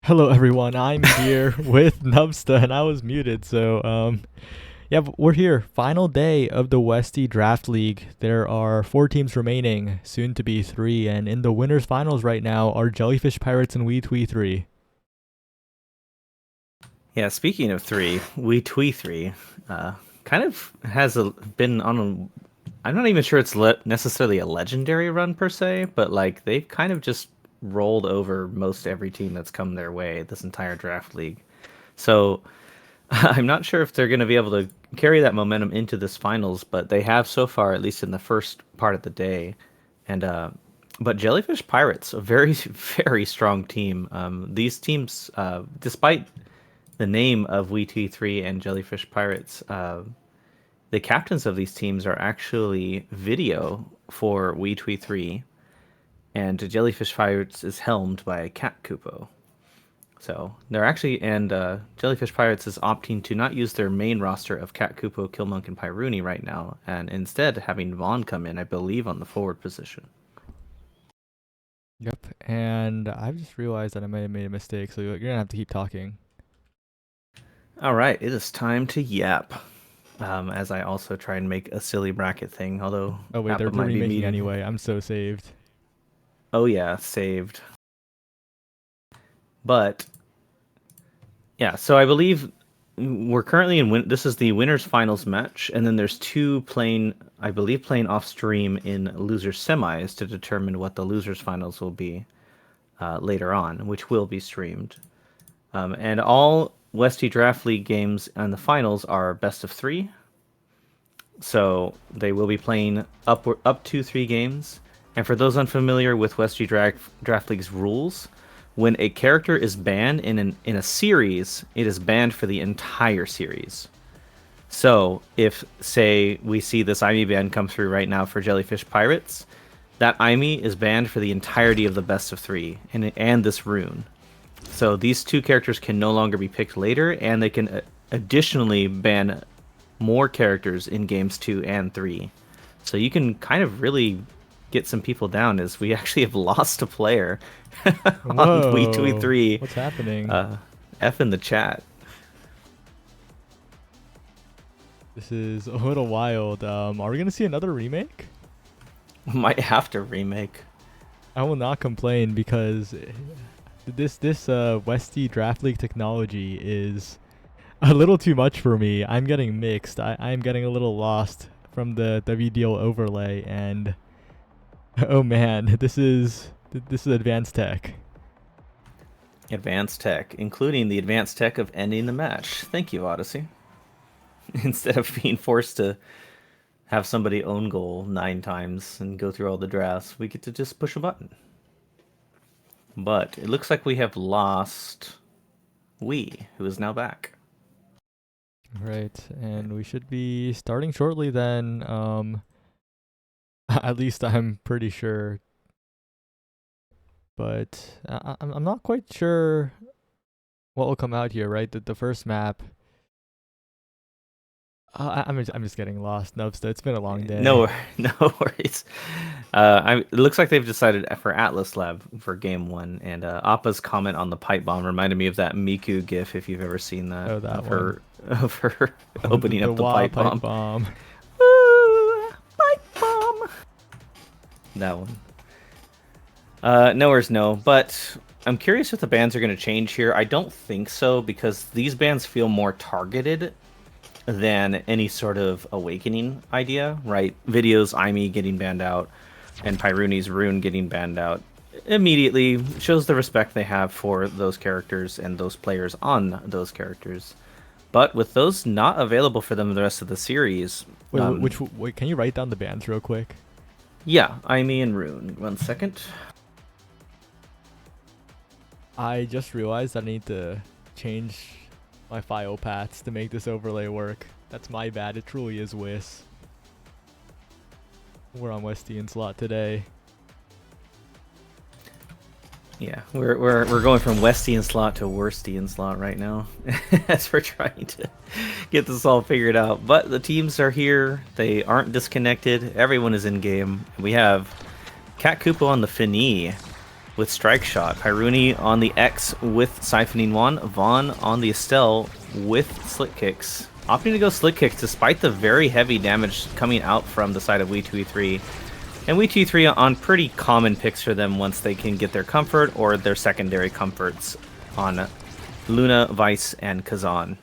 Hello everyone, I'm here with Nubsta and I was muted, so yeah, but we're here. Final day of the Westie Draft League. There are 4 teams remaining, soon to be 3, and in the winners finals right now are Jellyfish Pirates and We Twee 3. Yeah, speaking of 3, We Twee 3 kind of been on I'm not even sure it's necessarily a legendary run per se, but like they've kind of just rolled over most every team that's come their way this entire draft league. So I'm not sure if they're going to be able to carry that momentum into this finals, but they have so far, at least in the first part of the day. And but Jellyfish Pirates, a very very strong team. These teams, despite the name of We Twee 3 and Jellyfish Pirates, the captains of these teams are actually video for We Twee 3, and Jellyfish Pirates is helmed by Cat Kupo. So they're actually, and Jellyfish Pirates is opting to not use their main roster of Cat Kupo, Killmonk, and Pyruni right now, and instead having Vaughn come in, I believe, on the forward position. Yep, and I've just realized that I may have made a mistake, so you're gonna have to keep talking. All right, it is time to yap. As I also try and make a silly bracket thing, although Oh wait, they're Appa might be remaking meeting. anyway. I'm so saved. Oh yeah, saved. But yeah, so I believe we're currently in this is the winners finals match, and then there's 2 playing, I believe, playing off stream in losers semis to determine what the losers finals will be later on, which will be streamed. And all Westie Draft League games and the finals are best of 3. So they will be playing up to 3 games. And for those unfamiliar with Westie Draft League's rules, when a character is banned in a series, it is banned for the entire series. So if, say, we see this IME ban come through right now for Jellyfish Pirates, that IME is banned for the entirety of the best of 3 and this rune. So these 2 characters can no longer be picked later, and they can additionally ban more characters in games 2 and 3. So you can kind of really get some people down, as we actually have lost a player on We Twee 3. What's happening? F in the chat. This is a little wild. Are we gonna see another remake? Might have to remake. I will not complain because this Westie Draft League technology is a little too much for me. I'm getting mixed. I'm getting a little lost from the WDL overlay, and oh man, this is advanced tech. Advanced tech, including the advanced tech of ending the match. Thank you, Odyssey. Instead of being forced to have somebody own goal 9 times and go through all the drafts, we get to just push a button. But it looks like we have lost Wee, who is now back. Right, and we should be starting shortly then. At least I'm pretty sure. But I'm not quite sure what will come out here, right? The first map. I'm just getting lost, Nubsta. It's been a long day. No worries. It looks like they've decided for Atlas Lab for game 1, and Appa's comment on the pipe bomb reminded me of that Miku gif, if you've ever seen that. Oh, that of her opening up the pipe bomb. Ooh, pipe bomb. That one. Nowhere's no, but I'm curious if the bans are going to change here. I don't think so, because these bans feel more targeted than any sort of awakening idea, right? Videos, IME getting banned out, and Pyruni's rune getting banned out immediately shows the respect they have for those characters and those players on those characters. But with those not available for them the rest of the series... Wait, can you write down the bans real quick? Yeah, IME and rune. 1 second. I just realized I need to change my file paths to make this overlay work. That's my bad. It truly is Wiss. We're on BestieInSlot today. Yeah, we're going from BestieInSlot to WorstieInSlot right now, as we're trying to get this all figured out. But the teams are here; they aren't disconnected. Everyone is in game. We have Cat Koopa on the Fini with Strike Shot, Pyruni on the X with Siphoning Wand, Vaughn on the Estelle with Slick Kicks. Opting to go Slick Kicks despite the very heavy damage coming out from the side of We2E3. And We2E3 on pretty common picks for them once they can get their comfort or their secondary comforts on Luna, Vice, and Kazan.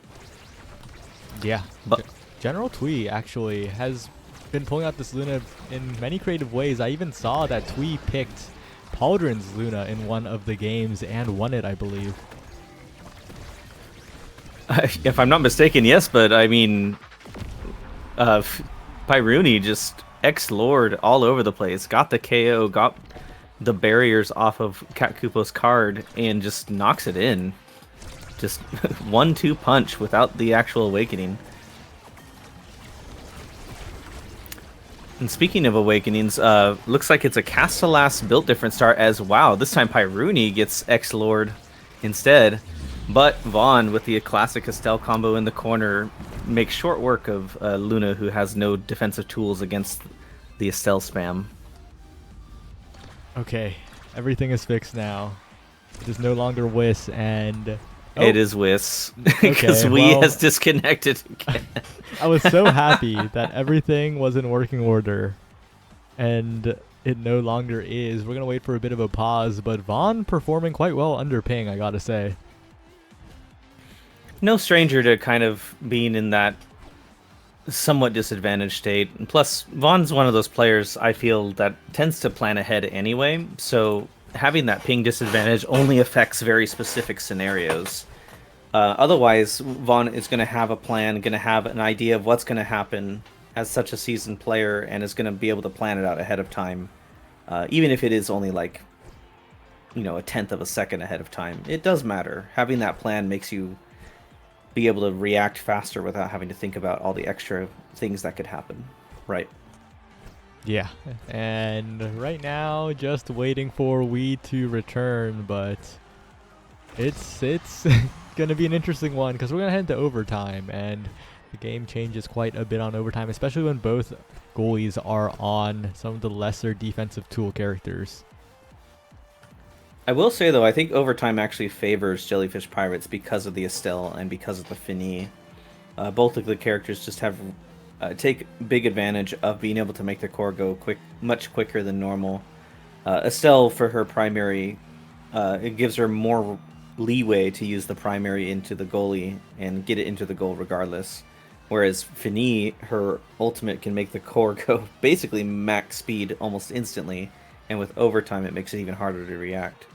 Yeah, But General Twee actually has been pulling out this Luna in many creative ways. I even saw that Twee picked Pauldron's Luna in one of the games and won it, I believe. if I'm not mistaken, yes, but I mean, Pyruni just X-Lord all over the place, got the KO, got the barriers off of Cat Koopa's card, and just knocks it in. Just 1-2 punch without the actual awakening. And speaking of awakenings, looks like it's a Castellas built different start as wow. This time Pyruni gets X-Lord instead. But Vaughn, with the classic Estelle combo in the corner, makes short work of Luna, who has no defensive tools against the Estelle spam. Okay, everything is fixed now. It is no longer Wiss, and... It is Wiss, because well, has disconnected again. I was so happy that everything was in working order, and it no longer is. We're going to wait for a bit of a pause, but Vaughn performing quite well under ping, I gotta say. No stranger to kind of being in that somewhat disadvantaged state. And plus, Vaughn's one of those players I feel that tends to plan ahead anyway, so having that ping disadvantage only affects very specific scenarios. Otherwise, Vaughn is going to have a plan, going to have an idea of what's going to happen as such a seasoned player, and is going to be able to plan it out ahead of time, even if it is only like, a 1/10 of a second ahead of time. It does matter. Having that plan makes you be able to react faster without having to think about all the extra things that could happen, right? Yeah, and right now just waiting for Wii to return, but it's gonna be an interesting one because we're gonna head to overtime, and the game changes quite a bit on overtime, especially when both goalies are on some of the lesser defensive tool characters. I will say, though, I think overtime actually favors Jellyfish Pirates because of the Estelle and because of the Fini. Both of the characters just have take big advantage of being able to make the core go much quicker than normal. Estelle, for her primary, it gives her more leeway to use the primary into the goalie and get it into the goal regardless. Whereas Fini, her ultimate can make the core go basically max speed almost instantly, and with overtime it makes it even harder to react.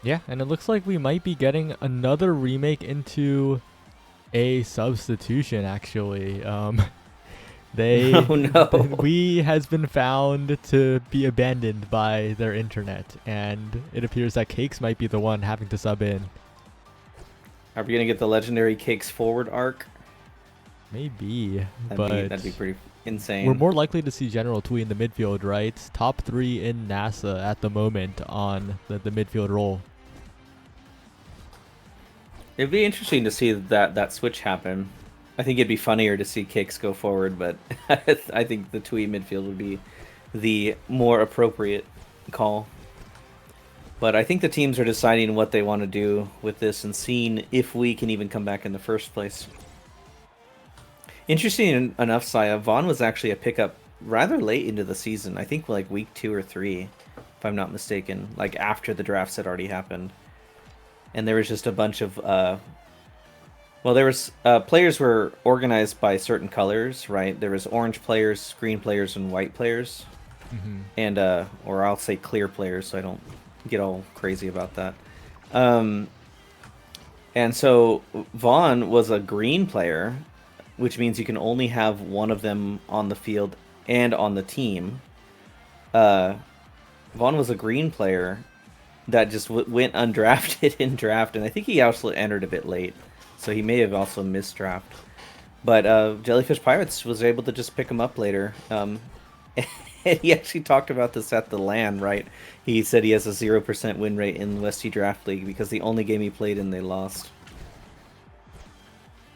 Yeah, and it looks like we might be getting another remake into a substitution, actually. They Oh no. Wii has been found to be abandoned by their internet, and it appears that Cakes might be the one having to sub in. Are we gonna get the legendary Cakes forward arc? Maybe, That'd be pretty insane. we're more likely to see General Twee in the midfield, right? Top 3 in NASA at the moment on the midfield role. It'd be interesting to see that switch happen. I think it'd be funnier to see Cakes go forward, but I think the Twee midfield would be the more appropriate call. But I think the teams are deciding what they want to do with this and seeing if we can even come back in the first place. Interesting enough, Saya, Vaughn was actually a pickup rather late into the season. I think like week 2 or 3, if I'm not mistaken, like after the drafts had already happened. And there was just a bunch of players were organized by certain colors, right? There was orange players, green players, and white players. Mm-hmm. And or I'll say clear players, so I don't get all crazy about that. And so Vaughn was a green player, which means you can only have one of them on the field and on the team. Vaughn was a green player, that just went undrafted in draft, and I think he also entered a bit late, so he may have also missed draft. But Jellyfish Pirates was able to just pick him up later. And he actually talked about this at the LAN, right? He said he has a 0% win rate in Westie Draft League because the only game he played in they lost.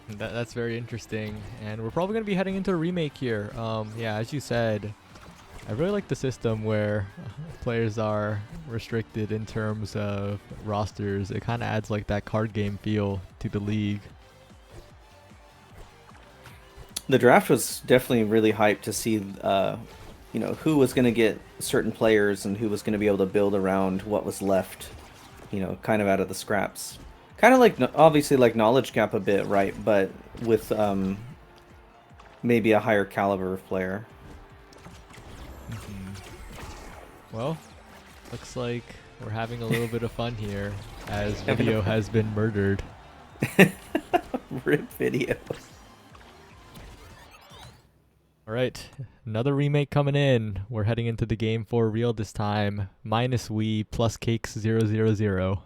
That's very interesting, and we're probably going to be heading into a remake here. Yeah, as you said, I really like the system where players are restricted in terms of rosters. It kind of adds like that card game feel to the league. The draft was definitely really hyped to see, who was going to get certain players and who was going to be able to build around what was left, kind of out of the scraps. Kind of like, obviously, like Knowledge Gap a bit, right? But with maybe a higher caliber of player. Well, looks like we're having a little bit of fun here as Video has been murdered. RIP Video. Alright, another remake coming in. We're heading into the game for real this time. Minus Wii plus Cakes 000.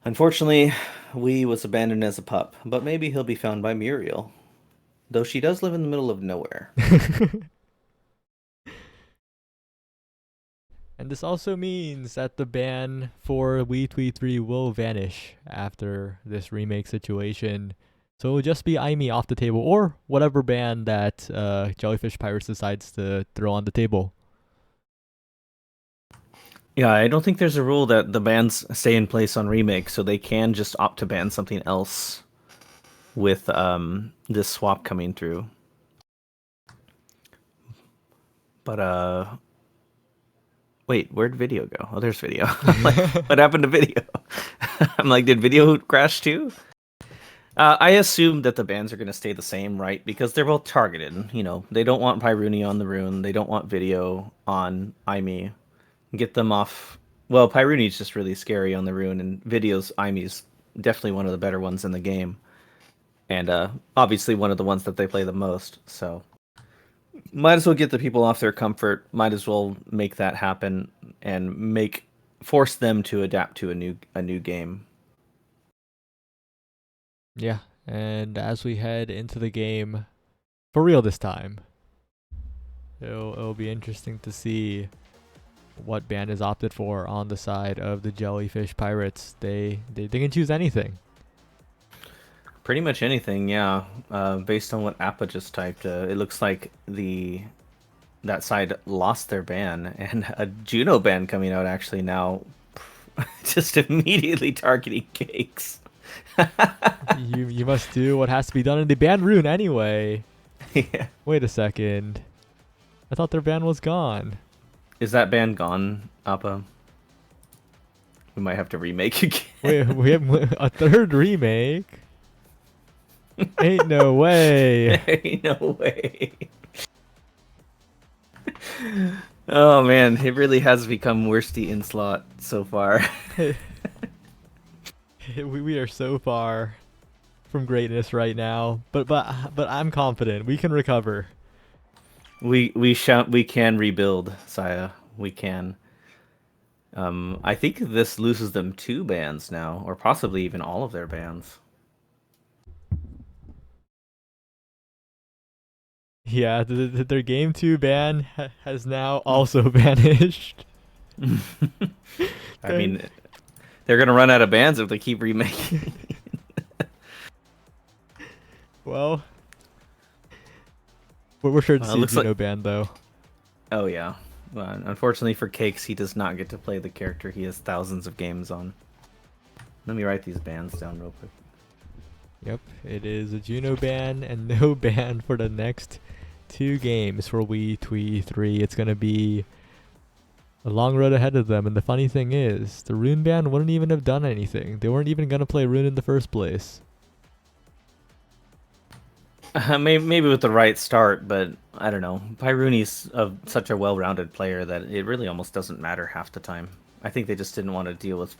Unfortunately, Wii was abandoned as a pup, but maybe he'll be found by Muriel. Though she does live in the middle of nowhere. And this also means that the ban for Wii Tweet 3 will vanish after this remake situation. So it'll just be Aimee off the table, or whatever ban that Jellyfish Pirates decides to throw on the table. Yeah, I don't think there's a rule that the bans stay in place on remake, so they can just opt to ban something else with this swap coming through. But wait, where'd Video go? Oh, there's Video. Like, what happened to Video? I'm like, did Video crash too? I assume that the bans are going to stay the same, right? Because they're both targeted. They don't want Pyruni on the rune. They don't want Video on Aimee. Get them off. Well, Pyruni's just really scary on the rune, and Video's Aimee's definitely one of the better ones in the game. And obviously one of the ones that they play the most. So might as well get the people off their comfort. Might as well make that happen and force them to adapt to a new game. Yeah, and as we head into the game for real this time, it'll be interesting to see what ban is opted for on the side of the Jellyfish Pirates. They can choose anything. Pretty much anything, yeah. Based on what Appa just typed, it looks like that side lost their ban, and a Juno ban coming out actually now, just immediately targeting Cakes. you must do what has to be done, and they banned Rune anyway. Yeah. Wait a second. I thought their ban was gone. Is that ban gone, Appa? We might have to remake again. Wait, we have a third remake? Ain't no way. Ain't no way. Oh man, it really has become BestieInSlot so far. We are so far from greatness right now, but I'm confident we can recover. We can rebuild, Saya. We can. I think this loses them 2 bans now, or possibly even all of their bans. Yeah, their game 2 ban has now also vanished. I mean, they're gonna run out of bans if they keep remaking. Well, we're sure to see Juno ban though. Oh yeah. Well, unfortunately for Cakes, he does not get to play the character he has thousands of games on. Let me write these bans down real quick. Yep, it is a Juno ban and no ban for the next 2 games for Wii Tweet 3. It's going to be a long road ahead of them, and the funny thing is, the Rune ban wouldn't even have done anything. They weren't even going to play Rune in the first place. Maybe with the right start, but I don't know. Pyruni's such a well-rounded player that it really almost doesn't matter half the time. I think they just didn't want to deal with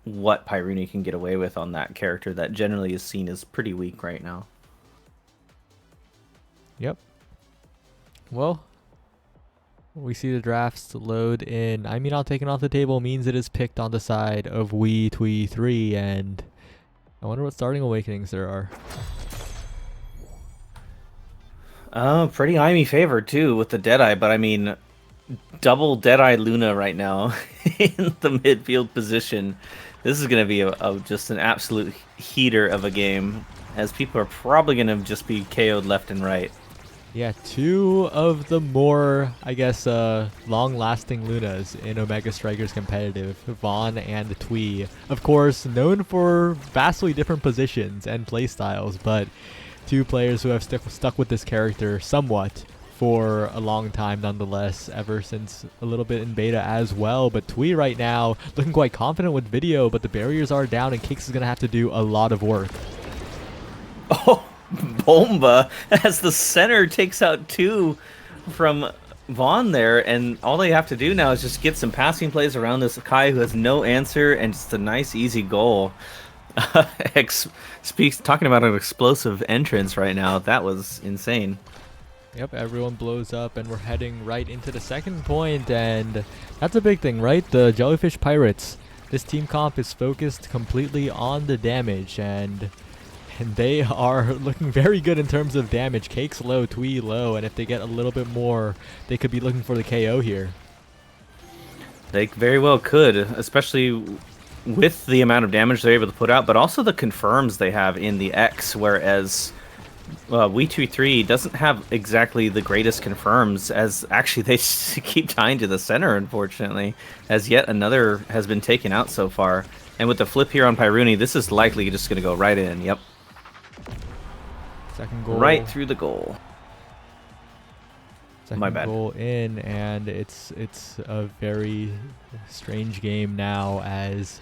what Pyruni can get away with on that character that generally is seen as pretty weak right now. Yep. Well, We see the drafts load in. I mean, I'll take it off the table means it is picked on the side of We Twee 3, and I wonder what starting awakenings there are. Pretty Imi favored too with the Deadeye, but I mean, double Deadeye Luna right now in the midfield position. This is going to be just an absolute heater of a game, as people are probably going to just be KO'd left and right. Yeah, two of the more, I guess, long-lasting Lunas in Omega Strikers competitive, Vaughn and Twee. Of course, known for vastly different positions and playstyles, but two players who have stuck with this character somewhat for a long time nonetheless, ever since a little bit in beta as well. But Twee right now looking quite confident with video, but the barriers are down and Cakes is going to have to do a lot of work. Oh, Bomba as the center takes out two from Vaughn there, and all they have to do now is just get some passing plays around this Kai who has no answer, and just a nice easy goal. Talking about an explosive entrance right now, that was insane. Yep, everyone blows up and we're heading right into the second point, and that's a big thing, right? The Jellyfish Pirates. This team comp is focused completely on the damage, and they are looking very good in terms of damage. Cakes low, Twee low, and if they get a little bit more, they could be looking for the KO here. They very well could, especially with the amount of damage they're able to put out, but also the confirms they have in the X, whereas We Twee 3 doesn't have exactly the greatest confirms, as actually they keep tying to the center, unfortunately, as yet another has been taken out so far. And with the flip here on Pyruni, this is likely just going to go right in. Yep. Second goal. Right through the goal. My bad. Goal in, and it's a very strange game now, as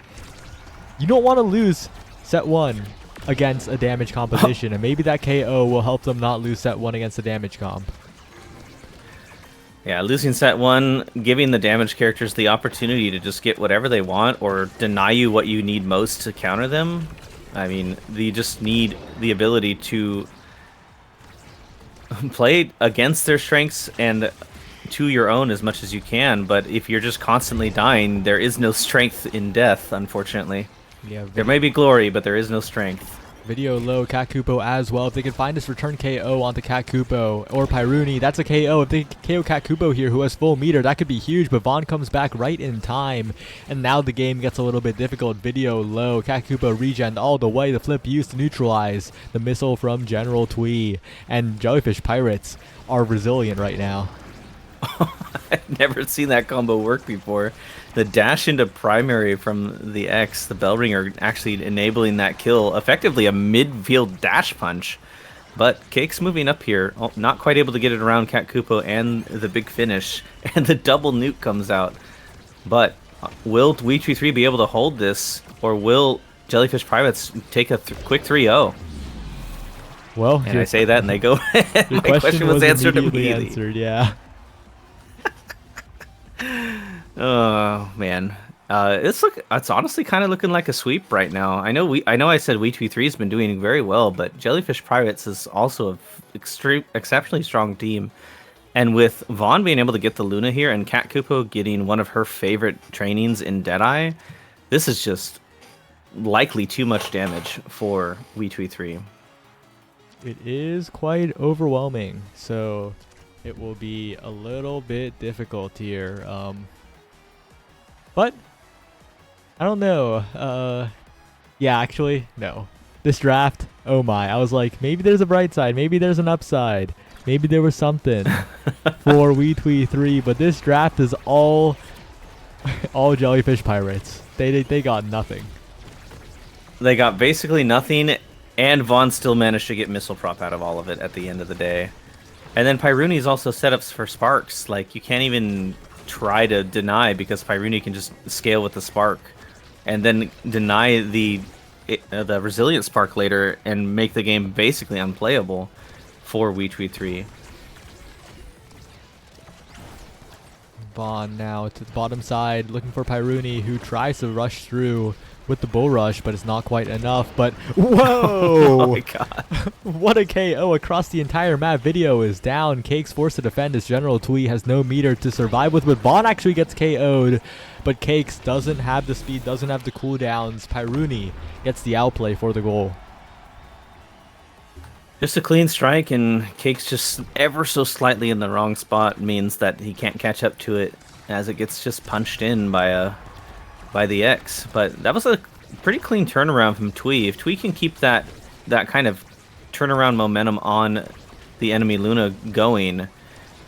you don't want to lose set 1 against a damage composition, and maybe that KO will help them not lose set 1 against a damage comp. Yeah, losing set 1, giving the damage characters the opportunity to just get whatever they want or deny you what you need most to counter them. I mean, you just need the ability to play against their strengths and to your own as much as you can, but if you're just constantly dying, there is no strength in death, unfortunately. Yeah, there may be glory, but there is no strength. Video low, Kakupo as well. If they can find this return KO onto Kakupo or Pyruni, that's a KO. If they KO Kakupo here, who has full meter, that could be huge, but Vaughn comes back right in time, and now the game gets a little bit difficult. Video low, Kakupo regen all the way. The flip used to neutralize the missile from General Twee, and Jellyfish Pirates are resilient right now. I've never seen that combo work before. The dash into primary from the X, the bell ringer, actually enabling that kill, effectively a midfield dash punch. But Cake's moving up here, not quite able to get it around Kakupo and the big finish, and the double nuke comes out. But will We Twee 3 be able to hold this, or will Jellyfish Pirates take a quick 3-0? Well, and I say that, and they go. Your My question was answered immediately. Answered, yeah. Oh man, it's honestly kind of looking like a sweep right now. I know I said We Twee 3 has been doing very well, but Jellyfish Pirates is also an exceptionally strong team. And with Vaughn being able to get the Luna here and Kakupo getting one of her favorite trainings in Deadeye, this is just likely too much damage for We Twee 3. It is quite overwhelming, so it will be a little bit difficult here. But I don't know. Yeah, actually, no. This draft, oh my. I was like, maybe there's a bright side. Maybe there's an upside. Maybe there was something for We Twee 3. But this draft is all Jellyfish Pirates. They got nothing. They got basically nothing, and Vaughn still managed to get missile prop out of all of it at the end of the day. And then Pyruni's also setups for sparks. Like, you can't even try to deny, because Pyruni can just scale with the spark and then deny the resilient spark later and make the game basically unplayable for We Twee 3. Vaughn now to the bottom side, looking for Pyruni, who tries to rush through with the bull rush, but it's not quite enough. But whoa! Oh my god. What a KO across the entire map. Video is down. Cake's forced to defend as General Twee has no meter to survive with, but Vaughn actually gets KO'd. But Cakes doesn't have the speed, doesn't have the cooldowns. Pyruni gets the outplay for the goal. Just a clean strike, and Cake's just ever so slightly in the wrong spot means that he can't catch up to it as it gets just punched in by the X. But that was a pretty clean turnaround from Twee. If Twee can keep that kind of turnaround momentum on the enemy Luna going,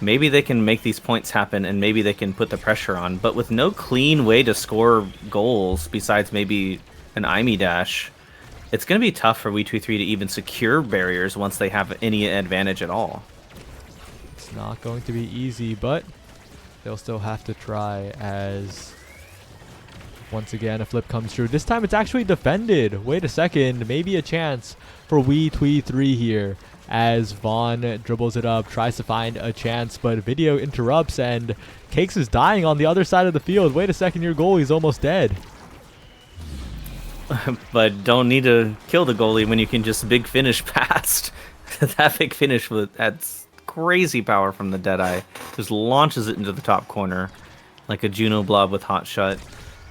maybe they can make these points happen, and maybe they can put the pressure on. But with no clean way to score goals besides maybe an IME dash, it's going to be tough for We23 to even secure barriers once they have any advantage at all. It's not going to be easy, but they'll still have to try as once again a flip comes through. This time it's actually defended. Wait a second, maybe a chance for We23 here as Vaughn dribbles it up, tries to find a chance, but video interrupts and Cakes is dying on the other side of the field. Wait a second, your goalie's almost dead. But don't need to kill the goalie when you can just big finish past. That big finish adds crazy power from the Deadeye. Just launches it into the top corner like a Juno blob with hot shot.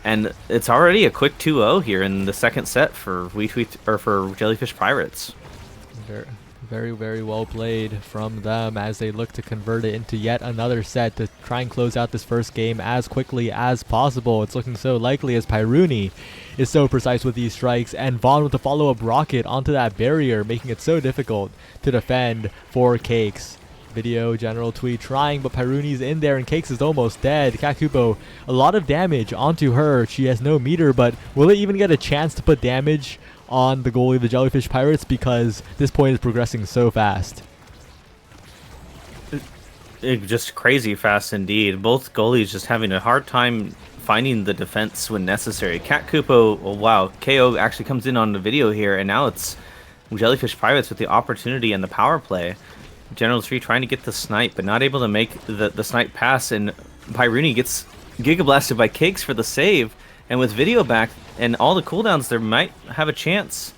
And it's already a quick 2-0 here in the second set for for Jellyfish Pirates. Very, very well played from them as they look to convert it into yet another set to try and close out this first game as quickly as possible. It's looking so likely as Pyruni is so precise with these strikes, and Vaughn with the follow-up rocket onto that barrier, making it so difficult to defend for Cakes. Video General Twee trying, but Pyruni's in there and Cakes is almost dead. Kakupo, a lot of damage onto her. She has no meter, but will it even get a chance to put damage on the goalie of the Jellyfish Pirates, because this point is progressing so fast? Just crazy fast indeed. Both goalies just having a hard time finding the defense when necessary. Cat Kupo, oh wow, KO actually comes in on the video here, and now it's Jellyfish Pirates with the opportunity and the power play. General Tree trying to get the snipe, but not able to make the snipe pass, and Pyruni gets Giga Blasted by Cakes for the save. And with video back and all the cooldowns, there might have a chance.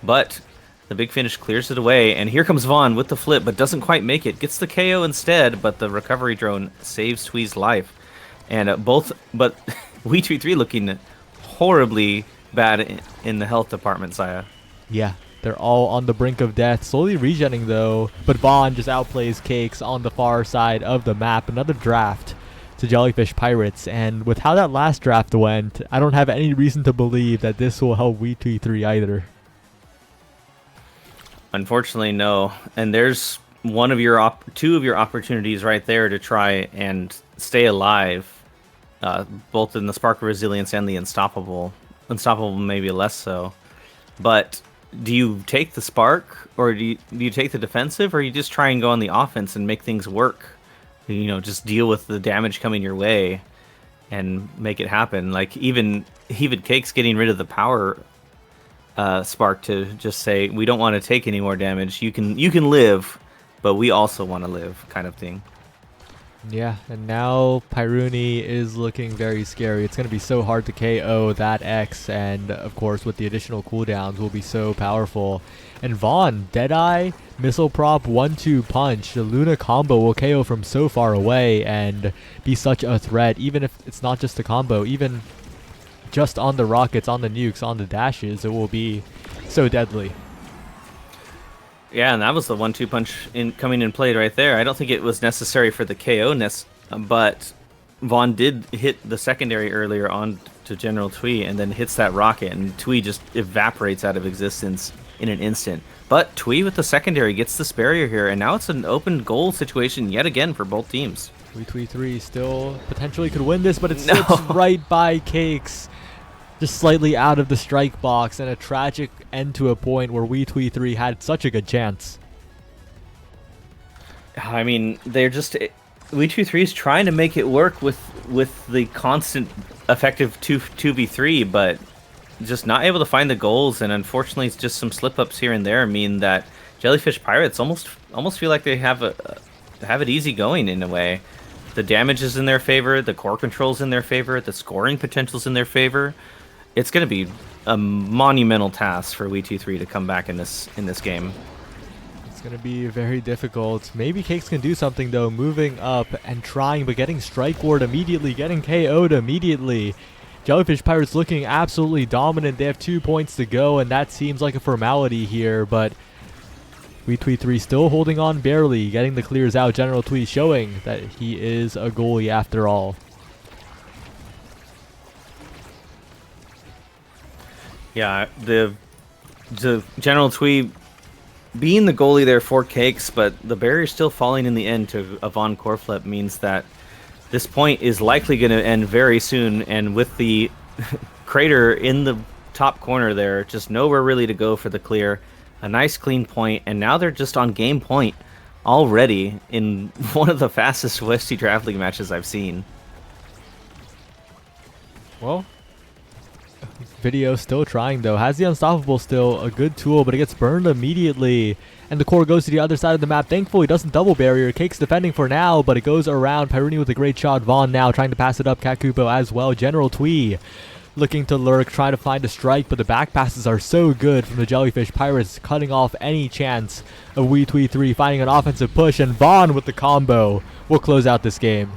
But the big finish clears it away, and here comes Vaughn with the flip, but doesn't quite make it. Gets the KO instead, but the recovery drone saves Twee's life. And but We23 looking horribly bad in the health department, Saya. Yeah, they're all on the brink of death, slowly regenning though. But Vaughn just outplays Cakes on the far side of the map. Another draft to Jellyfish Pirates, and with how that last draft went, I don't have any reason to believe that this will help We23 either. Unfortunately, no. And there's two of your opportunities right there to try and stay alive, both in the Spark of Resilience and the Unstoppable. Unstoppable maybe less so. But do you take the Spark, or do you take the defensive, or you just try and go on the offense and make things work? You know, just deal with the damage coming your way and make it happen. Like even Cakes getting rid of the power spark to just say, we don't want to take any more damage. You can live, but we also want to live, kind of thing. Yeah, and now Pyruni is looking very scary. It's going to be so hard to KO that X, and of course with the additional cooldowns will be so powerful. And Vaughn, Deadeye, Missile Prop, 1-2 punch. The Luna combo will KO from so far away and be such a threat, even if it's not just a combo, even just on the rockets, on the nukes, on the dashes, it will be so deadly. Yeah, and that was the 1-2 punch coming in played right there. I don't think it was necessary for the KO-ness, but Vaughn did hit the secondary earlier on to General Twee, and then hits that rocket, and Twee just evaporates out of existence in an instant. But Twee with the secondary gets this barrier here, and now it's an open goal situation yet again for both teams. We23 still potentially could win this, but it slips right by Cakes, just slightly out of the strike box, and a tragic end to a point where We23 had such a good chance. I mean, they're just... We23 is trying to make it work with the constant effective 2v3, but just not able to find the goals, and unfortunately it's just some slip-ups here and there mean that Jellyfish Pirates almost feel like they have it easy going in a way. The damage is in their favor. The core control's in their favor. The scoring potential's in their favor. It's going to be a monumental task for We23 to come back in this game. It's going to be very difficult. Maybe Cakes can do something, though, moving up and trying, but getting Strike Ward immediately, getting KO'd immediately. Jellyfish Pirates looking absolutely dominant. They have 2 points to go, and that seems like a formality here, but We23 still holding on barely, getting the clears out. General Tweet showing that he is a goalie after all. Yeah, the General Twee being the goalie there for Cakes, but the barrier still falling in the end to a Von Corflip means that this point is likely going to end very soon, and with the crater in the top corner there, just nowhere really to go for the clear. A nice clean point, and now they're just on game point already in one of the fastest Westie Draft League matches I've seen. Well, Video still trying, though. Has the Unstoppable still, a good tool, but it gets burned immediately. And the core goes to the other side of the map. Thankfully, doesn't double barrier. Cakes defending for now, but it goes around. Pyruni with a great shot. Vaughn now trying to pass it up. Kakupo as well. General Twee looking to lurk, trying to find a strike, but the back passes are so good from the Jellyfish Pirates, cutting off any chance of We23 finding an offensive push. And Vaughn with the combo will close out this game.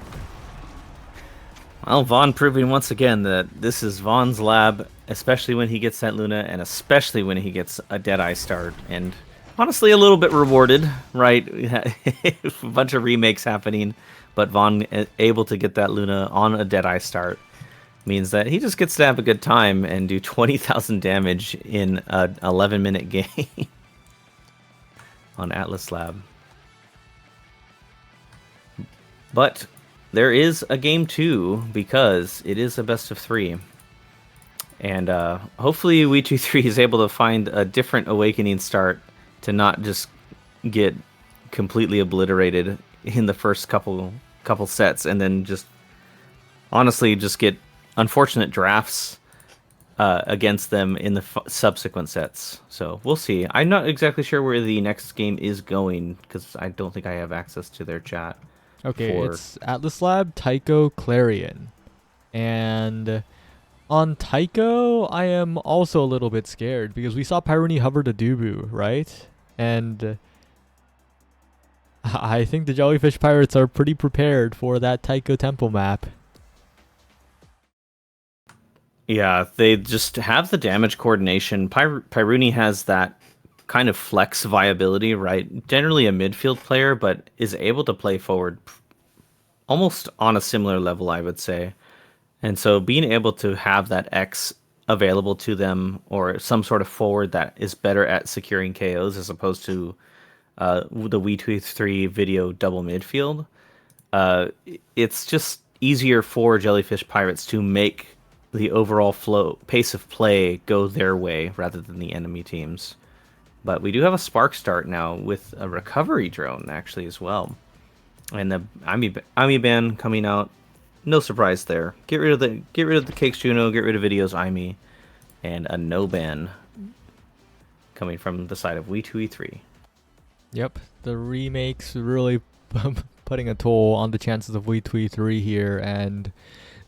Well, Vaughn proving once again that this is Vaughn's lab, especially when he gets that Luna, and especially when he gets a Deadeye start. And honestly, a little bit rewarded, right? A bunch of remakes happening, but Vaughn able to get that Luna on a Deadeye start means that he just gets to have a good time and do 20,000 damage in an 11-minute game on Atlas Lab. But there is a game 2 because it is a best of 3. And hopefully We23 is able to find a different awakening start to not just get completely obliterated in the first couple sets, and then just honestly just get unfortunate drafts against them in the subsequent sets. So we'll see. I'm not exactly sure where the next game is going because I don't think I have access to their chat. Okay, it's Atlas Lab, Tycho, Clarion. And on Tycho, I am also a little bit scared because we saw Pyruni hover to Dubu, right? And I think the Jellyfish Pirates are pretty prepared for that Tycho Temple map. Yeah, they just have the damage coordination. Pyruni has that kind of flex viability, right? Generally a midfield player, but is able to play forward almost on a similar level, I would say. And so being able to have that X available to them, or some sort of forward that is better at securing KOs as opposed to the We23 video double midfield, it's just easier for Jellyfish Pirates to make the overall pace of play go their way rather than the enemy teams. But we do have a spark start now with a recovery drone actually as well, and the Ami ban coming out. No surprise there. Get rid of the Cakes Juno. Get rid of Video's Ami, and a no ban coming from the side of We23. Yep, the remakes really putting a toll on the chances of We23 here, and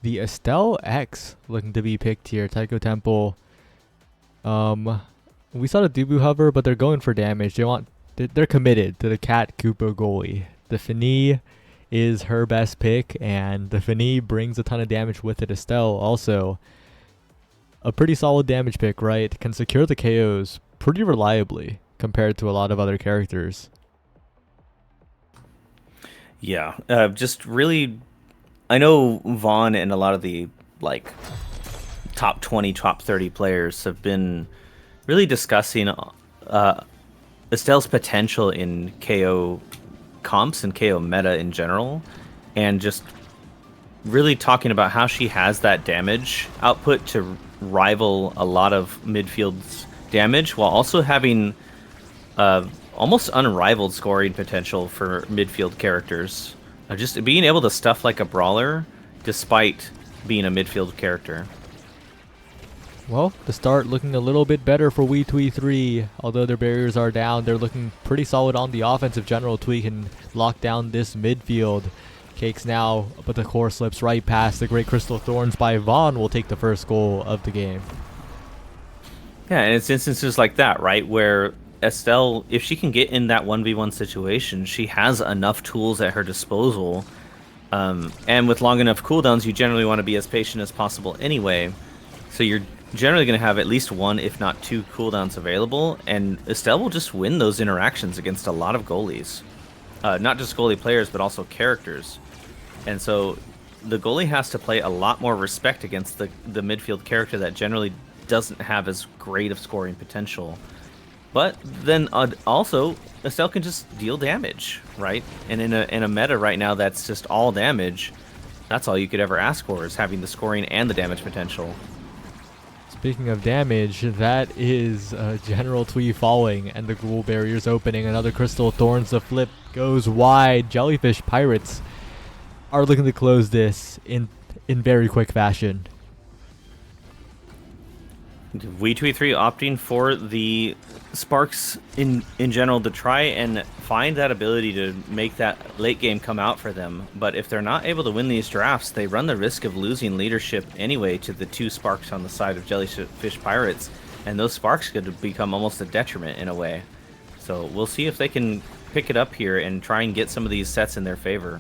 the Estelle X looking to be picked here. Tycho Temple. We saw the Dubu hover, but they're going for damage. They're committed to the Cat Kupo goalie. The Fini is her best pick, and the Fini brings a ton of damage with it. Estelle also a pretty solid damage pick, right? Can secure the KOs pretty reliably compared to a lot of other characters. Yeah, just really, I know Vaughn and a lot of the top 20, top 30 players have been really discussing Estelle's potential in KO comps and KO meta in general, and just really talking about how she has that damage output to rival a lot of midfield's damage, while also having almost unrivaled scoring potential for midfield characters. Just being able to stuff like a brawler despite being a midfield character. Well, the start looking a little bit better for We23. Although their barriers are down, they're looking pretty solid on the offensive. General Twee can lock down this midfield. Cakes now, but the core slips right past the Great Crystal Thorns by Vaughn will take the first goal of the game. Yeah, and it's instances like that, right, where Estelle, if she can get in that 1v1 situation, she has enough tools at her disposal. And with long enough cooldowns, you generally want to be as patient as possible anyway. So you're generally going to have at least one, if not two, cooldowns available. And Estelle will just win those interactions against a lot of goalies. Not just goalie players, but also characters. And so the goalie has to play a lot more respect against the midfield character that generally doesn't have as great of scoring potential. But then also, Estelle can just deal damage, right? And in a meta right now that's just all damage, that's all you could ever ask for, is having the scoring and the damage potential. Speaking of damage, that is General Twee falling and the ghoul barriers opening. Another Crystal Thorns, the flip goes wide. Jellyfish Pirates are looking to close this in very quick fashion. We23 opting for the Sparks in general to try and find that ability to make that late game come out for them. But if they're not able to win these drafts, they run the risk of losing leadership anyway to the two Sparks on the side of Jellyfish Pirates. And those Sparks could become almost a detriment in a way. So we'll see if they can pick it up here and try and get some of these sets in their favor.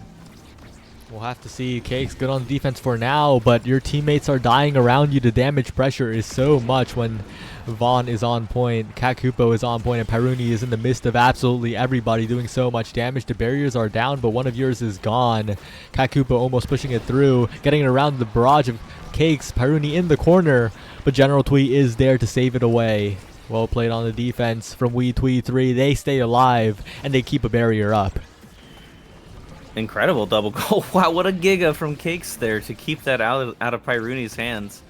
We'll have to see. Cakes good on defense for now, but your teammates are dying around you. The damage pressure is so much when Vaughn is on point, Kakupo is on point, and Pyruni is in the midst of absolutely everybody doing so much damage. The barriers are down, but one of yours is gone. Kakupo almost pushing it through, getting it around the barrage of Cakes. Pyruni in the corner, but General Twee is there to save it away. Well played on the defense from We23. They stay alive, and they keep a barrier up. Incredible double goal. Wow, what a giga from Cakes there to keep that out of Pyruni's hands.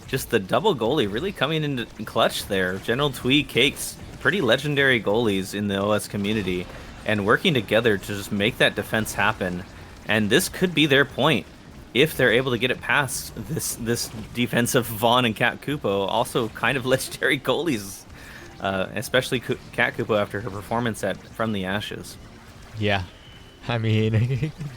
Just the double goalie really coming into clutch there. General Twee, Cakes, pretty legendary goalies in the OS community, and working together to just make that defense happen. And this could be their point if they're able to get it past this defense of Vaughn and Cat Kupo. Also kind of legendary goalies, especially Cat Kupo after her performance at From the Ashes. Yeah. I mean,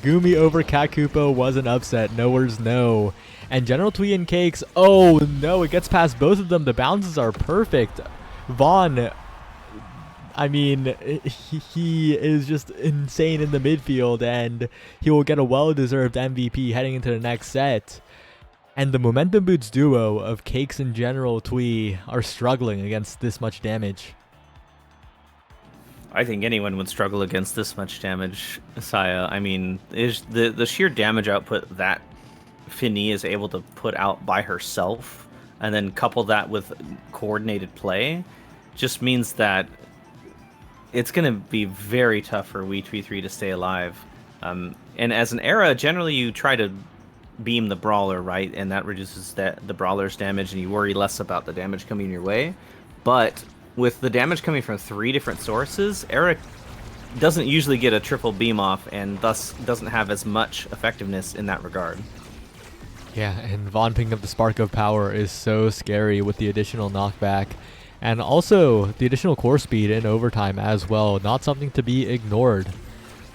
Gumi over Kakupo was an upset. No words, no. And General Twee and Cakes, oh no, it gets past both of them. The bounces are perfect. Vaughn, I mean, he is just insane in the midfield, and he will get a well-deserved MVP heading into the next set. And the Momentum Boots duo of Cakes and General Twee are struggling against this much damage. I think anyone would struggle against this much damage, Saya. I mean, is the sheer damage output that Finny is able to put out by herself, and then couple that with coordinated play, just means that it's going to be very tough for We23 to stay alive. And as an era, generally you try to beam the brawler, right? And that reduces the brawler's damage, and you worry less about the damage coming your way. But with the damage coming from 3 different sources, Eric doesn't usually get a triple beam off, and thus doesn't have as much effectiveness in that regard. Yeah, and Vaughn picking up the Spark of Power is so scary with the additional knockback. And also the additional core speed in overtime as well. Not something to be ignored.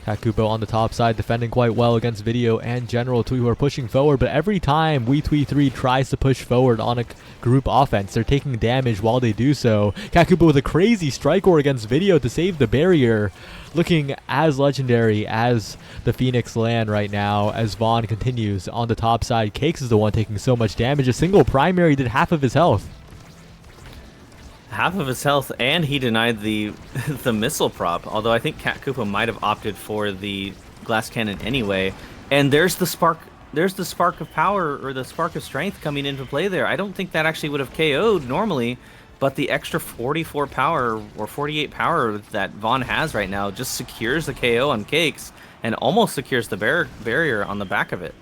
Kakupo on the top side defending quite well against Video and General Twee, who are pushing forward, but every time We23 tries to push forward on a group offense, they're taking damage while they do so. Kakupo with a crazy strike core against Video to save the barrier, looking as legendary as the Phoenix Land right now as Vaughn continues on the top side. Cakes is the one taking so much damage. A single primary did half of his health. Half of his health, and he denied the missile prop, although I think Cat Koopa might have opted for the glass cannon anyway. And there's the spark of power, or the spark of strength coming into play there. I don't think that actually would have KO'd normally, but the extra 44 power or 48 power that Vaughn has right now just secures the KO on Cakes and almost secures the barrier on the back of it.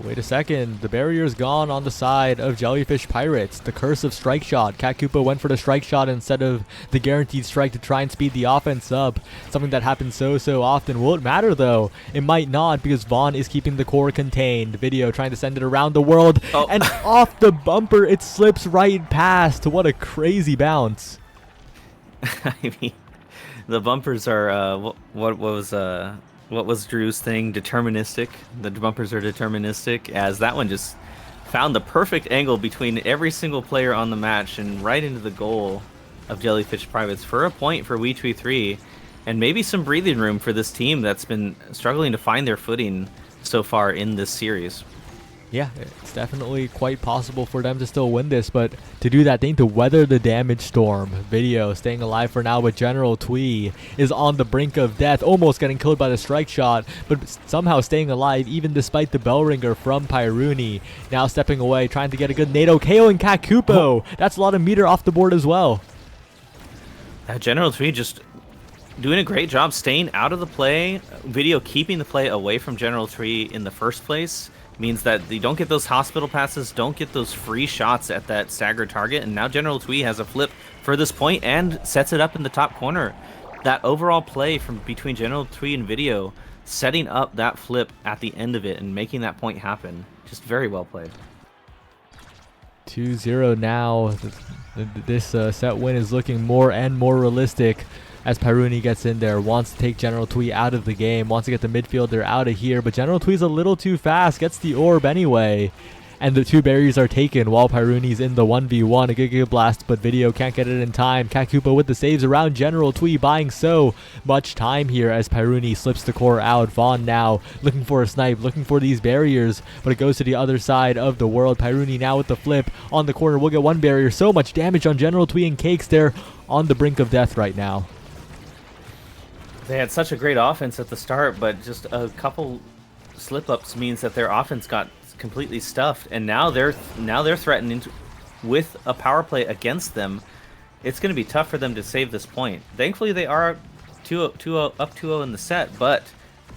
Wait a second, the barrier's gone on the side of Jellyfish Pirates. The curse of strike shot. Cat Koopa went for the strike shot instead of the guaranteed strike to try and speed the offense up. Something that happens so often. Will it matter though? It might not, because Vaughn is keeping the core contained. Video trying to send it around the world, and off the bumper it slips right past. What a crazy bounce. I mean, the bumpers are what was What was Drew's thing? Deterministic. The bumpers are deterministic, as that one just found the perfect angle between every single player on the match and right into the goal of Jellyfish Privates for a point for We23, and maybe some breathing room for this team that's been struggling to find their footing so far in this series. Yeah, it's definitely quite possible for them to still win this, but to do that, they need to weather the damage storm. Video staying alive for now, but General Twee is on the brink of death, almost getting killed by the strike shot, but somehow staying alive even despite the bell ringer from Pyruni. Now stepping away, trying to get a good NATO, KOing Kakupo. That's a lot of meter off the board as well. General Twee just doing a great job staying out of the play. Video keeping the play away from General Twee in the first place means that you don't get those hospital passes, don't get those free shots at that staggered target, and now General Twee has a flip for this point and sets it up in the top corner. That overall play from between General Twee and Video, setting up that flip at the end of it and making that point happen, just very well played. 2-0 now. This set win is looking more and more realistic as Pyruni gets in there, wants to take General Twee out of the game, wants to get the midfielder out of here, but General Twee's a little too fast, gets the orb anyway, and the two barriers are taken while Pyruni's in the 1v1, a Giga Blast, but Video can't get it in time. Kakupo with the saves around General Twee, buying so much time here as Pyruni slips the core out. Vaughn now looking for a snipe, looking for these barriers, but it goes to the other side of the world. Pyruni now with the flip on the corner, will get one barrier, so much damage on General Twee, and Cakes there on the brink of death right now. They had such a great offense at the start, but just a couple slip-ups means that their offense got completely stuffed, and now they're threatened with a power play against them. It's going to be tough for them to save this point. Thankfully, they are up 2-0 in the set, but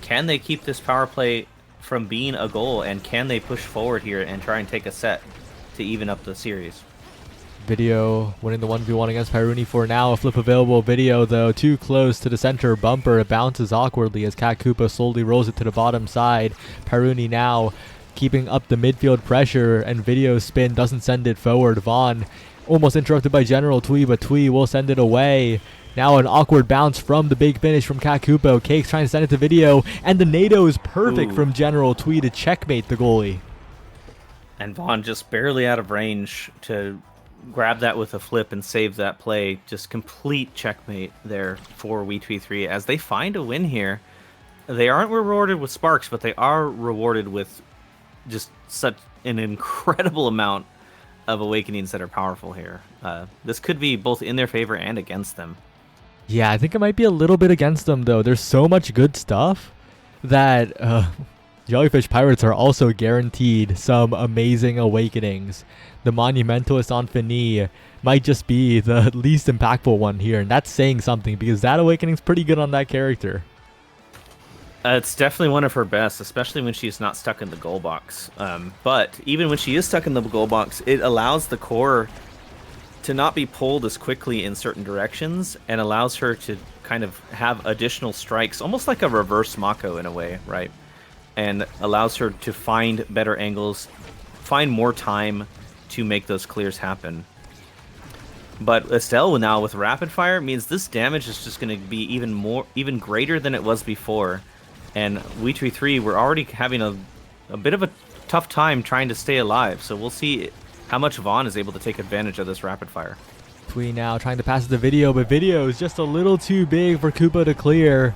can they keep this power play from being a goal, and can they push forward here and try and take a set to even up the series? Video winning the 1v1 against Pyruni for now. A flip available. Video, though, too close to the center bumper. It bounces awkwardly as Kakupa slowly rolls it to the bottom side. Pyruni now keeping up the midfield pressure, and Video's spin doesn't send it forward. Vaughn almost interrupted by General Twee, but Twee will send it away. Now an awkward bounce from the big finish from Kakupo. Cakes trying to send it to Video, and the NATO is perfect from General Twee to checkmate the goalie. And Vaughn just barely out of range to grab that with a flip and save that play. Just complete checkmate there for We23 as they find a win here. They aren't rewarded with sparks, but they are rewarded with just such an incredible amount of awakenings that are powerful here. This could be both in their favor and against them. Yeah, I think it might be a little bit against them, though. There's so much good stuff that Jellyfish Pirates are also guaranteed some amazing awakenings. The Monumentalist on Fini might just be the least impactful one here, and that's saying something because that awakening's pretty good on that character. It's definitely one of her best, especially when she's not stuck in the goal box. But even when she is stuck in the goal box, it allows the core to not be pulled as quickly in certain directions and allows her to kind of have additional strikes, almost like a reverse Mako in a way, right? And allows her to find better angles, find more time to make those clears happen. But Estelle now with rapid fire means this damage is just going to be even greater than it was before. And We23 we're already having a bit of a tough time trying to stay alive. So we'll see how much Vaughn is able to take advantage of this rapid fire. Twee now trying to pass it to Video, but Video is just a little too big for Koopa to clear.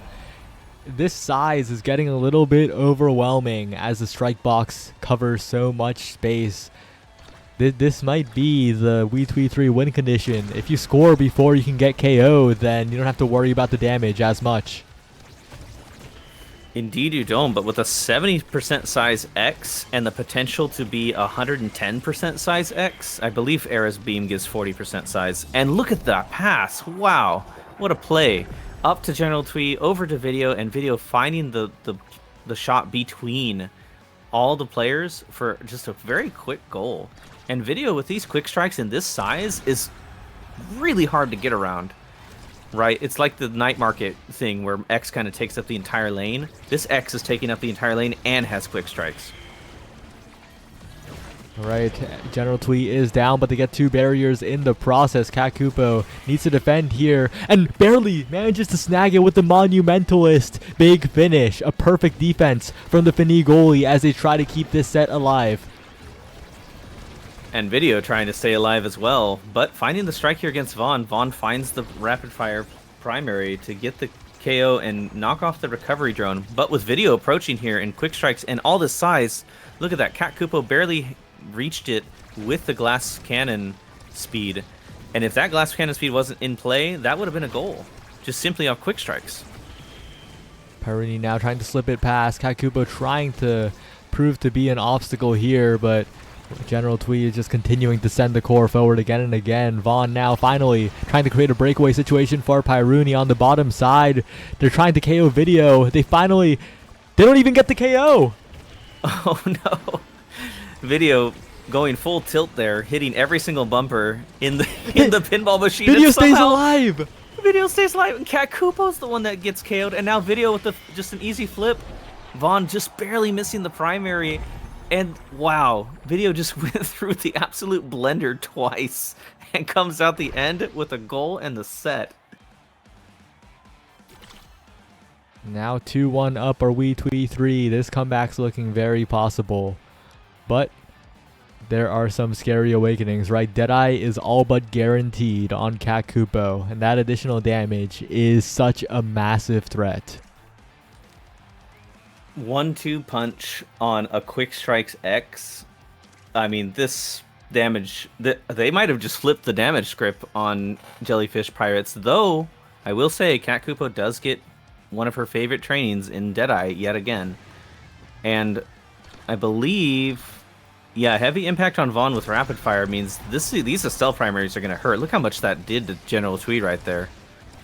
This size is getting a little bit overwhelming as the strike box covers so much space. This might be the We23 win condition. If you score before you can get KO, then you don't have to worry about the damage as much. Indeed you don't, but with a 70% size X and the potential to be 110% size X, I believe Era's beam gives 40% size. And look at that pass. Wow, what a play. Up to General Twee, over to Video, and Video finding the shot between all the players for just a very quick goal. And Video with these quick strikes in this size is really hard to get around, right? It's like the night market thing where X kind of takes up the entire lane. This X is taking up the entire lane and has quick strikes. Right, General Twee is down, but they get 2 barriers in the process. Kakupo needs to defend here and barely manages to snag it with the Monumentalist. Big finish, a perfect defense from the Finny goalie as they try to keep this set alive. And Video trying to stay alive as well, but finding the strike here against Vaughn. Vaughn finds the rapid fire primary to get the KO and knock off the recovery drone. But with Video approaching here and quick strikes and all this size, look at that. Kakupo barely reached it with the glass cannon speed. And if that glass cannon speed wasn't in play, that would have been a goal. Just simply off quick strikes. Peruni now trying to slip it past. Kakupo trying to prove to be an obstacle here, but General Twee is just continuing to send the core forward again and again. Vaughn now finally trying to create a breakaway situation for Pyruni on the bottom side. They're trying to KO Video. They don't even get the KO. Oh no. Video going full tilt there, hitting every single bumper in the pinball machine. Video stays alive. Video stays alive, and Kakupo's the one that gets KO'd, and now Video with just an easy flip. Vaughn just barely missing the primary, and wow, Video just went through the absolute blender twice and comes out the end with a goal and the set. Now 2-1 up are we Twee 3. This comeback's looking very possible. But there are some scary awakenings, right? Deadeye is all but guaranteed on Kakupo, and that additional damage is such a massive threat. 1-2 punch on a quick strikes X. I mean, this damage, they might have just flipped the damage script on Jellyfish Pirates, though I will say Kakupo does get one of her favorite trainings in Deadeye yet again. And I believe, yeah, heavy impact on Vaughn with rapid fire means these Estelle primaries are going to hurt. Look how much that did to General Twee right there.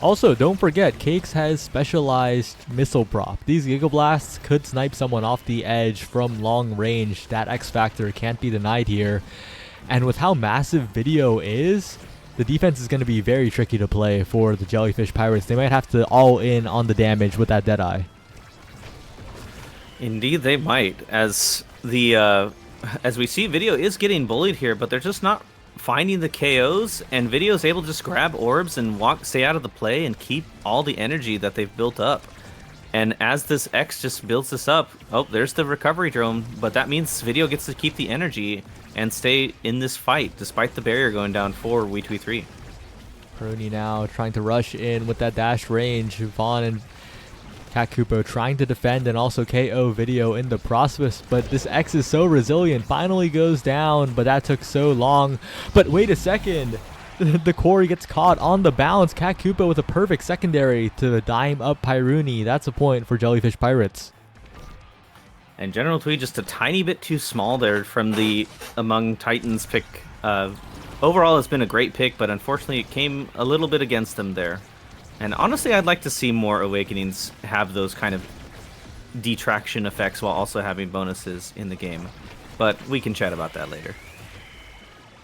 Also, don't forget, Cakes has specialized missile prop. These Giga Blasts could snipe someone off the edge from long range. That X factor can't be denied here. And with how massive Video is, the defense is going to be very tricky to play for the Jellyfish Pirates. They might have to all in on the damage with that Deadeye. Indeed, they might. As we see, Video is getting bullied here, but they're just not finding the KOs, and Video is able to just grab orbs and stay out of the play and keep all the energy that they've built up. And as this X just builds this up, oh, there's the recovery drone, but that means Video gets to keep the energy and stay in this fight, despite the barrier going down for WeTwee3. Peruni now trying to rush in with that dash range. Vaughn and Kakupo trying to defend and also KO Video in the process, but this X is so resilient. Finally goes down, but that took so long. But wait a second. The core gets caught on the bounce. Kakupo with a perfect secondary to dime up Pyruni. That's a point for Jellyfish Pirates. And General Twee just a tiny bit too small there from the Among Titans pick. Overall, it's been a great pick, but unfortunately it came a little bit against them there. And honestly, I'd like to see more Awakenings have those kind of detraction effects while also having bonuses in the game. But we can chat about that later.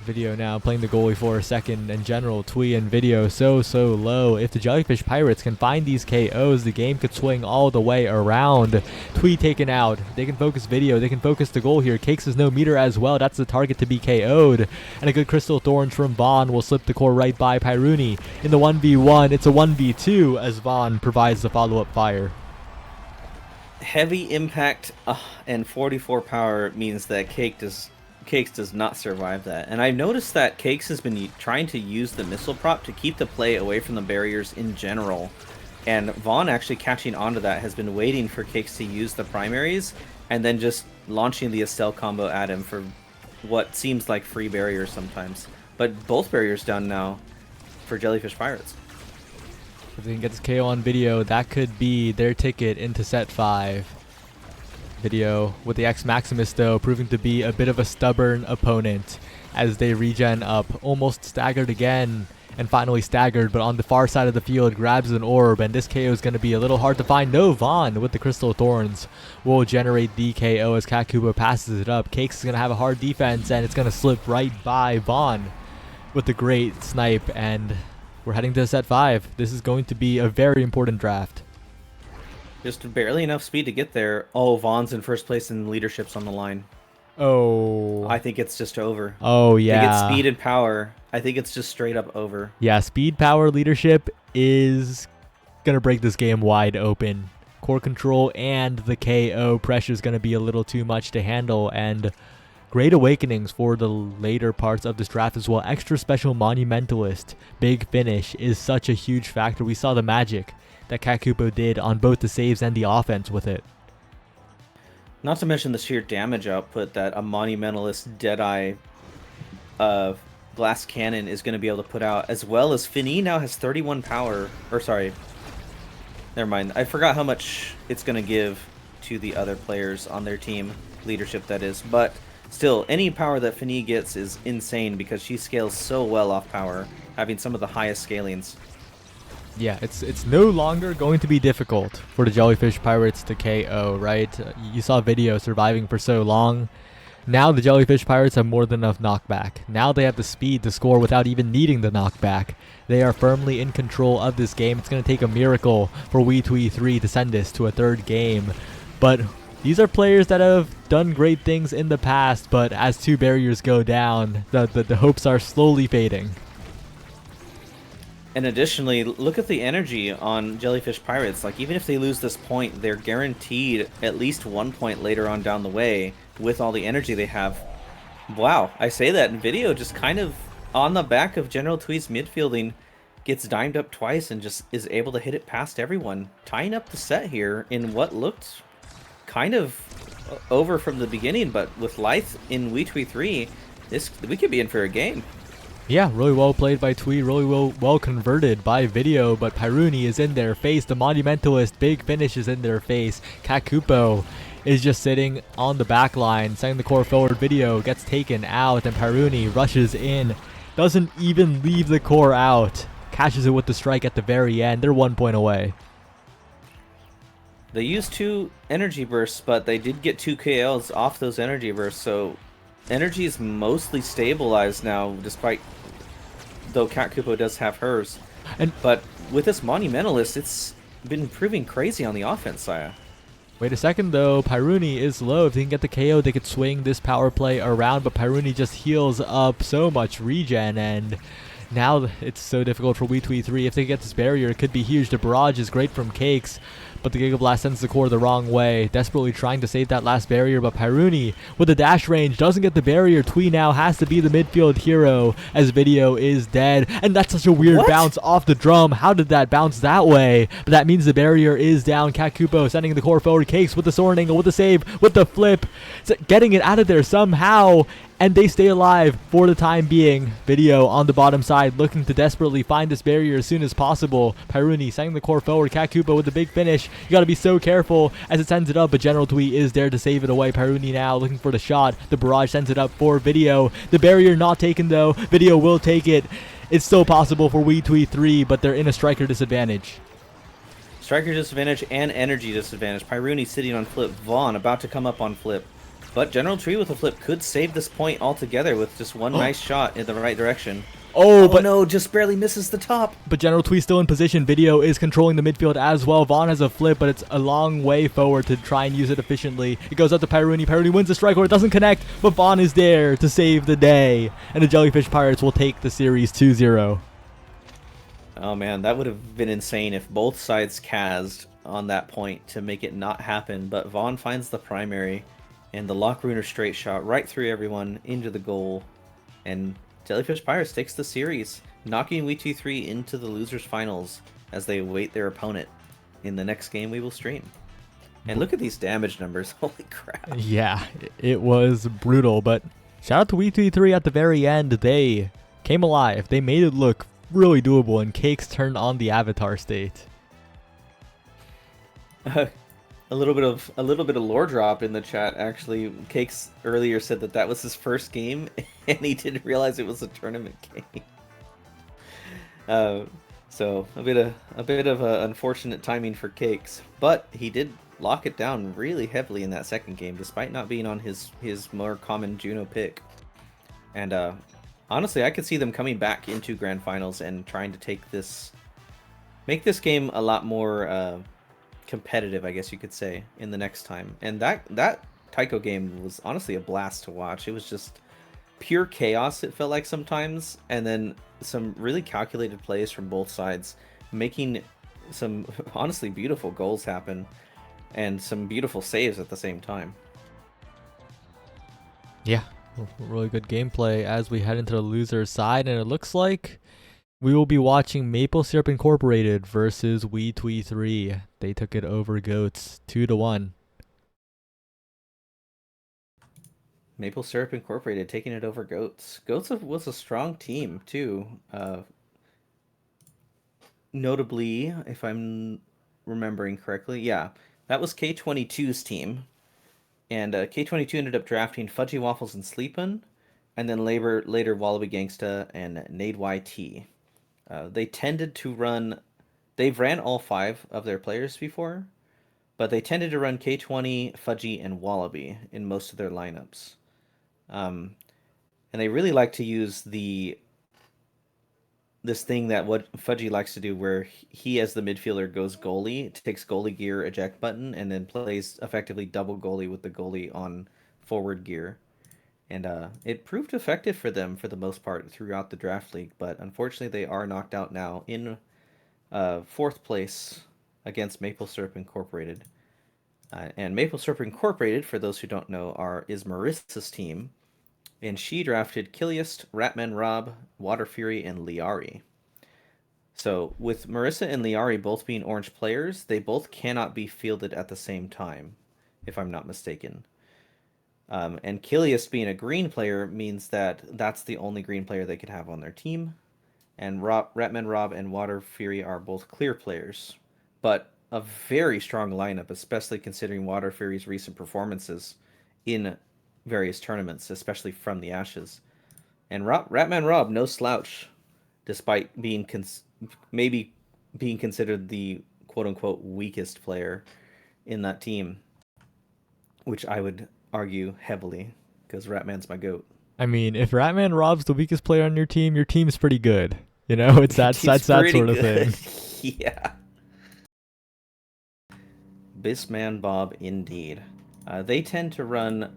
Video now playing the goalie for a second, and General Twee and Video so low. If the Jellyfish Pirates can find these KOs, the game could swing all the way around. Twee taken out. They can focus Video. They can focus the goal here. Cakes is no meter as well. That's the target to be KO'd. And a good Crystal Thorns from Vaughn will slip the core right by Pyruni. In the 1v1, it's a 1v2 as Vaughn provides the follow-up fire. Heavy impact and 44 power means that Cakes does not survive that. And I've noticed that Cakes has been trying to use the missile prop to keep the play away from the barriers in general. And Vaughn actually catching onto that has been waiting for Cakes to use the primaries and then just launching the Estelle combo at him for what seems like free barriers sometimes. But both barriers down now for Jellyfish Pirates. If they can get this KO on Video, that could be their ticket into set 5. Video with the X Maximus though proving to be a bit of a stubborn opponent as they regen up, almost staggered again and finally staggered, but on the far side of the field grabs an orb, and this KO is going to be a little hard to find. No, Vaughn with the Crystal Thorns will generate the KO as Kakupo passes it up. Cakes is going to have a hard defense and it's going to slip right by Vaughn with the great snipe, and we're heading to set 5. This is going to be a very important draft. Just barely enough speed to get there. Oh, Vaughn's in first place and leadership's on the line. Oh. I think it's just over. Oh, They get yeah. speed and power. I think it's just straight up over. Yeah, speed, power, leadership is going to break this game wide open. Core control and the KO pressure is going to be a little too much to handle, and great awakenings for the later parts of this draft as well. Extra special monumentalist, big finish is such a huge factor. We saw the magic that Kakupo did on both the saves and the offense with it. Not to mention the sheer damage output that a monumentalist Deadeye glass cannon is going to be able to put out, as well as Fini now has 31 power. Or sorry, never mind. I forgot how much it's going to give to the other players on their team, leadership that is. But still, any power that Fini gets is insane because she scales so well off power, having some of the highest scalings. Yeah, it's no longer going to be difficult for the Jellyfish Pirates to KO, right? You saw Video surviving for so long. Now the Jellyfish Pirates have more than enough knockback. Now they have the speed to score without even needing the knockback. They are firmly in control of this game. It's going to take a miracle for WeTwee3 to send this to a third game. But these are players that have done great things in the past, but as two barriers go down, the hopes are slowly fading. And additionally, look at the energy on Jellyfish Pirates. Like, even if they lose this point, they're guaranteed at least 1 point later on down the way with all the energy they have. Wow, I say that, and Video just kind of on the back of General Twee's midfielding gets dimed up twice and just is able to hit it past everyone, tying up the set here in what looked kind of over from the beginning, but with Lythe in WeTwee3, we could be in for a game. Yeah, really well played by Twee, really well converted by Video, but Pyruni is in their face, the Monumentalist, big finish is in their face. Kakupo is just sitting on the back line, sending the core forward. Video gets taken out, and Pyruni rushes in, doesn't even leave the core out, catches it with the strike at the very end. They're 1 point away. They used 2 energy bursts, but they did get 2 KLs off those energy bursts, so energy is mostly stabilized now, despite though Cat Kupo does have hers. But with this Monumentalist, it's been proving crazy on the offense side. Wait a second though, Pyruni is low. If they can get the KO, they could swing this power play around, but Pyruni just heals up so much regen, and now it's so difficult for WeTwee3. If they get this barrier, it could be huge. The barrage is great from Cakes, but the Giga Blast sends the core the wrong way, desperately trying to save that last barrier, but Pyruni, with the dash range, doesn't get the barrier. Twee now has to be the midfield hero, as Video is dead, and that's such a weird bounce off the drum. How did that bounce that way? But that means the barrier is down. Kakupo sending the core forward. Cakes with the Soaring Angle, with the save, with the flip, getting it out of there somehow, and they stay alive for the time being. Video on the bottom side, looking to desperately find this barrier as soon as possible. Pyruni sending the core forward. Kakupo with the big finish. You got to be so careful as it sends it up, but General Twee is there to save it away. Pyruni now looking for the shot. The barrage sends it up for Video. The barrier not taken though. Video will take it. It's still possible for WeTwee3, but they're in a striker disadvantage. Striker disadvantage and energy disadvantage. Pyruni sitting on flip. Vaughn about to come up on flip. But General Tree with a flip could save this point altogether with just one nice shot in the right direction. Oh, but no, just barely misses the top. But General Twee still in position. Video is controlling the midfield as well. Vaughn has a flip, but it's a long way forward to try and use it efficiently. It goes up to Pyruni. Pyruni wins the strike, or it doesn't connect, but Vaughn is there to save the day. And the Jellyfish Pirates will take the series 2-0. Oh man, that would have been insane if both sides cased on that point to make it not happen. But Vaughn finds the primary. And the Lock Ruiner straight shot right through everyone into the goal. And Jellyfish Pirates takes the series, knocking WeTwee3 into the losers finals as they await their opponent in the next game we will stream. And look at these damage numbers. Holy crap. Yeah, it was brutal. But shout out to WeTwee3 at the very end. They came alive. They made it look really doable, and Cakes turned on the avatar state. A little bit of lore drop in the chat. Actually, Cakes earlier said that was his first game, and he didn't realize it was a tournament game. So a bit of unfortunate timing for Cakes, but he did lock it down really heavily in that second game, despite not being on his more common Juno pick. And honestly, I could see them coming back into grand finals and trying to make this game a lot more competitive, I guess you could say, in the next time. And that Taiko game was honestly a blast to watch. It was just pure chaos, it felt like sometimes, and then some really calculated plays from both sides, making some honestly beautiful goals happen and some beautiful saves at the same time. Yeah, really good gameplay as we head into the loser side, and it looks like we will be watching Maple Syrup Incorporated versus We Twee 3. They took it over Goats 2-1. Maple Syrup Incorporated taking it over Goats. Goats was a strong team too. Notably, if I'm remembering correctly, yeah, that was K22's team, and K22 ended up drafting Fudgy Waffles and Sleepin', and then later Wallaby Gangsta and Nade YT. They tended to run. They've ran all five of their players before, but they tended to run K20, Fudgy, and Wallaby in most of their lineups. Um, and they really like to use the this thing that what Fudgy likes to do, where he as the midfielder goes goalie, takes goalie gear, eject button, and then plays effectively double goalie with the goalie on forward gear. And it proved effective for them for the most part throughout the draft league. But unfortunately, they are knocked out now in fourth place against Maple Syrup Incorporated. And Maple Syrup Incorporated, for those who don't know, is Marissa's team, and she drafted Kiliast, Ratman Rob, Water Fury, and Liari. So with Marissa and Liari both being orange players, they both cannot be fielded at the same time, if I'm not mistaken. And Kiliast being a green player means that that's the only green player they could have on their team. And Ratman Rob and Water Fury are both clear players, but a very strong lineup, especially considering Water Fury's recent performances in various tournaments, especially from the Ashes. And Ratman Rob, no slouch, despite being maybe being considered the quote unquote weakest player in that team, which I would argue heavily because Ratman's my goat. I mean, if Ratman Rob's the weakest player on your team's pretty good. You know, it's Your that team's that's that pretty sort of good. thing. Yeah. Bisman Bob indeed. They tend to run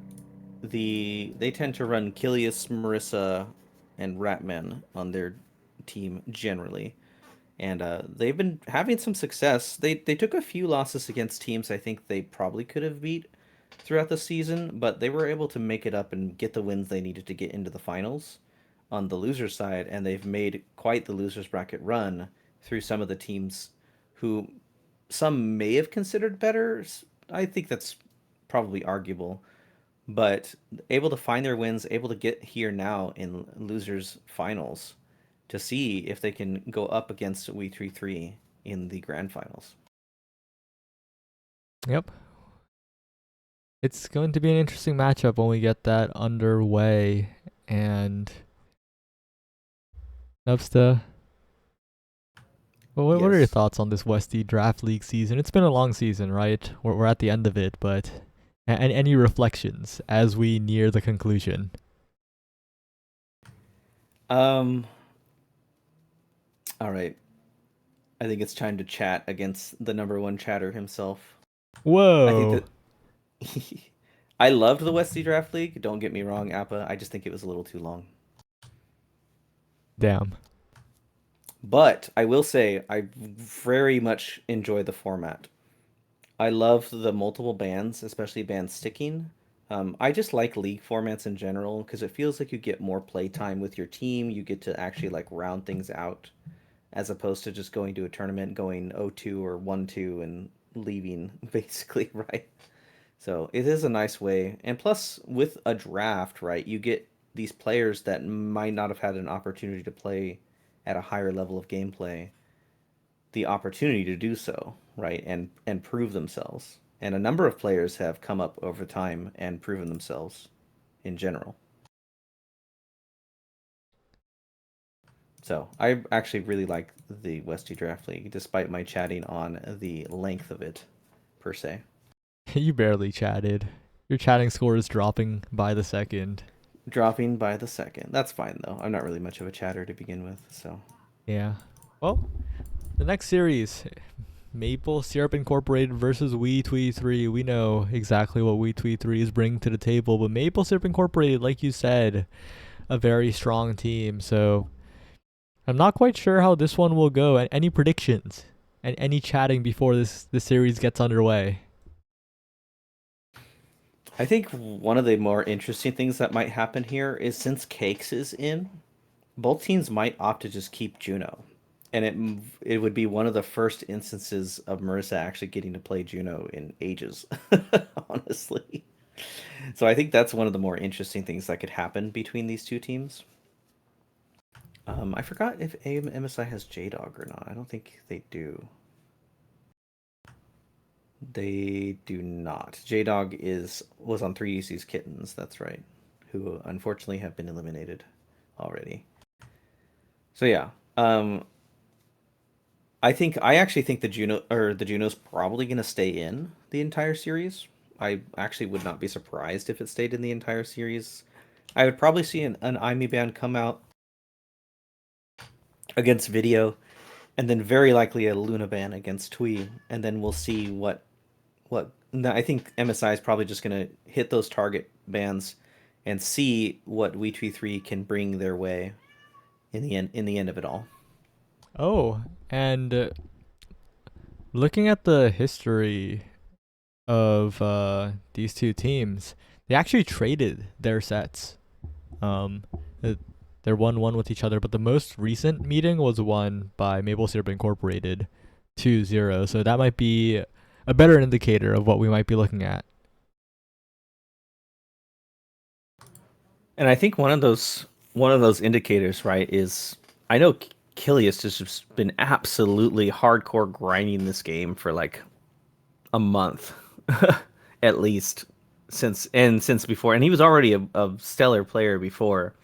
they tend to run Kilius, Marissa, and Ratman on their team generally, and they've been having some success. They took a few losses against teams I think they probably could have beat throughout the season, but they were able to make it up and get the wins they needed to get into the finals on the loser side, and they've made quite the losers bracket run through some of the teams who some may have considered better. I think that's probably arguable, but able to find their wins, able to get here now in losers finals to see if they can go up against We 3 in the grand finals. Yep. It's going to be an interesting matchup when we get that underway. And Nubsta, well, what are your Yes. thoughts on this Westie Draft League season? It's been a long season, right? We're at the end of it, but any reflections as we near the conclusion? Um. All right. I think it's time to chat against the number one chatter himself. I think Whoa. that I loved the Westie Draft League. Don't get me wrong, Appa. I just think it was a little too long. Damn. But I will say I very much enjoy the format. I love the multiple bands, especially band sticking. I just like league formats in general because it feels like you get more playtime with your team. You get to actually like round things out as opposed to just going to a tournament, going 0-2 or 1-2 and leaving, basically, right? So it is a nice way. And plus, with a draft, right, you get these players that might not have had an opportunity to play at a higher level of gameplay the opportunity to do so, right, and prove themselves. And a number of players have come up over time and proven themselves in general. So I actually really like the Westie Draft League, despite my chatting on the length of it, per se. You barely chatted. Your chatting score is dropping by the second. Dropping by the second. That's fine though. I'm not really much of a chatter to begin with, so Yeah. Well, the next series, Maple Syrup Incorporated versus WeTwee3. We know exactly what WeTwee3 is bringing to the table, but Maple Syrup Incorporated, like you said, a very strong team. So I'm not quite sure how this one will go. Any predictions and any chatting before this series gets underway? I think one of the more interesting things that might happen here is since Cakes is in, both teams might opt to just keep Juno, and it would be one of the first instances of Marissa actually getting to play Juno in ages, honestly. So I think that's one of the more interesting things that could happen between these two teams. I forgot if MSI has J-Dog or not. I don't think they do. They do not. J-Dog was on 3UC's Kittens, that's right, who unfortunately have been eliminated already. So yeah, I actually think the Juno's probably going to stay in the entire series. I actually would not be surprised if it stayed in the entire series. I would probably see an IME ban come out against Video, and then very likely a Luna ban against Twee, and then we'll see what. I think MSI is probably just going to hit those target bans and see what WeTwee3 can bring their way in the end of it all. Oh, and looking at the history of these two teams, they actually traded their sets. Um, they're 1-1 with each other, but the most recent meeting was won by Maple Syrup Incorporated 2-0. So that might be a better indicator of what we might be looking at. And I think one of those indicators, right, is I know Kilius has just been absolutely hardcore grinding this game for like a month at least since before, and he was already a stellar player before,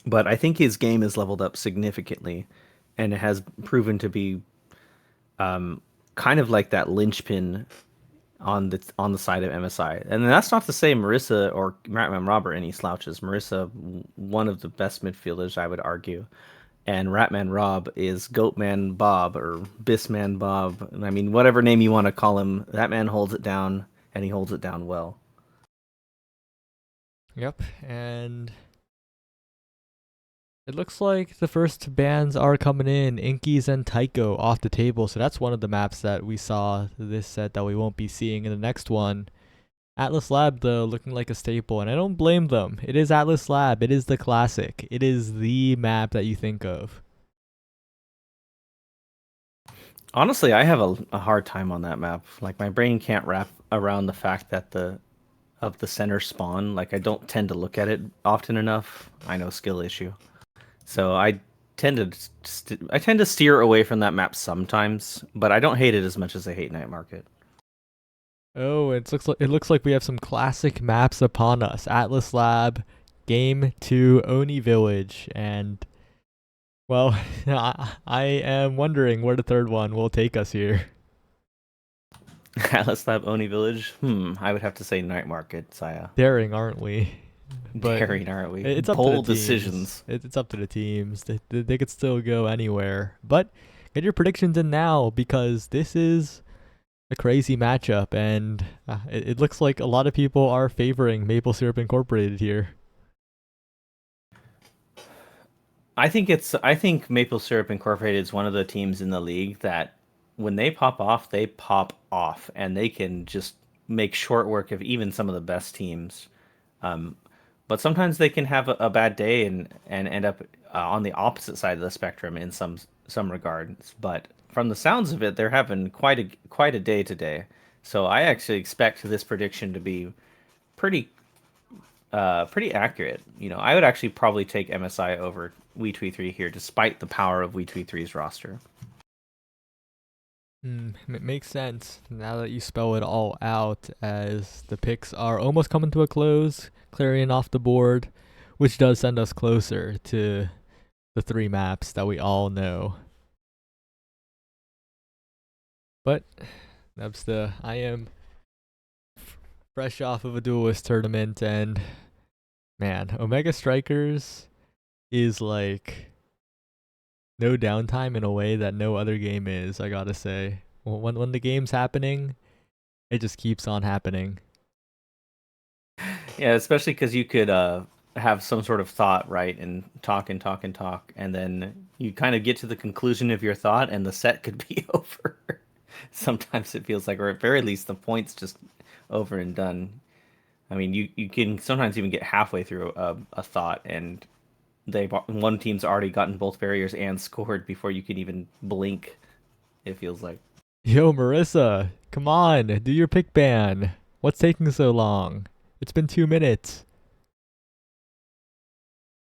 but I think his game has leveled up significantly, and it has proven to be kind of like that linchpin on the side of MSI. And that's not to say Marissa or Ratman Rob are any slouches. Marissa, one of the best midfielders, I would argue. And Ratman Rob is Goatman Bob or Bissman Bob. I mean, whatever name you want to call him, that man holds it down, and he holds it down well. Yep, and it looks like the first bans are coming in. Inkies and Tycho off the table, so that's one of the maps that we saw this set that we won't be seeing in the next one. Atlas Lab, though, looking like a staple, and I don't blame them. It is Atlas Lab. It is the classic. It is the map that you think of. Honestly, I have a hard time on that map. Like, my brain can't wrap around the fact that the center spawn. Like, I don't tend to look at it often enough. I know, skill issue. So I tend to steer away from that map sometimes, but I don't hate it as much as I hate Night Market. Oh, it looks like we have some classic maps upon us. Atlas Lab, Game 2, Oni Village, and well, I am wondering where the third one will take us here. Atlas Lab Oni Village. I would have to say Night Market, Saya. Daring, aren't we? But daring, aren't we? It's up Bold to the teams. decisions. It's up to the teams. They could still go anywhere. But get your predictions in now, because this is a crazy matchup, and it looks like a lot of people are favoring Maple Syrup Incorporated here. I think Maple Syrup Incorporated is one of the teams in the league that when they pop off, and they can just make short work of even some of the best teams. But sometimes they can have a bad day and end up on the opposite side of the spectrum in some regards. But from the sounds of it, they're having quite a day today. So I actually expect this prediction to be pretty accurate. You know, I would actually probably take MSI over WeTwee3 here, despite the power of WeTwee3's roster. It makes sense now that you spell it all out, as the picks are almost coming to a close, clearing off the board, which does send us closer to the three maps that we all know. But I am fresh off of a duelist tournament, and man, Omega Strikers is like no downtime in a way that no other game is, I gotta say. When the game's happening, it just keeps on happening. Yeah, especially because you could have some sort of thought, right, and talk and talk and talk, and then you kind of get to the conclusion of your thought, and the set could be over. Sometimes it feels like, or at very least, the point's just over and done. I mean, you can sometimes even get halfway through a thought, and one team's already gotten both barriers and scored before you can even blink. It feels like. Yo, Marissa, come on, do your pick ban. What's taking so long? It's been 2 minutes.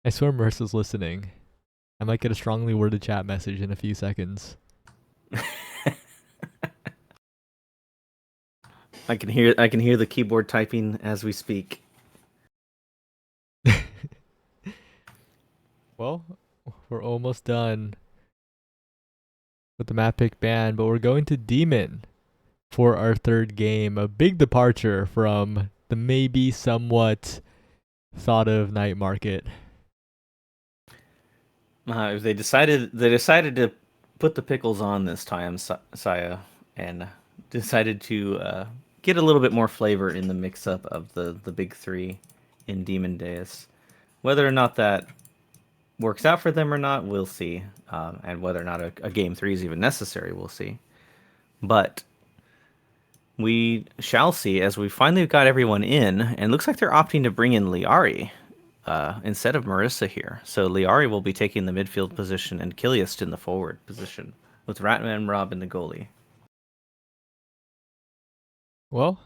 I swear Marissa's listening. I might get a strongly worded chat message in a few seconds. I can hear the keyboard typing as we speak. Well, we're almost done with the map pick ban, but we're going to Demon for our third game. A big departure from the maybe somewhat thought of night market. They decided to put the pickles on this time, Saya, and decided to get a little bit more flavor in the mix-up of the big three in Demon Days. Whether or not that works out for them or not, we'll see. And whether or not a game 3 is even necessary, we'll see. But we shall see as we finally got everyone in, and looks like they're opting to bring in Liari instead of Marissa here. So Liari will be taking the midfield position and Kiliast in the forward position, with Ratman Rob in the goalie. Well,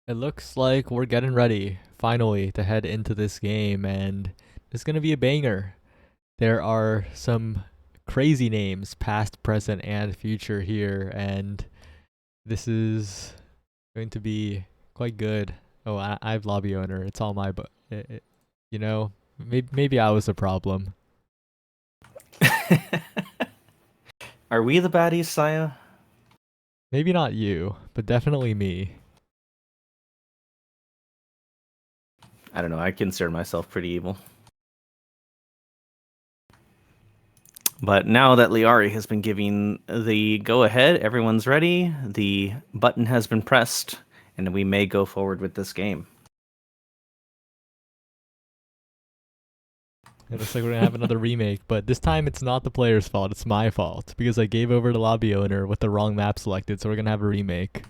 it looks like we're getting ready, finally, to head into this game, and it's going to be a banger. There are some crazy names, past, present, and future here, and this is going to be quite good. Oh, I have lobby owner. It's all my, you know, maybe I was the problem. Are we the baddies, Saya? Maybe not you, but definitely me. I don't know. I consider myself pretty evil. But now that Liari has been giving the go-ahead, everyone's ready, the button has been pressed, and we may go forward with this game. It looks like we're going to have another remake, but this time it's not the player's fault, it's my fault, because I gave over to lobby owner with the wrong map selected, so we're going to have a remake.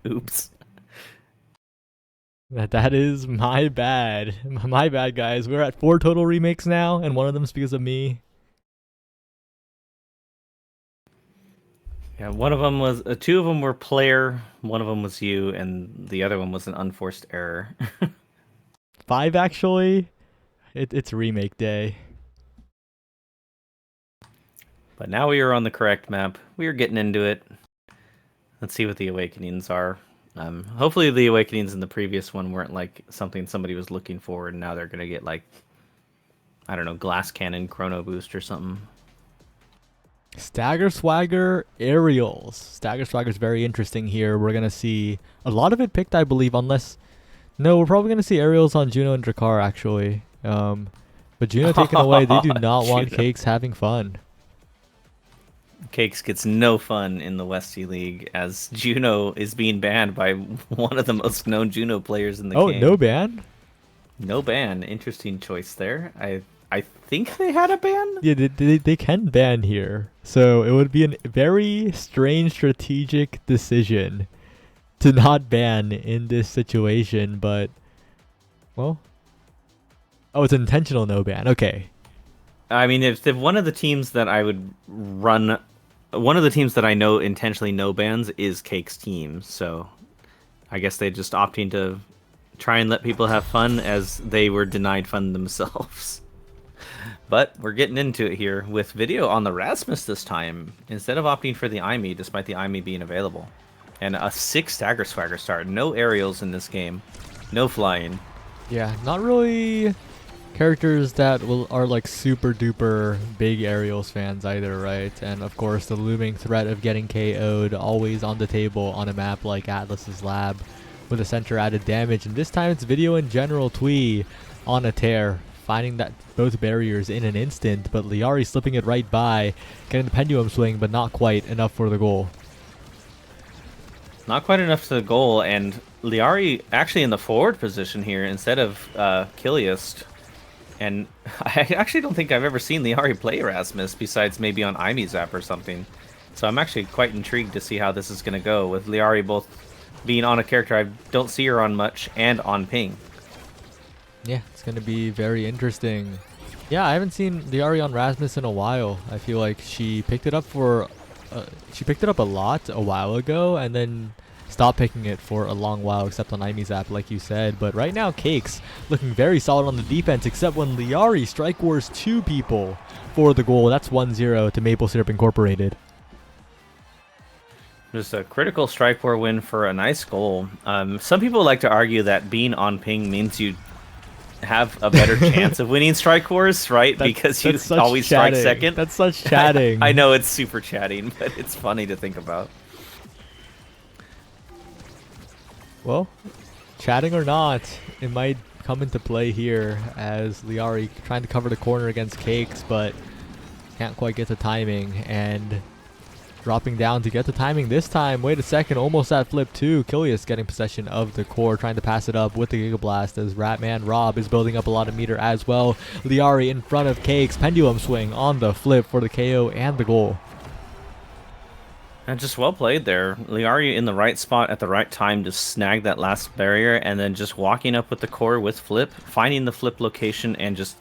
Oops. That is my bad. My bad, guys. We're at 4 total remakes now, and one of them's because of me. Yeah, one of them was... two of them were player, one of them was you, and the other one was an unforced error. 5, actually. It's remake day. But now we are on the correct map. We are getting into it. Let's see what the awakenings are. Hopefully the awakenings in the previous one weren't like something somebody was looking for, and now they're gonna get like, I don't know, glass cannon, chrono boost or something. Stagger Swagger Aerials. Stagger Swagger's very interesting here. We're gonna see a lot of it picked, I believe, unless... No, we're probably gonna see Aerials on Juno and Drakkar, actually. But Juno taken away. They do not want Cakes having fun. Cakes gets no fun in the Westie League, as Juno is being banned by one of the most known Juno players in the game. Oh, no ban? No ban. Interesting choice there. I think they had a ban? Yeah, they can ban here. So it would be a very strange strategic decision to not ban in this situation, but... Well... Oh, it's intentional no ban. Okay. I mean, if one of the teams that I would run... One of the teams that I know intentionally no bans is Cake's team, so I guess they just opting to try and let people have fun as they were denied fun themselves. But we're getting into it here with video on the Rasmus this time, instead of opting for the IME, despite the IME being available. And a 6 Stagger Swagger start. No aerials in this game. No flying. Yeah, not really characters that are like super duper big aerials fans either, right? And of course the looming threat of getting KO'd always on the table on a map like Atlas's Lab with a center added damage. And this time it's video in general Twee on a tear, finding that both barriers in an instant, but Liari slipping it right by, getting the pendulum swing, but not quite enough for the goal. Not quite enough to the goal, and Liari actually in the forward position here instead of Kiliast. And I actually don't think I've ever seen Liari play Erasmus besides maybe on IMEZAP or something. So I'm actually quite intrigued to see how this is going to go, with Liari both being on a character I don't see her on much and on ping. Yeah, it's going to be very interesting. Yeah, I haven't seen Liari on Rasmus in a while. I feel like she picked it up a lot a while ago, and then stopped picking it for a long while, except on IMEZAP, like you said. But right now, Cakes looking very solid on the defense, except when Liari strike wars 2 people for the goal. That's 1-0 to Maple Syrup Incorporated. Just a critical strike war win for a nice goal. Some people like to argue that being on ping means you have a better chance of winning strike wars, right? Because you always strike second. That's such chatting. I know it's super chatting, but it's funny to think about. Well, chatting or not, it might come into play here as Liari trying to cover the corner against Cakes, but can't quite get the timing, and dropping down to get the timing this time. Wait a second, almost at flip 2. Kilias getting possession of the core, trying to pass it up with the Giga Blast as Ratman Rob is building up a lot of meter as well. Liari in front of Cakes, pendulum swing on the flip for the KO and the goal. And just well played there. Liari in the right spot at the right time to snag that last barrier, and then just walking up with the core with flip, finding the flip location and just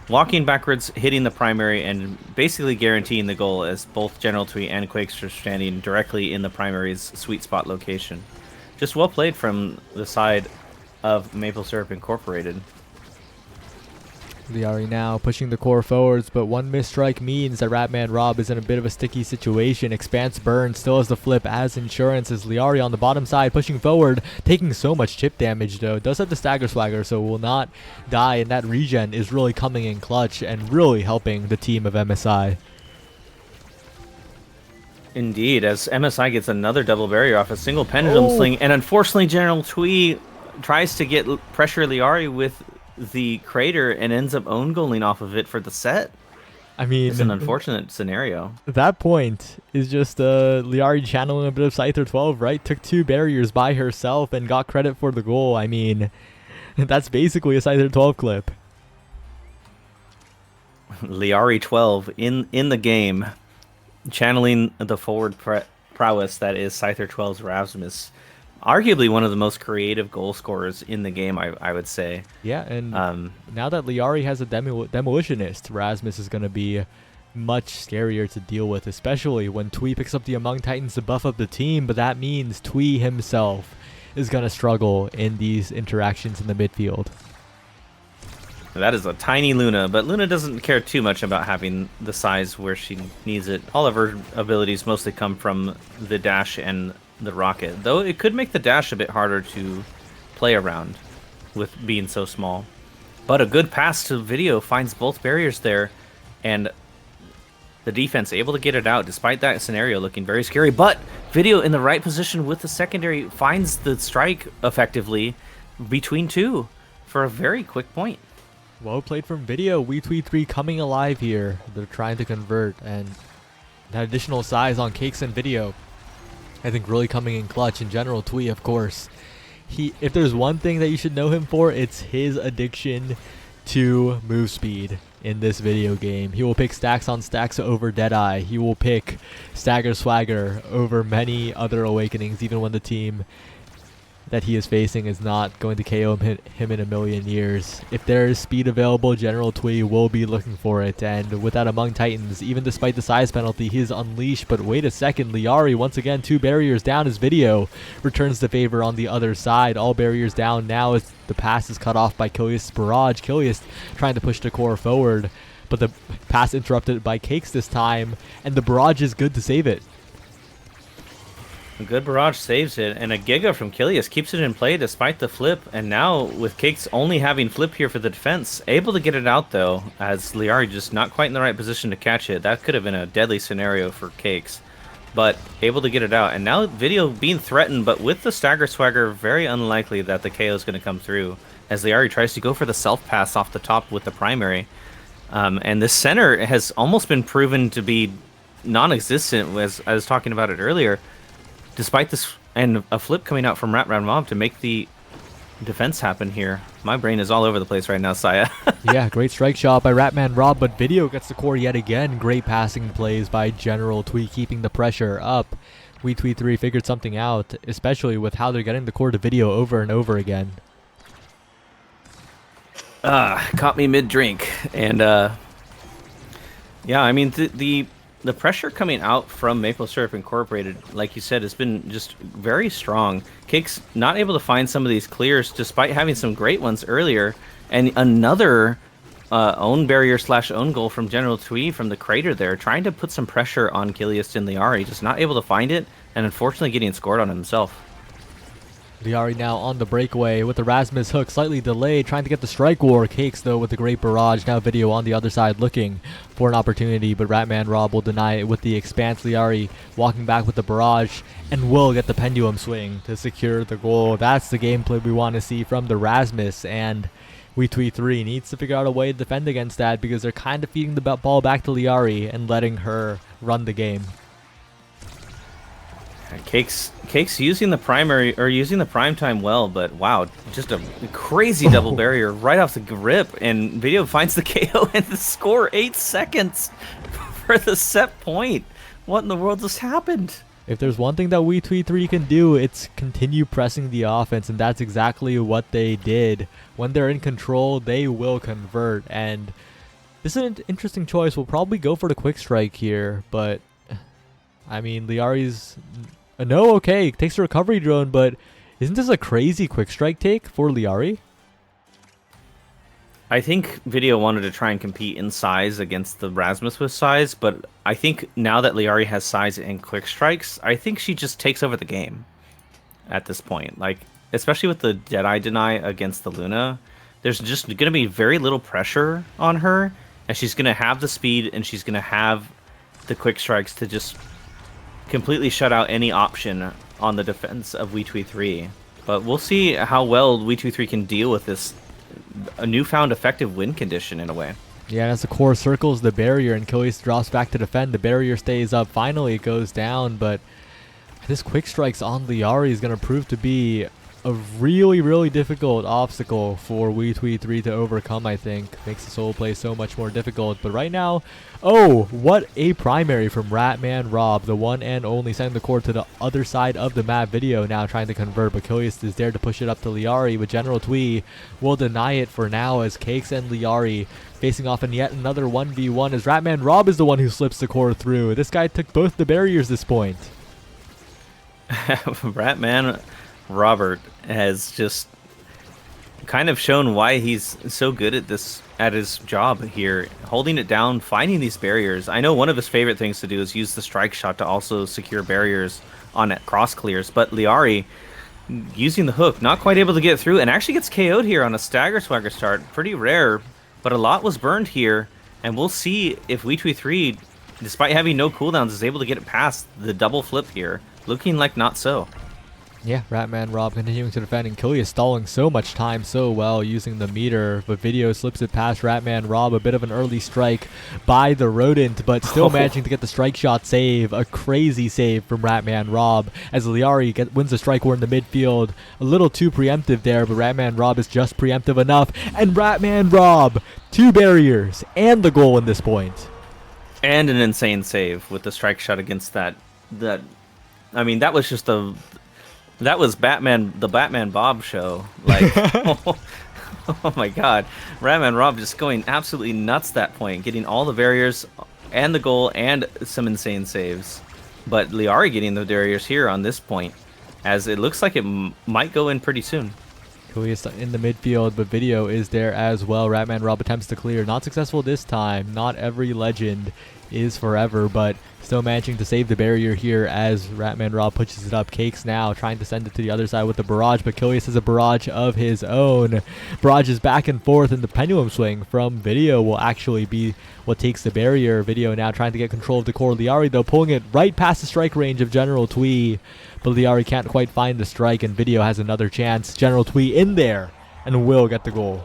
walking backwards, hitting the primary, and basically guaranteeing the goal, as both General Twee and Quakes are standing directly in the primary's sweet spot location. Just well played from the side of Maple Syrup Incorporated. Liari now pushing the core forwards, but one missed strike means that Ratman Rob is in a bit of a sticky situation. Expanse Burn still has the flip as insurance, as Liari on the bottom side pushing forward, taking so much chip damage though. Does have the Stagger Swagger, so will not die, and that regen is really coming in clutch and really helping the team of MSI. Indeed, as MSI gets another double barrier off a single pendulum sling, and unfortunately General Twee tries to get pressure Liari with the crater and ends up own goaling off of it for the set. I mean, it's an unfortunate scenario. That point is just Liari channeling a bit of Scyther 12, right? Took 2 barriers by herself and got credit for the goal. I mean, that's basically a Scyther 12 clip. Liari 12 in the game, channeling the forward prowess that is Scyther 12's Rasmus. Arguably one of the most creative goal scorers in the game, I would say. Yeah, and now that Liari has a Demolitionist, Rasmus is going to be much scarier to deal with, especially when Twee picks up the Among Titans to buff up the team, but that means Twee himself is going to struggle in these interactions in the midfield. That is a tiny Luna, but Luna doesn't care too much about having the size where she needs it. All of her abilities mostly come from the dash and the rocket, though it could make the dash a bit harder to play around with being so small. But a good pass to Video finds both barriers there, and the defense able to get it out despite that scenario looking very scary. But Video in the right position with the secondary finds the strike effectively between 2 for a very quick point. Well played from Video. WeTwee3 coming alive here. They're trying to convert, and that additional size on Cakes and Video, I think, really coming in clutch. In general, Twee, of course, if there's one thing that you should know him for, it's his addiction to move speed in this video game. He will pick stacks on stacks over Deadeye. He will pick Stagger Swagger over many other Awakenings, even when the team that he is facing is not going to KO him in a million years. If there is speed available, General Twee will be looking for it, and with that Among Titans, even despite the size penalty, he is unleashed. But wait a second, Liari once again 2 barriers down as Video returns the favor on the other side. All barriers down now as the pass is cut off by Kilias' barrage. Kilias trying to push the core forward, but the pass interrupted by Cakes this time, and the barrage is good to save it. A good barrage saves it, and a Giga from Kilias keeps it in play despite the flip, and now with Cakes only having flip here for the defense, able to get it out though, as Liari just not quite in the right position to catch it. That could have been a deadly scenario for Cakes, but able to get it out. And now Video being threatened, but with the Stagger Swagger, very unlikely that the KO is going to come through. as Liari tries to go for the self-pass off the top with the primary. And the center has almost been proven to be non-existent, as I was talking about it earlier, despite this, and a flip coming out from Ratman Mob to make the defense happen here. My brain is all over the place right now, Saya. Yeah, great strike shot by Ratman Rob, but Video gets the core yet again. Great passing plays by General Twee, keeping the pressure up. WeTwee3 figured something out, especially with how they're getting the core to Video over and over again. Caught me mid-drink. And, yeah, I mean, the pressure coming out from Maple Syrup Incorporated, like you said, has been just very strong. Cake's not able to find some of these clears, despite having some great ones earlier. And another own barrier / own goal from General Twee from the crater there, trying to put some pressure on Kilius and Liari, just not able to find it, and unfortunately getting scored on himself. Liari now on the breakaway with the Rasmus hook slightly delayed, trying to get the strike war. Cakes though with the great barrage. Now Video on the other side looking for an opportunity, but Ratman Rob will deny it with the expanse. Liari walking back with the barrage and will get the pendulum swing to secure the goal. That's the gameplay we want to see from the Rasmus, and WeTwee3 needs to figure out a way to defend against that, because they're kind of feeding the ball back to Liari and letting her run the game. Cake's using the primary, or using the prime time well, but wow, just a crazy double barrier right off the grip, and Video finds the KO and the score. 8 seconds for the set point. What in the world just happened? If there's one thing that WeTwee3 can do, it's continue pressing the offense, and that's exactly what they did. When they're in control, they will convert, and this is an interesting choice. We'll probably go for the quick strike here, but I mean, Liari's no, okay, takes a recovery drone, but isn't this a crazy quick strike take for Liari? I think Video wanted to try and compete in size against the Rasmus with size, but I think now that Liari has size and quick strikes, I think she just takes over the game at this point. Like, especially with the Deadeye deny against the Luna, there's just going to be very little pressure on her, and she's going to have the speed, and she's going to have the quick strikes to just completely shut out any option on the defense of WeTwee3. But we'll see how well WeTwee3 can deal with this a newfound effective win condition in a way. Yeah, and as the core circles the barrier and Kilius drops back to defend, the barrier stays up. Finally, it goes down, but this quick strikes on Liari is going to prove to be a really, really difficult obstacle for WeTwee3 to overcome, I think. Makes the solo play so much more difficult. But right now, oh, what a primary from Ratman Rob, the one and only, sending the core to the other side of the map. Video now trying to convert, but Kilius is there to push it up to Liari, but General Twee will deny it for now, as Cakes and Liari facing off in yet another 1v1, as Ratman Rob is the one who slips the core through. This guy took both the barriers this point. Ratman Robert has just kind of shown why he's so good at this, at his job here, holding it down, finding these barriers. I know one of his favorite things to do is use the strike shot to also secure barriers on cross clears, but Liari using the hook, not quite able to get through, and actually gets KO'd here on a stagger swagger start. Pretty rare, but a lot was burned here, and we'll see if WeTwee3, despite having no cooldowns, is able to get it past the double flip here. Looking like not so. Yeah, Ratman Rob continuing to defend, and Kilius stalling so much time so well using the meter, but Video slips it past Ratman Rob. A bit of an early strike by the Rodent, but still managing to get the strike shot save. A crazy save from Ratman Rob, as Liari wins the strike war in the midfield. A little too preemptive there, but Ratman Rob is just preemptive enough, and Ratman Rob, 2 barriers and the goal in this point. And an insane save with the strike shot against that. I mean, that was just that was the Batman Bob show. Like, oh my god. Ratman Rob just going absolutely nuts that point, getting all the barriers and the goal and some insane saves. But Liari getting the barriers here on this point, as it looks like it might go in pretty soon. Kilius in the midfield, but Video is there as well. Ratman Rob attempts to clear. Not successful this time. Not every legend is forever, but still managing to save the barrier here as Ratman Rob pushes it up. Cakes now trying to send it to the other side with the barrage, but Kilius has a barrage of his own. Barrage is back and forth, and the pendulum swing from Video will actually be what takes the barrier. Video now trying to get control of the core. Liari, though, pulling it right past the strike range of General Twee, but Liari can't quite find the strike, and Video has another chance. General Twee in there and will get the goal.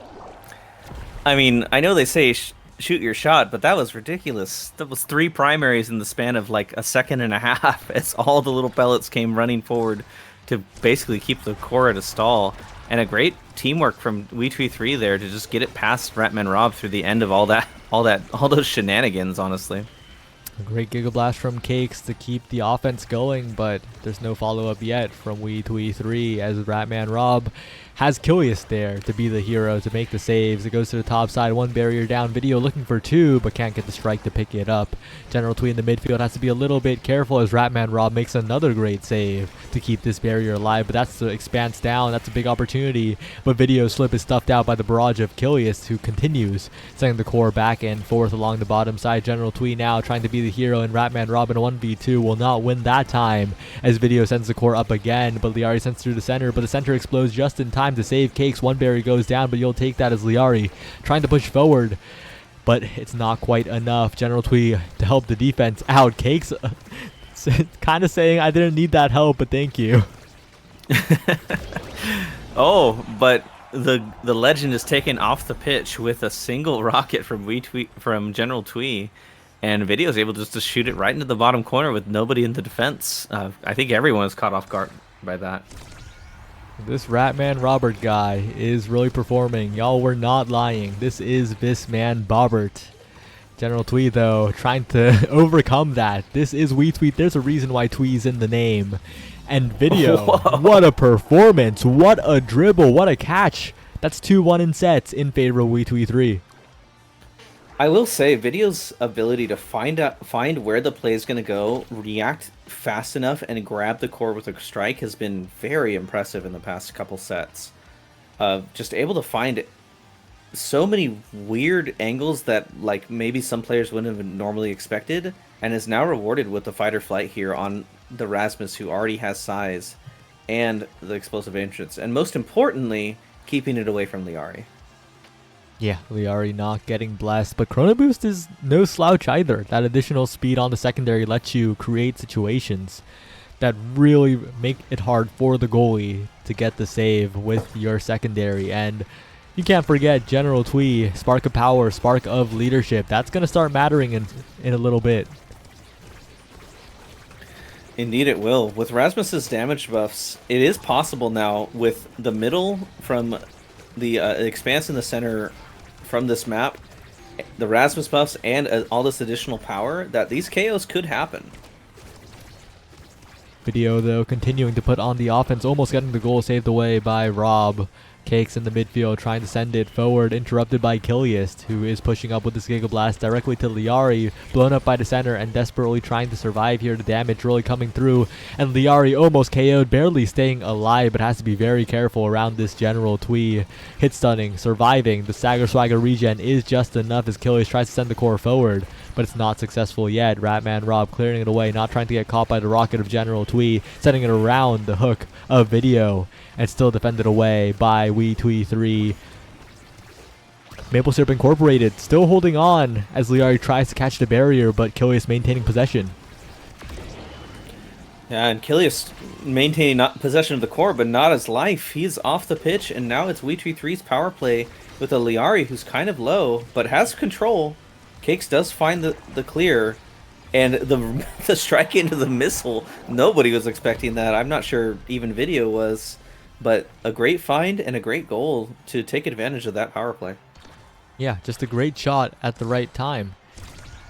I mean, I know they say shoot your shot, but that was ridiculous. That was 3 primaries in the span of like a second and a half as all the little pellets came running forward to basically keep the core at a stall. And a great teamwork from We3 there to just get it past Ratman Rob through the end of all those shenanigans, honestly. A great Giga Blast from Cakes to keep the offense going, but there's no follow-up yet from We3 as Ratman Rob has Kilius there to be the hero to make the saves. It goes to the top side, 1 barrier down. Video looking for 2, but can't get the strike to pick it up. General Twee in the midfield has to be a little bit careful as Ratman Rob makes another great save to keep this barrier alive, but that's the expanse down. That's a big opportunity, but Video Slip is stuffed out by the barrage of Kilius, who continues sending the core back and forth along the bottom side. General Twee now trying to be the hero, and Ratman Rob in a 1v2 will not win that time as Video sends the core up again, but Liari sends through the center, but the center explodes just in time to save Cakes. 1 barrier goes down, but you'll take that as Liari trying to push forward, but it's not quite enough. General Twee to help the defense out. Cakes kind of saying, I didn't need that help, but thank you. Oh, but the legend is taken off the pitch with a single rocket from General Twee, and Video is able just to shoot it right into the bottom corner with nobody in the defense. I think everyone is caught off guard by that. This Ratman Robert guy is really performing. Y'all were not lying. This is Visman Bobbert. General Twee, though, trying to overcome that. This is We3. There's a reason why Twee's in the name. And Video, Whoa. What a performance. What a dribble. What a catch. That's 2-1 in sets in favor of We3. I will say, Video's ability to find where the play is going to go, react fast enough, and grab the core with a strike has been very impressive in the past couple sets. Just able to find so many weird angles that like maybe some players wouldn't have normally expected, and is now rewarded with the fight or flight here on the Rasmus, who already has size and the explosive entrance, and most importantly, keeping it away from Liari. Yeah, Liari not getting blessed, but Chrono Boost is no slouch either. That additional speed on the secondary lets you create situations that really make it hard for the goalie to get the save with your secondary. And you can't forget General Twee, spark of power, spark of leadership. That's going to start mattering in a little bit. Indeed it will. With Rasmus's damage buffs, it is possible now with the middle from the expanse in the center from this map, the Rasmus buffs, and all this additional power, that these KOs could happen. Video, though, continuing to put on the offense, almost getting the goal saved away by Rob. Cakes in the midfield trying to send it forward, interrupted by Kilius, who is pushing up with this Giga Blast directly to Liari, blown up by the center and desperately trying to survive here. The damage really coming through, and Liari almost KO'd, barely staying alive, but has to be very careful around this General Twee. Hit stunning, surviving. The Stagger Swagger regen is just enough as Kilius tries to send the core forward, but it's not successful yet. Ratman Rob clearing it away, not trying to get caught by the rocket of General Twee, sending it around the hook of Video, and still defended away by We3. Maple Syrup Incorporated still holding on as Liari tries to catch the barrier, but Kilius maintaining possession. Yeah, and Kilius maintaining possession of the core, but not his life. He's off the pitch, and now it's We3's power play with a Liari who's kind of low, but has control. Cakes does find the clear, and the strike into the missile. Nobody was expecting that. I'm not sure even Video was. But a great find and a great goal to take advantage of that power play. Yeah, just a great shot at the right time.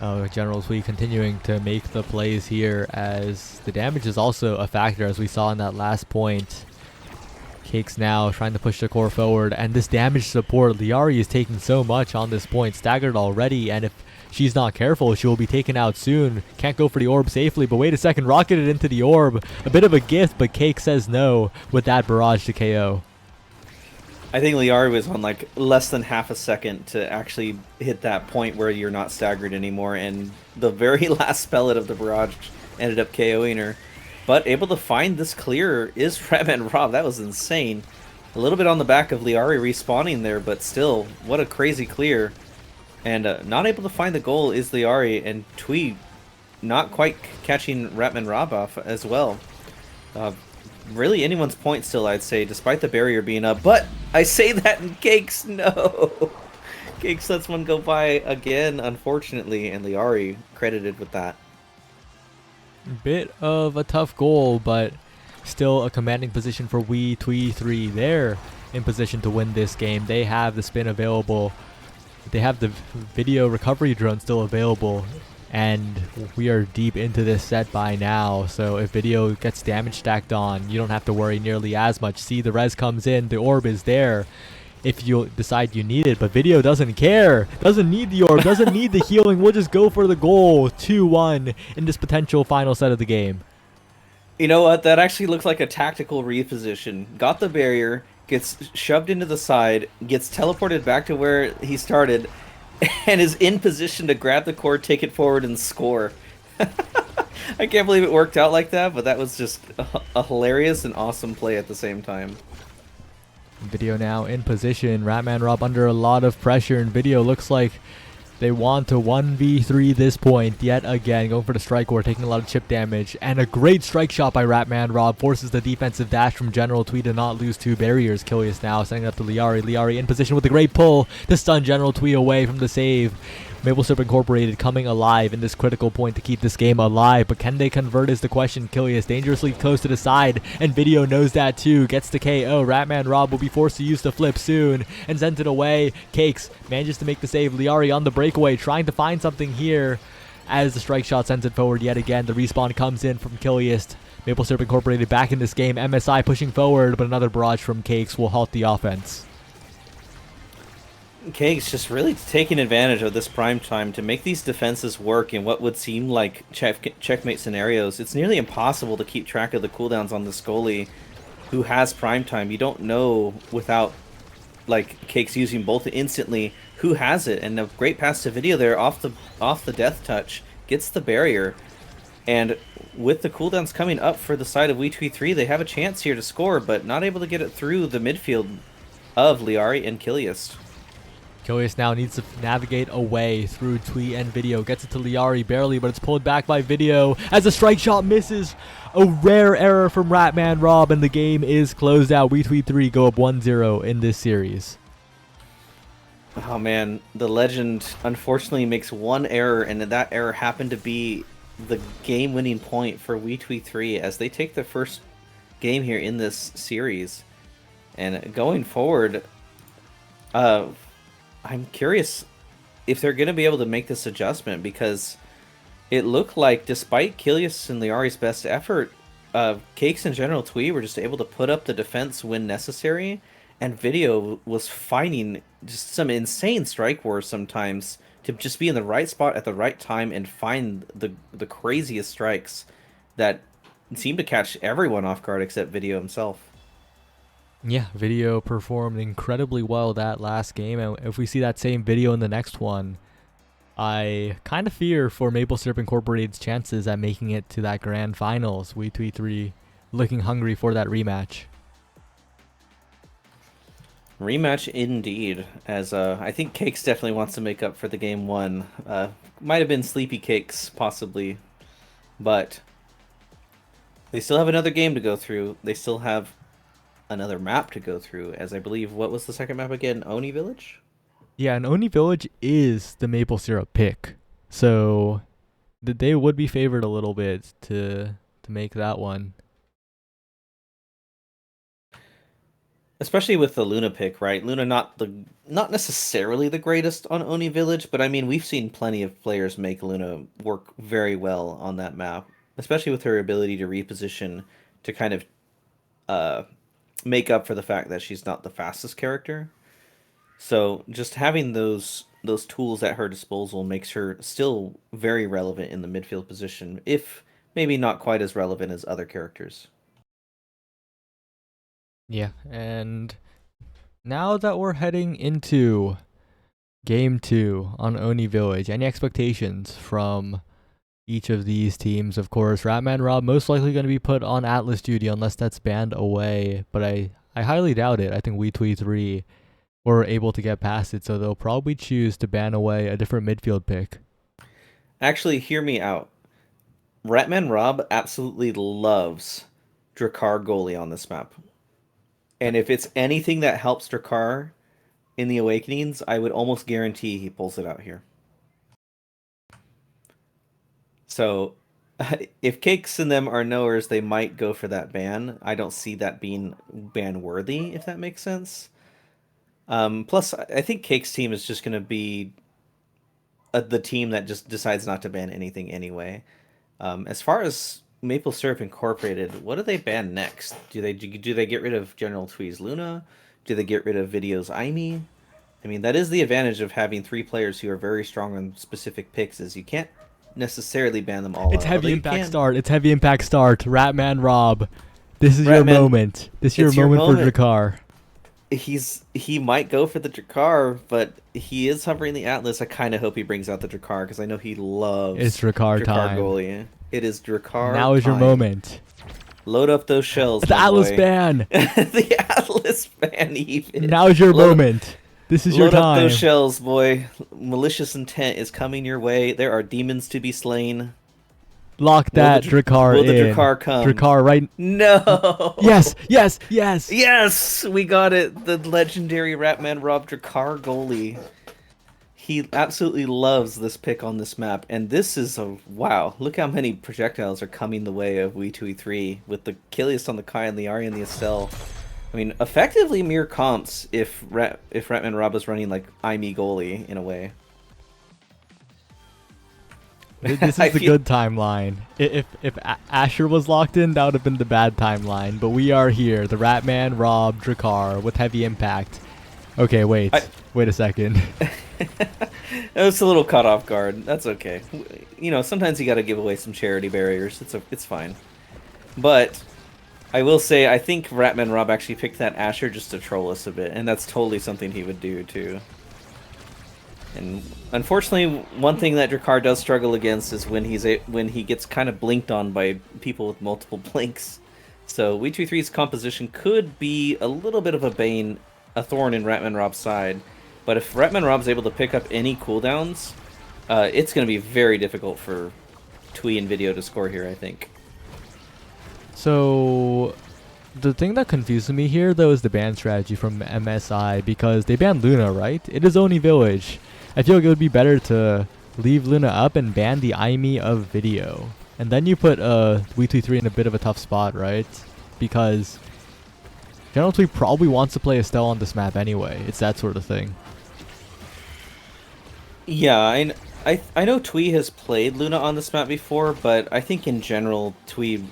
General Twee continuing to make the plays here as the damage is also a factor, as we saw in that last point. Cakes now trying to push the core forward, and this damage support, Liari is taking so much on this point, staggered already, and if she's not careful, she will be taken out soon. Can't go for the orb safely, but wait a second, rocketed into the orb. A bit of a gift, but Cake says no with that barrage to KO. I think Liari was on like less than half a second to actually hit that point where you're not staggered anymore, and the very last pellet of the barrage ended up KOing her. But able to find this clear is Ratman Rob. That was insane. A little bit on the back of Liari respawning there, but still, what a crazy clear. And not able to find the goal is Liari, and Twee not quite catching Ratman Rob off as well. Really anyone's point still, I'd say, despite the barrier being up. But I say that in Cakes, no. Cakes lets one go by again, unfortunately, and Liari credited with that. Bit of a tough goal, but still a commanding position for We Twee 3. They're in position to win this game. They have the spin available. They have the video recovery drone still available. And we are deep into this set by now. So if video gets damage stacked on, you don't have to worry nearly as much. See, the res comes in. The orb is there if you decide you need it, but video doesn't care, doesn't need the orb, doesn't need the healing. We'll just go for the goal. 2-1 in this potential final set of the game. You know what? That actually looks like a tactical reposition. Got the barrier, gets shoved into the side, gets teleported back to where he started, and is in position to grab the core, take it forward, and score. I can't believe it worked out like that, but that was just a hilarious and awesome play at the same time. Video now in position. Ratman Rob under a lot of pressure, and video looks like they want to 1v3 this point yet again. Going for the strike war, taking a lot of chip damage. And a great strike shot by Ratman Rob forces the defensive dash from General Twee to not lose two barriers. Kilius now setting up to Liari. Liari in position with a great pull to stun General Twee away from the save. Maple Syrup Incorporated coming alive in this critical point to keep this game alive, but can they convert is the question. Kilius dangerously close to the side, and video knows that too. Gets the KO. Ratman Rob will be forced to use the flip soon and sends it away. Cakes manages to make the save. Liari on the breakaway, trying to find something here as the strike shot sends it forward yet again. The respawn comes in from Kilius. Maple Syrup Incorporated back in this game. MSI pushing forward, but another barrage from Cakes will halt the offense. Cakes just really taking advantage of this prime time to make these defenses work in what would seem like checkmate scenarios. It's nearly impossible to keep track of the cooldowns on this goalie who has prime time. You don't know without like Cakes using both instantly who has it, and a great pass to video there off the death touch gets the barrier. And with the cooldowns coming up for the side of We23, they have a chance here to score, but not able to get it through the midfield of Liari and Kilius. Kilius now needs to navigate away through Twee and video. Gets it to Liari barely, but it's pulled back by video as the strike shot misses. A rare error from Ratman Rob, and the game is closed out. We23 go up 1-0 in this series. Oh man, the legend unfortunately makes one error, and that error happened to be the game-winning point for We23 as they take the first game here in this series. And going forward, I'm curious if they're going to be able to make this adjustment, because it looked like despite Kilius and Liari's best effort, Cakes and General Twee were just able to put up the defense when necessary, and video was finding just some insane strike wars sometimes to just be in the right spot at the right time and find the craziest strikes that seem to catch everyone off guard except video himself. Yeah, video performed incredibly well that last game, and if we see that same video in the next one, I kind of fear for Maple Syrup Incorporated's chances at making it to that grand finals. We23 looking hungry for that rematch. Rematch indeed, as I think Cakes definitely wants to make up for the game one. Might have been Sleepy Cakes, possibly, but they still have another game to go through. They still have another map to go through, as I believe, what was the second map again? Oni Village? Yeah, and Oni Village is the Maple Syrup pick, so they would be favored a little bit to make that one. Especially with the Luna pick, right? Luna not necessarily the greatest on Oni Village, but I mean, we've seen plenty of players make Luna work very well on that map, especially with her ability to reposition to kind of make up for the fact that she's not the fastest character. So just having those tools at her disposal makes her still very relevant in the midfield position, if maybe not quite as relevant as other characters. Yeah, and now that we're heading into Game 2 on Oni Village, any expectations from each of these teams? Of course, Ratman Rob most likely going to be put on Atlas duty unless that's banned away, but I highly doubt it. I think We23 were able to get past it, so they'll probably choose to ban away a different midfield pick. Actually, hear me out. Ratman Rob absolutely loves Drakkar goalie on this map. And if it's anything that helps Drakkar in the Awakenings, I would almost guarantee he pulls it out here. So if Cakes and them are knowers, they might go for that ban. I don't see that being ban worthy, if that makes sense. Plus, I think Cake's team is just going to be the team that just decides not to ban anything anyway. As far as Maple Syrup Incorporated, what do they ban next? Do they get rid of General Twee's Luna? Do they get rid of Video's Aimi? I mean, that is the advantage of having 3 players who are very strong on specific picks, is you can't necessarily ban them all It's out. Although heavy you impact can. start. It's heavy impact start. Ratman Rob. This is your Ratman, moment. This is your it's your moment for moment. Drakkar. He might go for the Drakkar, but he is hovering the Atlas. I kind of hope he brings out the Drakkar because I know he It's loves Drakkar Drakkar time. goalie. It is Drakkar Now is your time. moment. Load up those shells, The my Atlas boy. ban. The Atlas fan even. Now is your Load moment. This is your load up those time. shells, boy. Malicious intent is coming your way. There are demons to be slain. Lock that Drakkar Will the in. Drakkar come? Drakkar right. No. Yes, yes, yes. Yes, we got it. The legendary Ratman Rob Drakkar goalie. He absolutely loves this pick on this map, and this is a wow. Look how many projectiles are coming the way of We2E3 with the Kilius on the Kai and the Ari and the Estelle. I mean, effectively mere comps if Ratman Rob is running like Aimi goalie in a way. This is the good timeline. If Asher was locked in, that would have been the bad timeline. But we are here, the Ratman, Rob, Drakkar with heavy impact. Okay, wait a second. It's a little caught off guard. That's okay. You know, sometimes you got to give away some charity barriers. It's fine. But I will say, I think Ratman Rob actually picked that Asher just to troll us a bit, and that's totally something he would do too. And unfortunately, one thing that Drakkar does struggle against is when he gets kind of blinked on by people with multiple blinks. So We2E3's composition could be a little bit of a thorn in Ratman Rob's side. But if Ratman Rob's able to pick up any cooldowns, it's going to be very difficult for Twee and Video to score here, I think. So the thing that confuses me here, though, is the ban strategy from MSI, because they banned Luna, right? It is Oni Village. I feel like it would be better to leave Luna up and ban the Aimi of Video. And then you put We2E3 in a bit of a tough spot, right? Because General Twee probably wants to play Estelle on this map anyway. It's that sort of thing. Yeah, I know Twee has played Luna on this map before, but I think in general Twee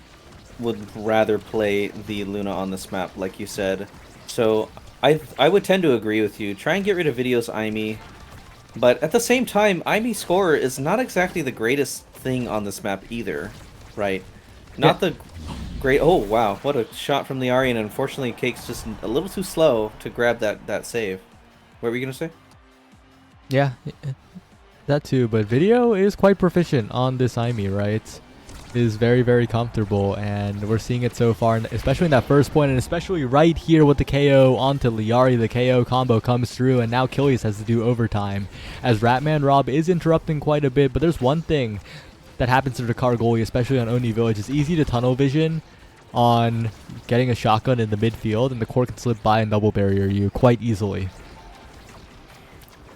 would rather play the Luna on this map, like you said. So I would tend to agree with you. Try and get rid of Video's Aimi. But at the same time, Aimi score is not exactly the greatest thing on this map either, right? Not the great... Oh, wow. What a shot from the Ari, and unfortunately, Cake's just a little too slow to grab that save. What were you going to say? Yeah, that too. But Video is quite proficient on this Aimi, right? Is very, very comfortable, and we're seeing it so far, especially in that first point, and especially right here with the KO onto Liari. The KO combo comes through, and now Kilius has to do overtime, as Ratman Rob is interrupting quite a bit. But there's one thing that happens to the Drakkar goalie, especially on Oni Village. It's easy to tunnel vision on getting a shotgun in the midfield, and the core can slip by and double barrier you quite easily.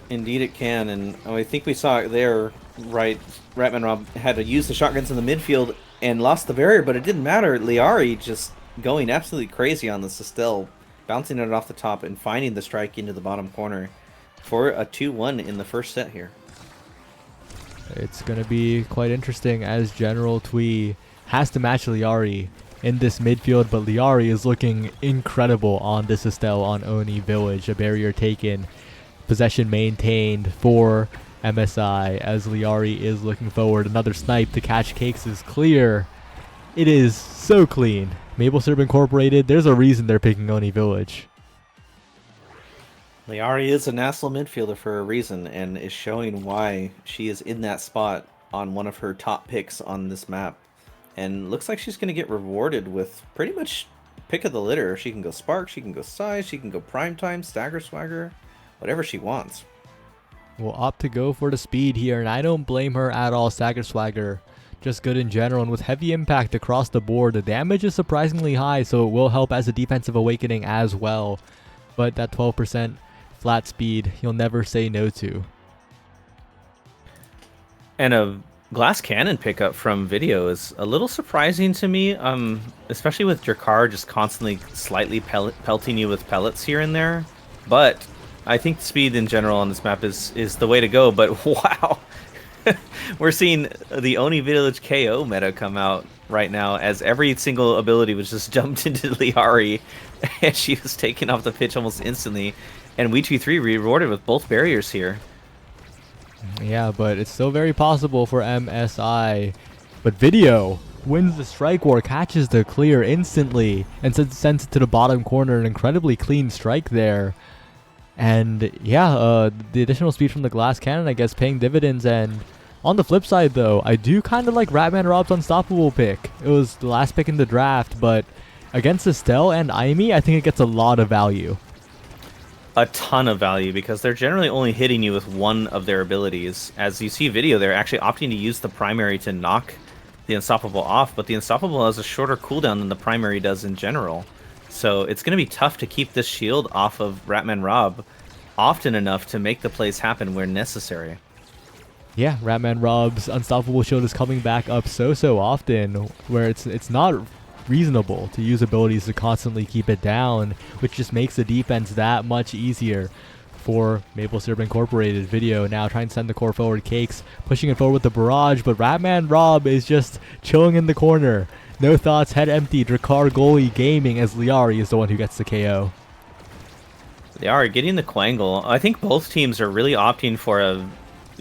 Indeed it can, and I think we saw it there, right? Ratman Rob had to use the shotguns in the midfield and lost the barrier, but it didn't matter. Liari just going absolutely crazy on the Estelle, bouncing it off the top and finding the strike into the bottom corner for a 2-1 in the first set here. It's going to be quite interesting, as General Twee has to match Liari in this midfield, but Liari is looking incredible on this Estelle on Oni Village. A barrier taken, possession maintained for MSI as Liari is looking forward. Another snipe to catch Cakes is clear. It is so clean. Maple Syrup Incorporated, there's a reason they're picking Oni Village. Liari is a national midfielder for a reason, and is showing why she is in that spot on one of her top picks on this map. And looks like she's going to get rewarded with pretty much pick of the litter. She can go Spark, she can go Size, she can go Primetime, Stagger Swagger, whatever she wants. Will opt to go for the speed here, and I don't blame her at all. Stagger Swagger just good in general, and with heavy impact across the board, the damage is surprisingly high, so it will help as a defensive awakening as well. But that 12% flat speed, you'll never say no to. And a glass cannon pickup from Video is a little surprising to me, especially with Drakar just constantly slightly pelting you with pellets here and there. But I think speed in general on this map is the way to go. But wow, we're seeing the Oni Village KO meta come out right now, as every single ability was just dumped into Liari, and she was taken off the pitch almost instantly. And We23 rewarded with both barriers here. Yeah, but it's still very possible for MSI. But Video wins the strike war, catches the clear instantly, and sends it to the bottom corner. An incredibly clean strike there. And yeah, the additional speed from the glass cannon, I guess, paying dividends. And on the flip side, though, I do kind of like Ratman Rob's unstoppable pick. It was the last pick in the draft, but against Estelle and Aimee, I think it gets a lot of value. A ton of value, because they're generally only hitting you with one of their abilities. As you see Video, they're actually opting to use the primary to knock the Unstoppable off, but the Unstoppable has a shorter cooldown than the primary does in general. So it's going to be tough to keep this shield off of Ratman Rob often enough to make the plays happen where necessary. Yeah, Ratman Rob's unstoppable shield is coming back up so often, where it's not reasonable to use abilities to constantly keep it down, which just makes the defense that much easier for Maple Syrup Incorporated. Video now trying to send the core forward. Cakes pushing it forward with the barrage, but Ratman Rob is just chilling in the corner. No thoughts, head empty. Drakar goalie gaming, as Liari is the one who gets the KO. They are getting the Quangle. I think both teams are really opting for a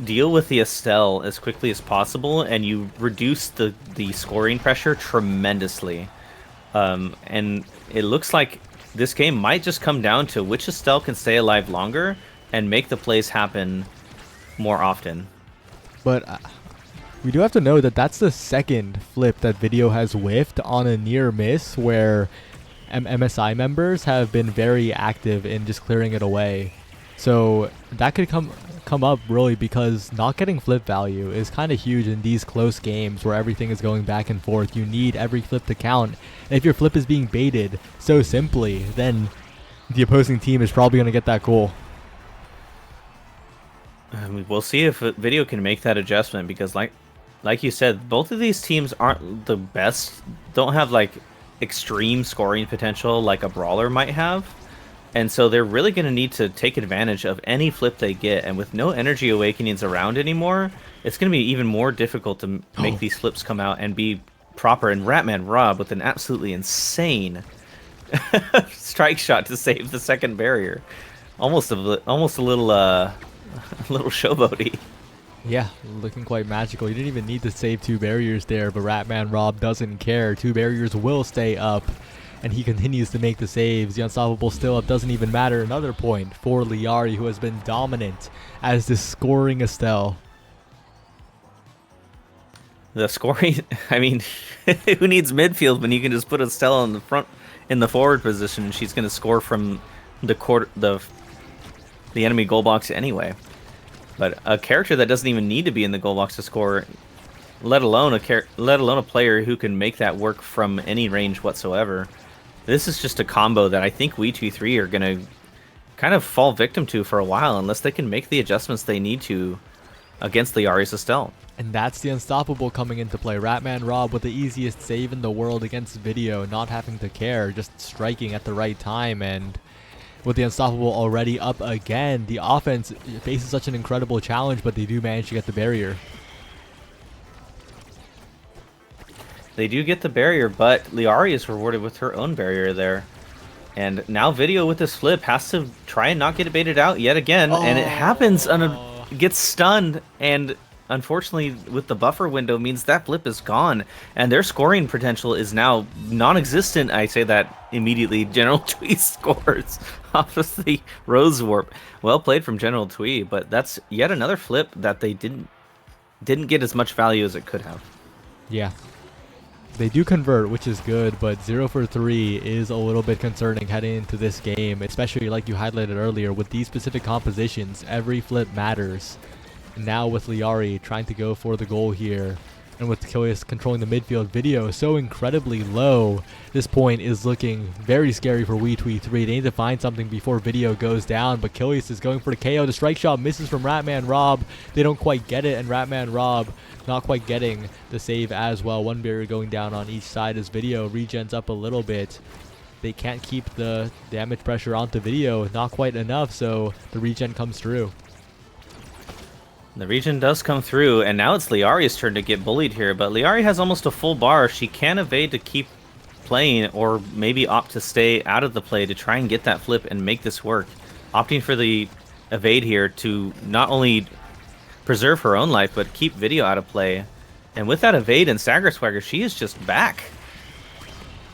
deal with the Estelle as quickly as possible, and you reduce the scoring pressure tremendously. And it looks like this game might just come down to which Estelle can stay alive longer and make the plays happen more often. But we do have to know that that's the second flip that Video has whiffed on a near miss, where MSI members have been very active in just clearing it away. So that could come up really, because not getting flip value is kind of huge in these close games where everything is going back and forth. You need every flip to count. And if your flip is being baited so simply, then the opposing team is probably going to get that goal. We'll see if Video can make that adjustment, because like you said, both of these teams aren't the best, don't have like extreme scoring potential like a brawler might have. And so they're really going to need to take advantage of any flip they get. And with no energy awakenings around anymore, it's going to be even more difficult to make these flips come out and be proper. And Ratman Rob with an absolutely insane strike shot to save the second barrier. Almost a little showboaty. Yeah, looking quite magical. You didn't even need to save two barriers there, but Ratman Rob doesn't care. Two barriers will stay up, and he continues to make the saves. The unstoppable still up doesn't even matter. Another point for Liari, who has been dominant as the scoring Estelle. The scoring, I mean, who needs midfield when you can just put Estelle in the front, in the forward position, and she's going to score from the enemy goal box anyway. But a character that doesn't even need to be in the goal box to score, let alone a player who can make that work from any range whatsoever. This is just a combo that I think We23 are going to kind of fall victim to for a while, unless they can make the adjustments they need to against Liari's Estelle. And that's the unstoppable coming into play. Ratman Rob with the easiest save in the world against Video, not having to care, just striking at the right time. And with the unstoppable already up again, the offense faces such an incredible challenge, but they do manage to get the barrier. They do get the barrier, but Liari is rewarded with her own barrier there. And now Video with this flip has to try and not get it baited out yet again. And it happens, gets stunned, and unfortunately with the buffer window means that flip is gone. And their scoring potential is now non-existent. I say that immediately. General Twee scores off of the Rose Warp. Well played from General Twee, but that's yet another flip that they didn't get as much value as it could have. Yeah. They do convert, which is good, but 0 for 3 is a little bit concerning heading into this game, especially like you highlighted earlier. With these specific compositions, every flip matters. And now with Liari trying to go for the goal here, And with Kilius controlling the midfield, Video so incredibly low, this point is looking very scary for WeTwee3. They need to find something before Video goes down, but Kilius is going for the KO. The strike shot misses from Ratman Rob. They don't quite get it, and Ratman Rob not quite getting the save as well. One barrier going down on each side as Video regens up a little bit. They can't keep the damage pressure onto Video, not quite enough, so the regen comes through. The regen does come through, and now it's Liari's turn to get bullied here, but Liari has almost a full bar. She can evade to keep playing, or maybe opt to stay out of the play to try and get that flip and make this work. Opting for the evade here to not only preserve her own life, but keep Video out of play. And with that evade and Stagger Swagger, she is just back.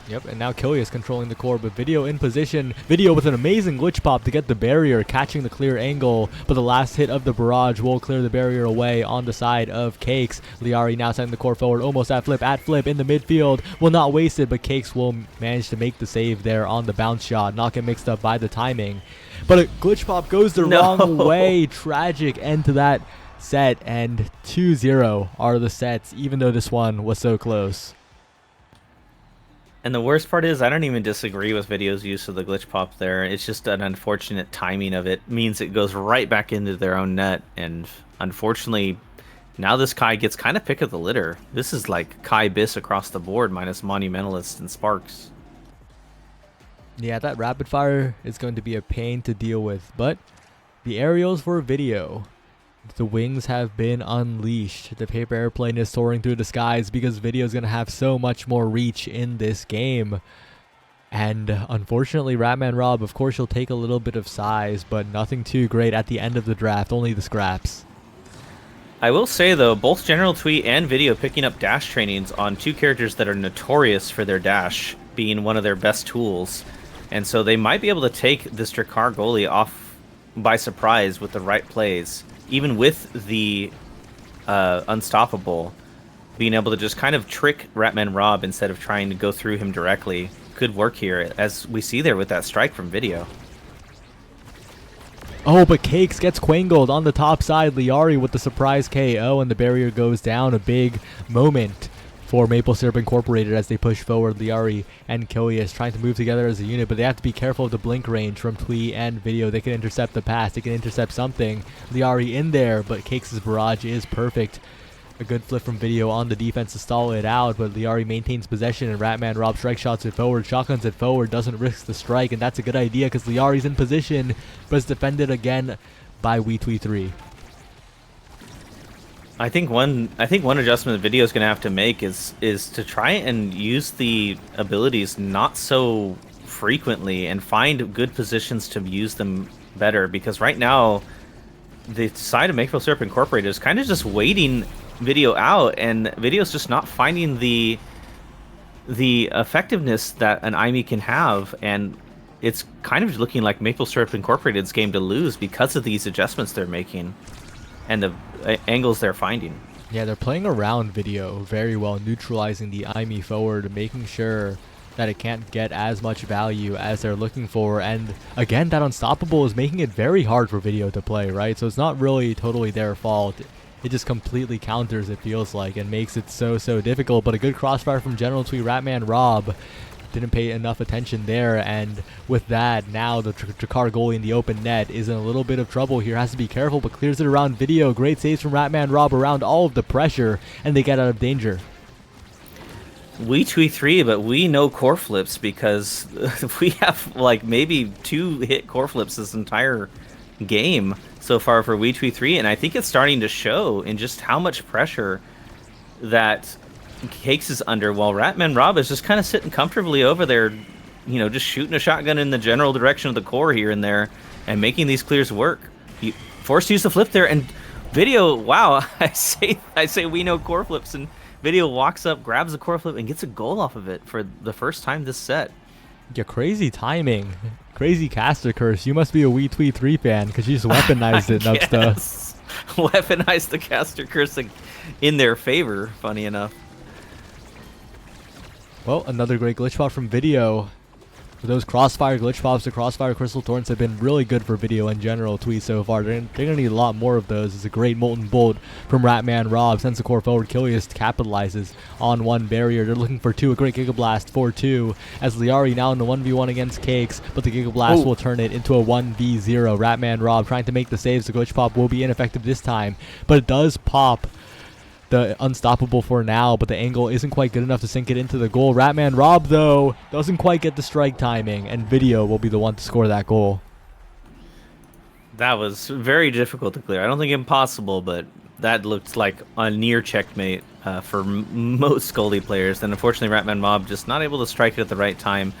Yep, and now Kilius controlling the core, but Video in position. Video with an amazing glitch pop to get the barrier, catching the clear angle, but the last hit of the barrage will clear the barrier away on the side of Cakes. Liari now sending the core forward, almost at flip in the midfield. Will not waste it, but Cakes will manage to make the save there on the bounce shot, not get mixed up by the timing. But a glitch pop goes the wrong way. Tragic end to that set, and 2-0 are the sets, even though this one was so close. And the worst part is, I don't even disagree with Video's use of the glitch pop there. It's just an unfortunate timing of it. Means it goes right back into their own net. And unfortunately, now this Kai gets kind of pick of the litter. This is like Kai Biss across the board, minus Monumentalist and Sparks. Yeah, that rapid fire is going to be a pain to deal with. But the aerials for Video. The wings have been unleashed. The paper airplane is soaring through the skies because Video is going to have so much more reach in this game. And unfortunately, Ratman Rob, of course, he'll take a little bit of size, but nothing too great at the end of the draft, only the scraps. I will say, though, both General Twee and Video picking up dash trainings on two characters that are notorious for their dash being one of their best tools. And so they might be able to take this Drakkar goalie off by surprise with the right plays. Even with the Unstoppable, being able to just kind of trick Ratman Rob instead of trying to go through him directly could work here, as we see there with that strike from Video. Oh, but Cakes gets Quangled on the top side. Liari with the surprise KO, and the barrier goes down. A big moment for Maple Syrup Incorporated as they push forward. Liari and Kilius trying to move together as a unit, but they have to be careful of the blink range from Twee and Video. They can intercept the pass, they can intercept something. Liari in there, but Cakes' barrage is perfect. A good flip from Video on the defense to stall it out, but Liari maintains possession, and Ratman Rob strike shots it forward, shotguns it forward, doesn't risk the strike, and that's a good idea because Liari's in position, but it's defended again by WeTwee3. I think one adjustment that Video is going to have to make is to try and use the abilities not so frequently and find good positions to use them better, because right now the side of Maple Syrup Incorporated is kind of just waiting Video out, and Video's just not finding the effectiveness that an IME can have, and it's kind of looking like Maple Syrup Incorporated's game to lose because of these adjustments they're making and the angles they're finding. Yeah, they're playing around Video very well, neutralizing the IME forward, making sure that it can't get as much value as they're looking for. And again, that Unstoppable is making it very hard for Video to play, right? So it's not really totally their fault. It just completely counters, it feels like, and makes it so difficult. But a good crossfire from General Twee. Ratman Rob didn't pay enough attention there, and with that, now the Drakkar goalie in the open net is in a little bit of trouble here. Has to be careful, but clears it around Video. Great saves from Ratman Rob around all of the pressure, and they get out of danger. WeTwee3, but we know core flips because we have like maybe 2 hit core flips this entire game so far for WeTwee3, and I think it's starting to show in just how much pressure that Cakes is under, while Ratman Rob is just kind of sitting comfortably over there, you know, just shooting a shotgun in the general direction of the core here and there and making these clears work. He forced to use the flip there, and Video, wow, I say we know core flips, and Video walks up, grabs the core flip, and gets a goal off of it for the first time this set. Yeah, crazy timing. Crazy caster curse. You must be a WeTwee3 fan because you just weaponized it enough stuff. Weaponized the caster curse in their favor, funny enough. Well, another great glitch spot from Video. Those crossfire glitch pops, the crossfire crystal torrents have been really good for video in general tweets so far. They're gonna need a lot more of those. It's a great molten bolt from Ratman Rob. Sends the core forward. Kilius capitalizes on one barrier. They're looking for two. A great Giga Blast for two. As Liari now in the 1v1 against Cakes, but the Giga Blast will turn it into a 1v0. Ratman Rob trying to make the saves. The glitch pop will be ineffective this time, but it does pop the unstoppable for now, but the angle isn't quite good enough to sink it into the goal. Ratman Rob, though, doesn't quite get the strike timing, and Video will be the one to score that goal. That was very difficult to clear. I don't think impossible, but that looked like a near checkmate for most Scully players. And unfortunately, Ratman Mob just not able to strike it at the right time.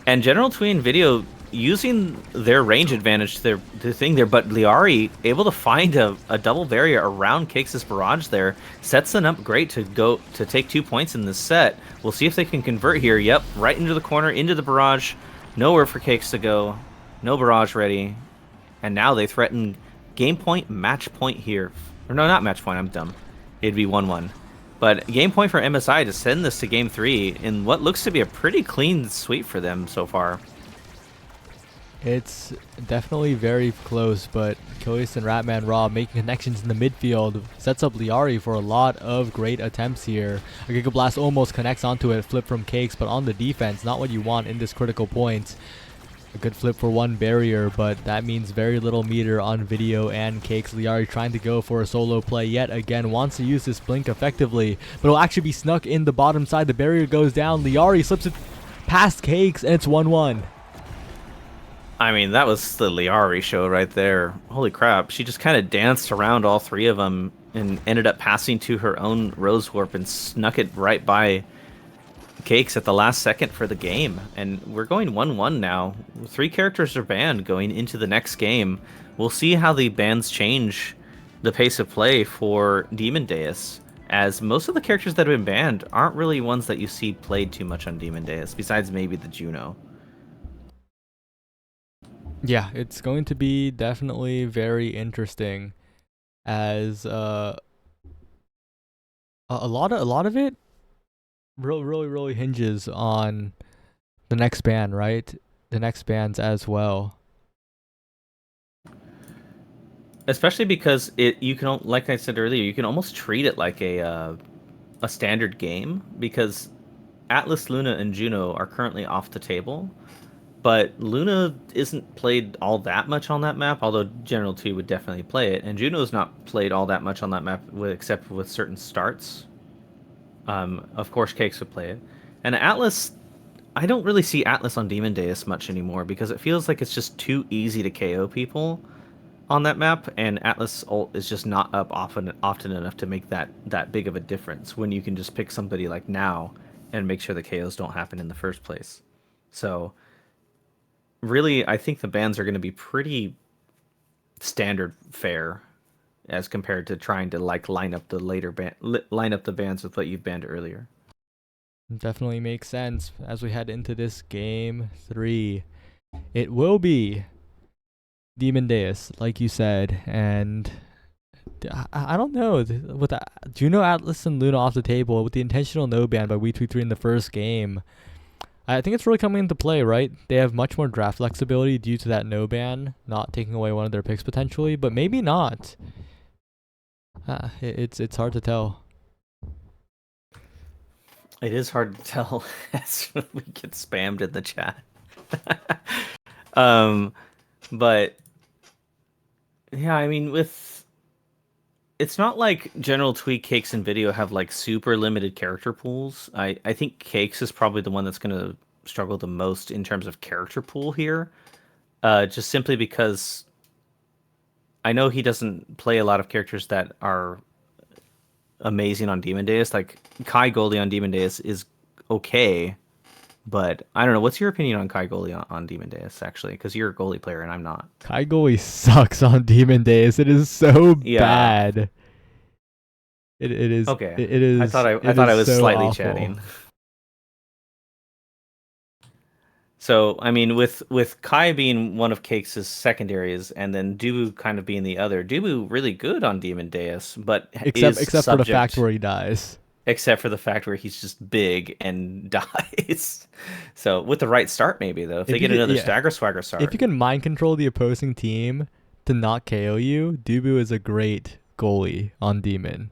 And General Tween Video using their range advantage to their thing there, but Liari able to find a double barrier around Cakes' barrage there, sets them up great to go to take 2 points in this set. We'll see if they can convert here. Yep, right into the corner, into the barrage. Nowhere for Cakes to go. No barrage ready. And now they threaten game point, match point here. Or no, not match point, I'm dumb. It'd be 1-1. But game point for MSI to send this to game 3 in what looks to be a pretty clean sweep for them so far. It's definitely very close, but Kilius and Ratman Rob making connections in the midfield sets up Liari for a lot of great attempts here. A Giga Blast almost connects onto it, flip from Cakes, but on the defense, not what you want in this critical point. A good flip for one barrier, but that means very little meter on Video and Cakes. Liari trying to go for a solo play yet again, wants to use this blink effectively, but it'll actually be snuck in the bottom side. The barrier goes down, Liari slips it past Cakes, and it's 1-1. I mean, that was the Liari show right there. Holy crap. She just kind of danced around all three of them and ended up passing to her own Rose Warp and snuck it right by Cakes at the last second for the game. And we're going 1-1 now. 3 characters are banned going into the next game. We'll see how the bans change the pace of play for Demon Deus, as most of the characters that have been banned aren't really ones that you see played too much on Demon Deus, besides maybe the Juno. Yeah, it's going to be definitely very interesting, as a lot of it really hinges on the next ban, right? The next bans as well. Especially because you can, like I said earlier, you can almost treat it like a standard game, because Atlas, Luna, and Juno are currently off the table. But Luna isn't played all that much on that map, although General 2 would definitely play it. And Juno's not played all that much on that map, except with certain starts. Of course, Cakes would play it. And Atlas, I don't really see Atlas on Demon Deus much anymore, because it feels like it's just too easy to KO people on that map. And Atlas ult is just not up often enough to make that big of a difference, when you can just pick somebody like Now and make sure the KOs don't happen in the first place. So really, I think the bans are going to be pretty standard fare as compared to trying to like line up the bans with what you've banned earlier. Definitely makes sense as we head into this game 3. It will be Demon Deus, like you said, and I don't know, with Juno, Atlas, and Luna off the table with the intentional no ban by We23 in the first game. I think it's really coming into play, right? They have much more draft flexibility due to that no ban, not taking away one of their picks potentially, but maybe not. It's hard to tell. It is hard to tell as we get spammed in the chat. But yeah, I mean, it's not like General Tweak, Cakes, and Video have like super limited character pools. I think Cakes is probably the one that's going to struggle the most in terms of character pool here. Just simply because I know he doesn't play a lot of characters that are amazing on Demon Deus. Like Kai Goldie on Demon Deus is okay, but I don't know. What's your opinion on Kai Goldie on Demon Deus, actually? Because you're a goalie player and I'm not. Kai Goalie sucks on Demon Deus. It is so bad. It is okay. It is. I thought I was so slightly awful. chatting. So I mean, with Kai being one of Cakes' secondaries, and then Dubu kind of being the other. Dubu really good on Demon Deus, but except for the fact where he dies. except for the fact where he's just big and dies. So with the right start, maybe though, if they If you get could, another yeah, stagger swagger if start. you can mind control the opposing team to not KO you, Dubu is a great goalie on Demon.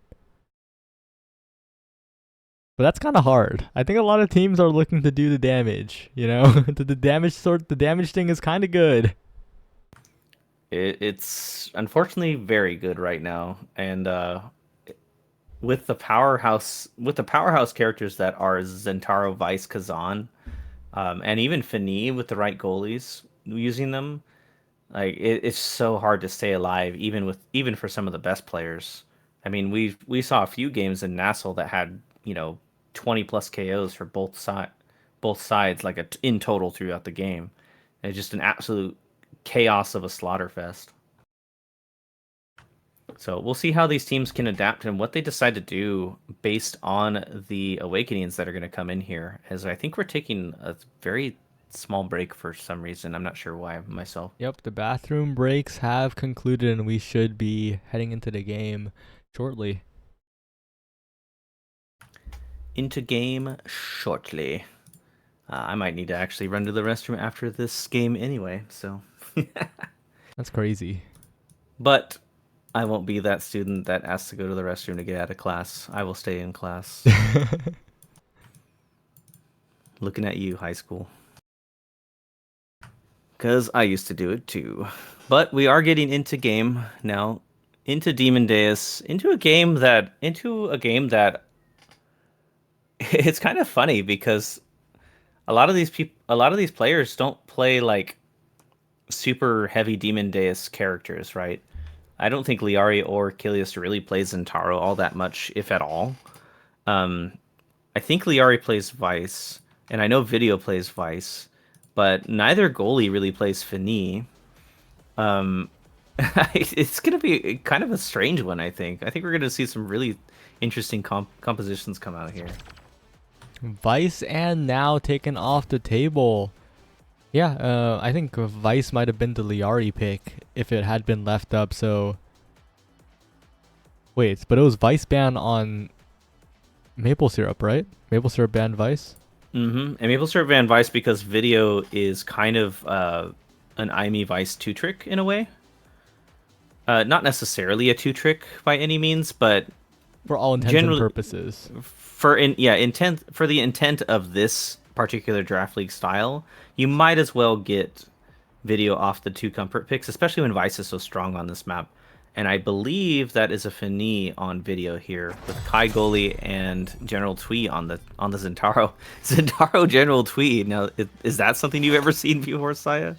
But that's kind of hard. I think a lot of teams are looking to do the damage. You know, the damage thing is kind of good. It's unfortunately very good right now, and with the powerhouse characters that are Zentaro, Vice, Kazan, and even Fini with the right goalies using them, like it's so hard to stay alive, even for some of the best players. I mean, we saw a few games in Nassau that had 20 plus KOs for both sides, like in total throughout the game. It's just an absolute chaos of a slaughter fest. So we'll see how these teams can adapt and what they decide to do based on the awakenings that are going to come in here. As I think we're taking a very small break for some reason. I'm not sure why myself. Yep, the bathroom breaks have concluded, and we should be heading into the game shortly. Into game shortly. I might need to actually run to the restroom after this game anyway. So, That's crazy. but I won't be that student that asks to go to the restroom to get out of class. I will stay in class. Looking at you, high school. Because I used to do it too. But we are getting into game now. Into Demon Deus. Into a game that it's kind of funny because a lot of these players don't play like super heavy Demon Deus characters, right? I don't think Liari or Kilius really plays Zentaro all that much, if at all. I think Liari plays Vice, and I know Video plays Vice, but neither goalie really plays Fini. It's gonna be kind of a strange one, I think. I think we're gonna see some really interesting compositions come out here. Vice and now taken off the table. Yeah, I think Vice might have been the Liari pick if it had been left up. So wait, but it was Vice ban on Maple Syrup, right? Maple Syrup banned Vice. And Maple Syrup Van Vice because Video is kind of an IME Vice 2-trick in a way. Not necessarily a 2-trick by any means, but For all intents and purposes. For the intent of this particular draft league style, you might as well get Video off the 2 comfort picks, especially when Vice is so strong on this map. And I believe that is a Fini on Video here with Kai Goalie and General Twee on the Zentaro. Zentaro General Twee. Now, is that something you've ever seen before, Saya?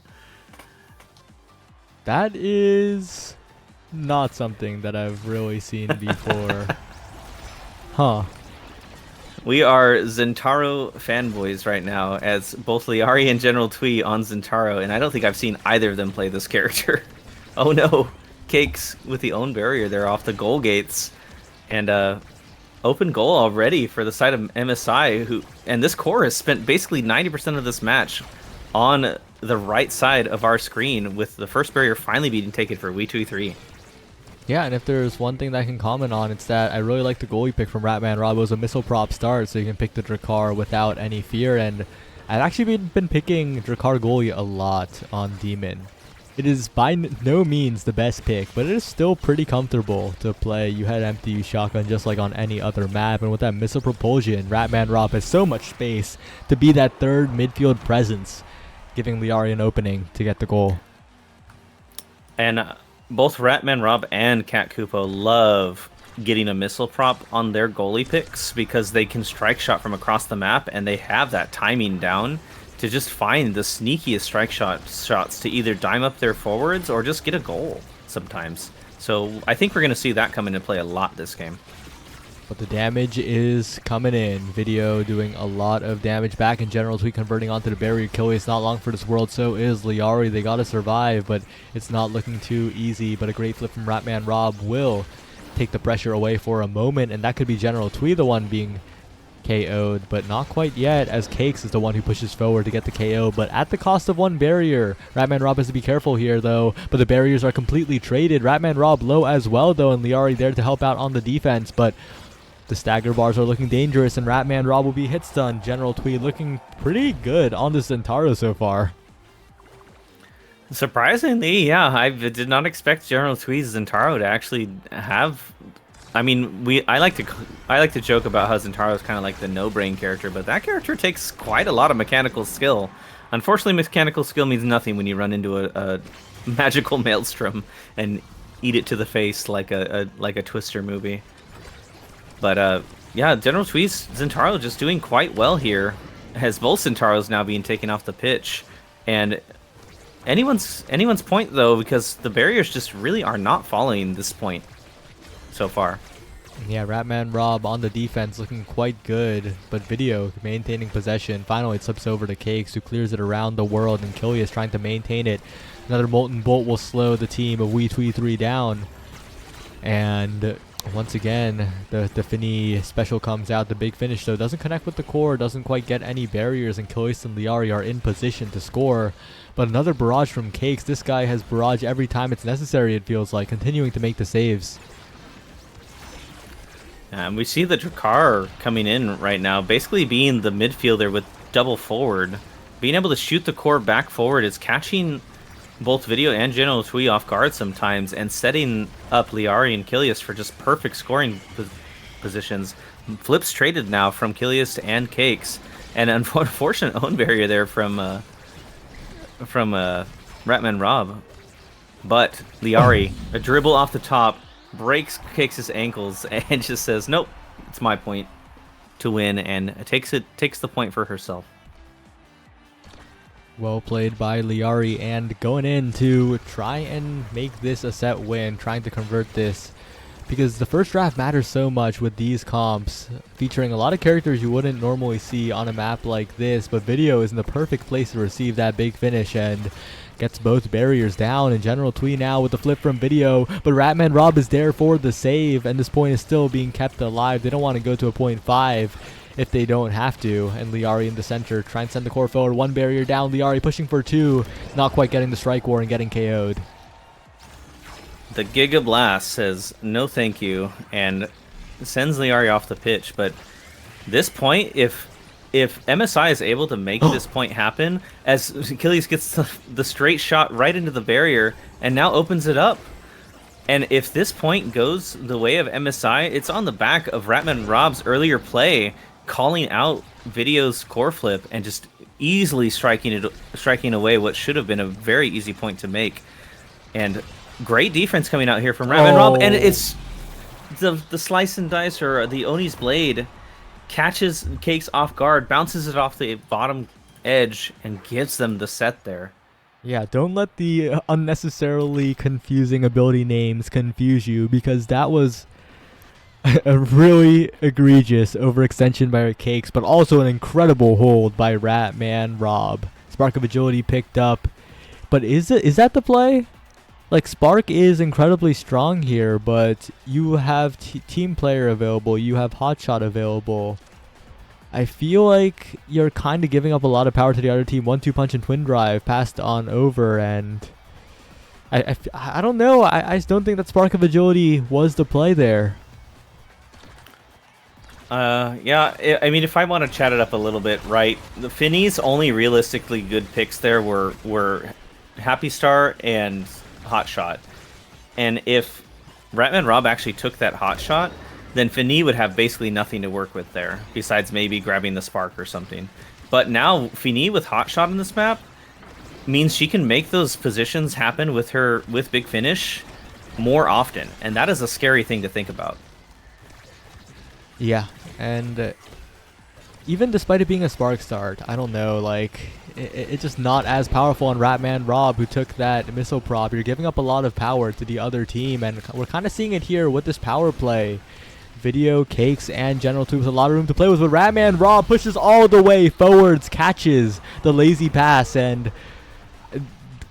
That is not something that I've really seen before. Huh. We are Zentaro fanboys right now, as both Liari and General Twee on Zentaro, and I don't think I've seen either of them play this character. Oh no, Cakes with the own barrier there off the goal gates, and open goal already for the side of MSI, and this core has spent basically 90% of this match on the right side of our screen, with the first barrier finally being taken for We2E3. Yeah, and if there's one thing that I can comment on, it's that I really like the goalie pick from Ratman Rob. It was a missile prop start, so you can pick the Drakkar without any fear, and I've actually been picking Drakkar goalie a lot on Demon. It is by no means the best pick, but it is still pretty comfortable to play. You had empty shotgun just like on any other map, and with that missile propulsion, Ratman Rob has so much space to be that third midfield presence, giving Liari an opening to get the goal. And both Ratman Rob and Cat Kupo love getting a missile prop on their goalie picks because they can strike shot from across the map, and they have that timing down to just find the sneakiest strike shots to either dime up their forwards or just get a goal sometimes. So I think we're going to see that come into play a lot this game. But the damage is coming in. Video doing a lot of damage back in general. Tweet converting onto the barrier. Kilius not long for this world. So is Liari. They got to survive, but it's not looking too easy. But a great flip from Ratman Rob will take the pressure away for a moment. And that could be General Twee the one being KO'd, but not quite yet, as Cakes is the one who pushes forward to get the KO, but at the cost of one barrier. Ratman Rob has to be careful here, though, but the barriers are completely traded. Ratman Rob low as well, though, and Liari there to help out on the defense, but The stagger bars are looking dangerous, and Ratman Rob will be hit stun. General Tweed looking pretty good on this Zentaro so far. Surprisingly, yeah, I did not expect General Tweed's Zentaro to actually have. I mean, I like to joke about how Zentaro is kind of like the no-brain character, but that character takes quite a lot of mechanical skill. Unfortunately, mechanical skill means nothing when you run into a magical maelstrom and eat it to the face like a Twister movie. But yeah, General Tweed's Zentaro just doing quite well here, as both Zentaros now being taken off the pitch, and anyone's point though, because the barriers just really are not following this point so far. Yeah, Ratman Rob on the defense looking quite good, but Video maintaining possession. Finally, it slips over to Cakes, who clears it around the world, and Kilius trying to maintain it. Another Molten Bolt will slow the team of WeTwee3 down. And once again, the Finny special comes out. The big finish, though, doesn't connect with the core, doesn't quite get any barriers, and Kilius and Liari are in position to score. But another barrage from Cakes. This guy has barrage every time it's necessary, it feels like, continuing to make the saves. We see the Drakkar coming in right now, basically being the midfielder with double forward. Being able to shoot the core back forward is catching both Video and General Tweed off guard sometimes, and setting up Liari and Kilius for just perfect scoring positions. Flips traded now from Kilius and Cakes, and an unfortunate own barrier there from Ratman Rob. But Liari, a dribble off the top, breaks Cakes' ankles and just says, nope, it's my point to win, and takes the point for herself. Well played by Liari, and going in to try and make this a set win, trying to convert this, because the first draft matters so much with these comps, featuring a lot of characters you wouldn't normally see on a map like this, but Video is in the perfect place to receive that big finish, and gets both barriers down. And General Tweed now with the flip from Video, but Ratman Rob is there for the save, and this point is still being kept alive. They don't want to go to a 0.5 if they don't have to. And Liari in the center, try and send the core forward. One barrier down, Liari pushing for two, not quite getting the strike war and getting KO'd. The Giga Blast says no thank you and sends Liari off the pitch. But this point, if MSI is able to make this point happen, as Achilles gets the straight shot right into the barrier and now opens it up, and if this point goes the way of MSI, it's on the back of Ratman Rob's earlier play, calling out Video's core flip and just easily striking away what should have been a very easy point to make. And great defense coming out here from Ratman Rob, and it's the slice and dice, or the Oni's blade, catches Cakes off guard, bounces it off the bottom edge, and gives them the set there. Yeah, don't let the unnecessarily confusing ability names confuse you, because that was a really egregious overextension by Cakes, but also an incredible hold by Ratman Rob. Spark of Agility picked up, but is that the play? Like, Spark is incredibly strong here, but you have team player available, you have Hotshot available. I feel like you're kind of giving up a lot of power to the other team. 1-2 punch and twin drive passed on over, and I don't know. I just don't think that Spark of Agility was the play there. Yeah, I mean, if I want to chat it up a little bit, right, the Finny's only realistically good picks there were Happy Star and Hotshot. And if Ratman Rob actually took that Hotshot, then Finny would have basically nothing to work with there, besides maybe grabbing the Spark or something. But now, Finny with Hotshot in this map means she can make those positions happen with Big Finish more often, and that is a scary thing to think about. Yeah, and even despite it being a Spark start, I don't know, like, it's just not as powerful on Ratman Rob, who took that missile prop. You're giving up a lot of power to the other team, and we're kind of seeing it here with this power play. Video, Cakes, and General Tweed with a lot of room to play with, but Ratman Rob pushes all the way forwards, catches the lazy pass, and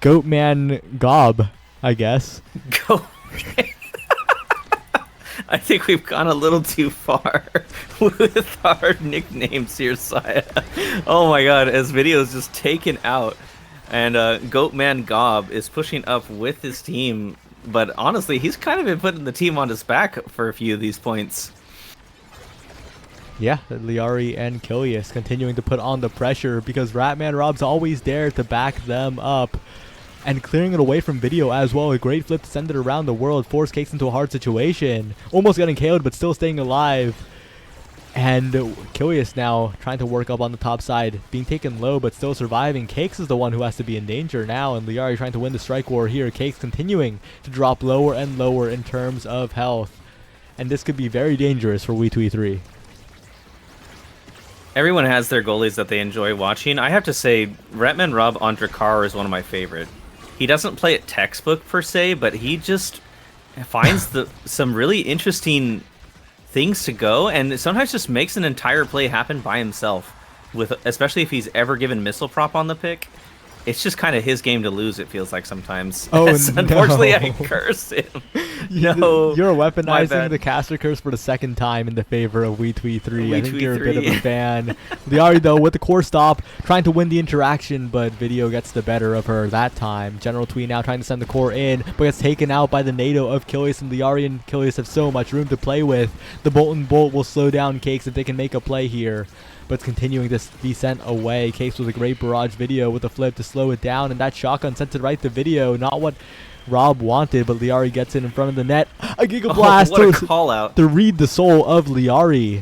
Goatman Gob, I guess. Go. I think we've gone a little too far with our nicknames here, Saya. Oh my god, as Video is just taken out, and Goatman Gob is pushing up with his team, but honestly, he's kind of been putting the team on his back for a few of these points. Yeah, Liari and Kilius continuing to put on the pressure because Ratman Rob's always there to back them up. And clearing it away from video as well. A great flip to send it around the world. Force Cakes into a hard situation. Almost getting KO'd, but still staying alive. And Kilius now trying to work up on the top side. Being taken low, but still surviving. Cakes is the one who has to be in danger now. And Liari trying to win the strike war here. Cakes continuing to drop lower and lower in terms of health. And this could be very dangerous for WE2E3. Everyone has their goalies that they enjoy watching. I have to say, Ratman Rob on Drakkar is one of my favorite. He doesn't play it textbook per se, but he just finds some really interesting things to go, and sometimes just makes an entire play happen by himself. Especially if he's ever given missile prop on the pick. It's just kind of his game to lose, it feels like sometimes. Oh, no. Unfortunately, I curse him. No, you're weaponizing the caster curse for the second time in the favor of WE2E3. I think you're a bit of a fan. Liari, though, with the core stop, trying to win the interaction, but video gets the better of her that time. General Twee now trying to send the core in, but gets taken out by the NATO of Kilius, and Liari and Kilius have so much room to play with. The Bolton Bolt will slow down Cakes if they can make a play here. But it's continuing to be sent away. Cakes with a great barrage video with a flip to slow it down, and that shotgun sent it right to video. Not what Rob wanted, but Liari gets it in front of the net. A Giga Blast what a call out to read the soul of Liari.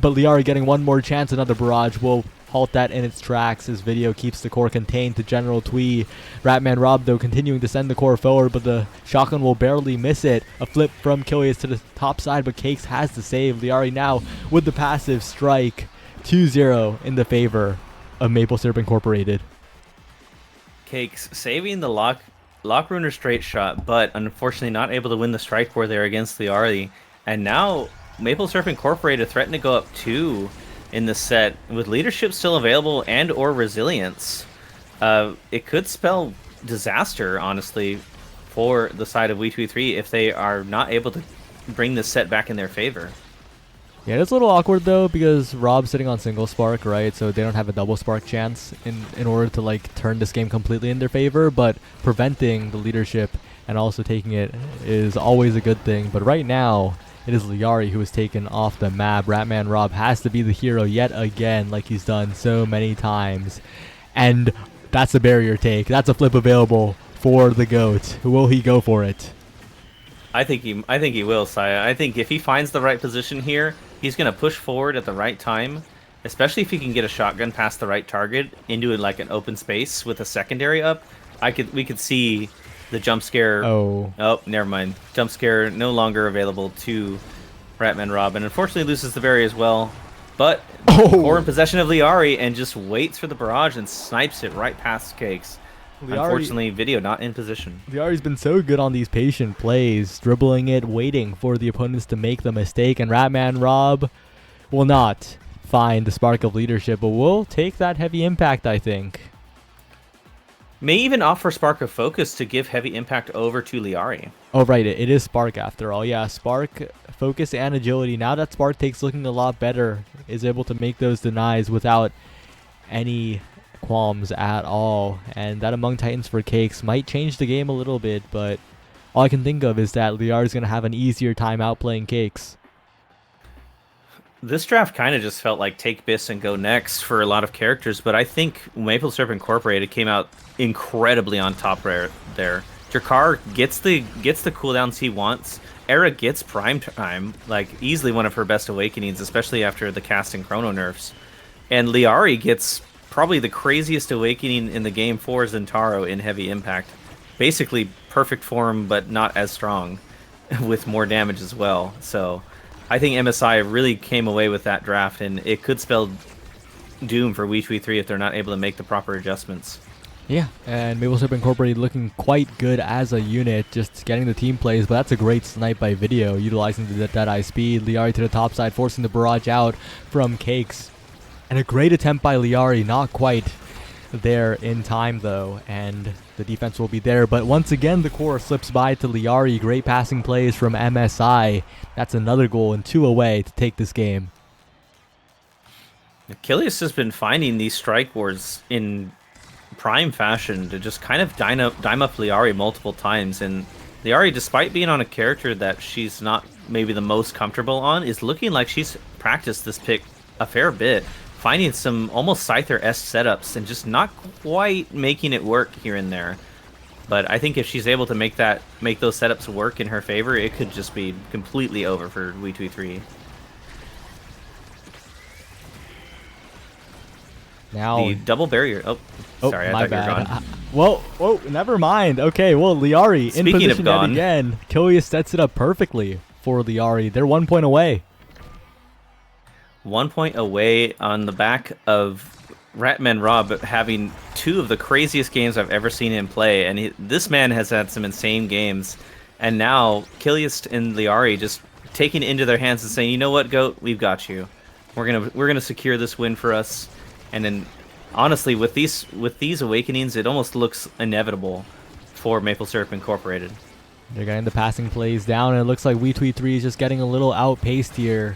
But Liari getting one more chance. Another barrage will halt that in its tracks as video keeps the core contained to General Twee. Ratman Rob, though, continuing to send the core forward, but the shotgun will barely miss it. A flip from Kilius to the top side, but Cakes has to save. Liari now with the passive strike. 2-0 in the favor of Maple Syrup Incorporated. Cakes saving the lock runner straight shot, but unfortunately not able to win the strike war there against Liari. And now Maple Syrup Incorporated threatened to go up 2 in the set with leadership still available and or resilience. It could spell disaster, honestly, for the side of WE2E3 if they are not able to bring this set back in their favor. Yeah, it's a little awkward though because Rob's sitting on single spark, right? So they don't have a double spark chance in order to like turn this game completely in their favor. But preventing the leadership and also taking it is always a good thing. But right now, it is Liari who is taken off the map. Ratman Rob has to be the hero yet again, like he's done so many times. And that's a barrier take. That's a flip available for the GOAT. Will he go for it? I think he will, Saya. I think if he finds the right position here, he's going to push forward at the right time, especially if he can get a shotgun past the right target into like an open space with a secondary up. We could see the jump scare. Oh, never mind. Jump scare no longer available to Ratman Rob, and unfortunately loses the berry as well. But core in possession of Liari and just waits for the barrage and snipes it right past Cakes. Unfortunately, video not in position. Liari's been so good on these patient plays, dribbling it, waiting for the opponents to make the mistake, and Ratman Rob will not find the spark of leadership, but will take that heavy impact, I think. May even offer Spark of Focus to give heavy impact over to Liari. Oh, right, it is Spark after all. Yeah, Spark, Focus, and Agility. Now that Spark takes looking a lot better, is able to make those denies without any qualms at all, and that Among Titans for Cakes might change the game a little bit, but all I can think of is that Liari is going to have an easier time outplaying Cakes. This draft kind of just felt like take Biss and go next for a lot of characters, but I think Maple Syrup Incorporated came out incredibly on top there. Drakkar gets the cooldowns he wants. Era gets prime time, like easily one of her best awakenings, especially after the cast and chrono nerfs. And Liari gets probably the craziest awakening in the game for Zentaro in heavy impact. Basically perfect form, but not as strong, with more damage as well. So I think MSI really came away with that draft, and it could spell doom for WE2E3 if they're not able to make the proper adjustments. Yeah, and Maple Syrup Incorporated looking quite good as a unit, just getting the team plays, but that's a great snipe by video, utilizing the Deadeye speed. Liari to the top side, forcing the barrage out from Cakes. And a great attempt by Liari, not quite there in time though, and the defense will be there. But once again, the core slips by to Liari. Great passing plays from MSI. That's another goal and 2 away to take this game. Achilles has been finding these strike wars in prime fashion to just kind of dime up Liari multiple times. And Liari, despite being on a character that she's not maybe the most comfortable on, is looking like she's practiced this pick a fair bit, finding some almost Scyther-esque setups and just not quite making it work here and there. But I think if she's able to make those setups work in her favor, it could just be completely over for WeTui3. Now The double barrier. Oh, sorry, I my thought bad. you were gone. Whoa, never mind. Okay, well, Liari in Speaking of position yet gone. again. Killius sets it up perfectly for Liari. They're 1 point away. 1 point away on the back of Ratman Rob having two of the craziest games I've ever seen him play, and this man has had some insane games. And now Killius and Liari just taking it into their hands and saying, "You know what, Goat? We've got you. We're gonna secure this win for us." And then, honestly, with these awakenings, it almost looks inevitable for Maple Syrup Incorporated. They're getting the passing plays down, and it looks like WeTui3 is just getting a little outpaced here.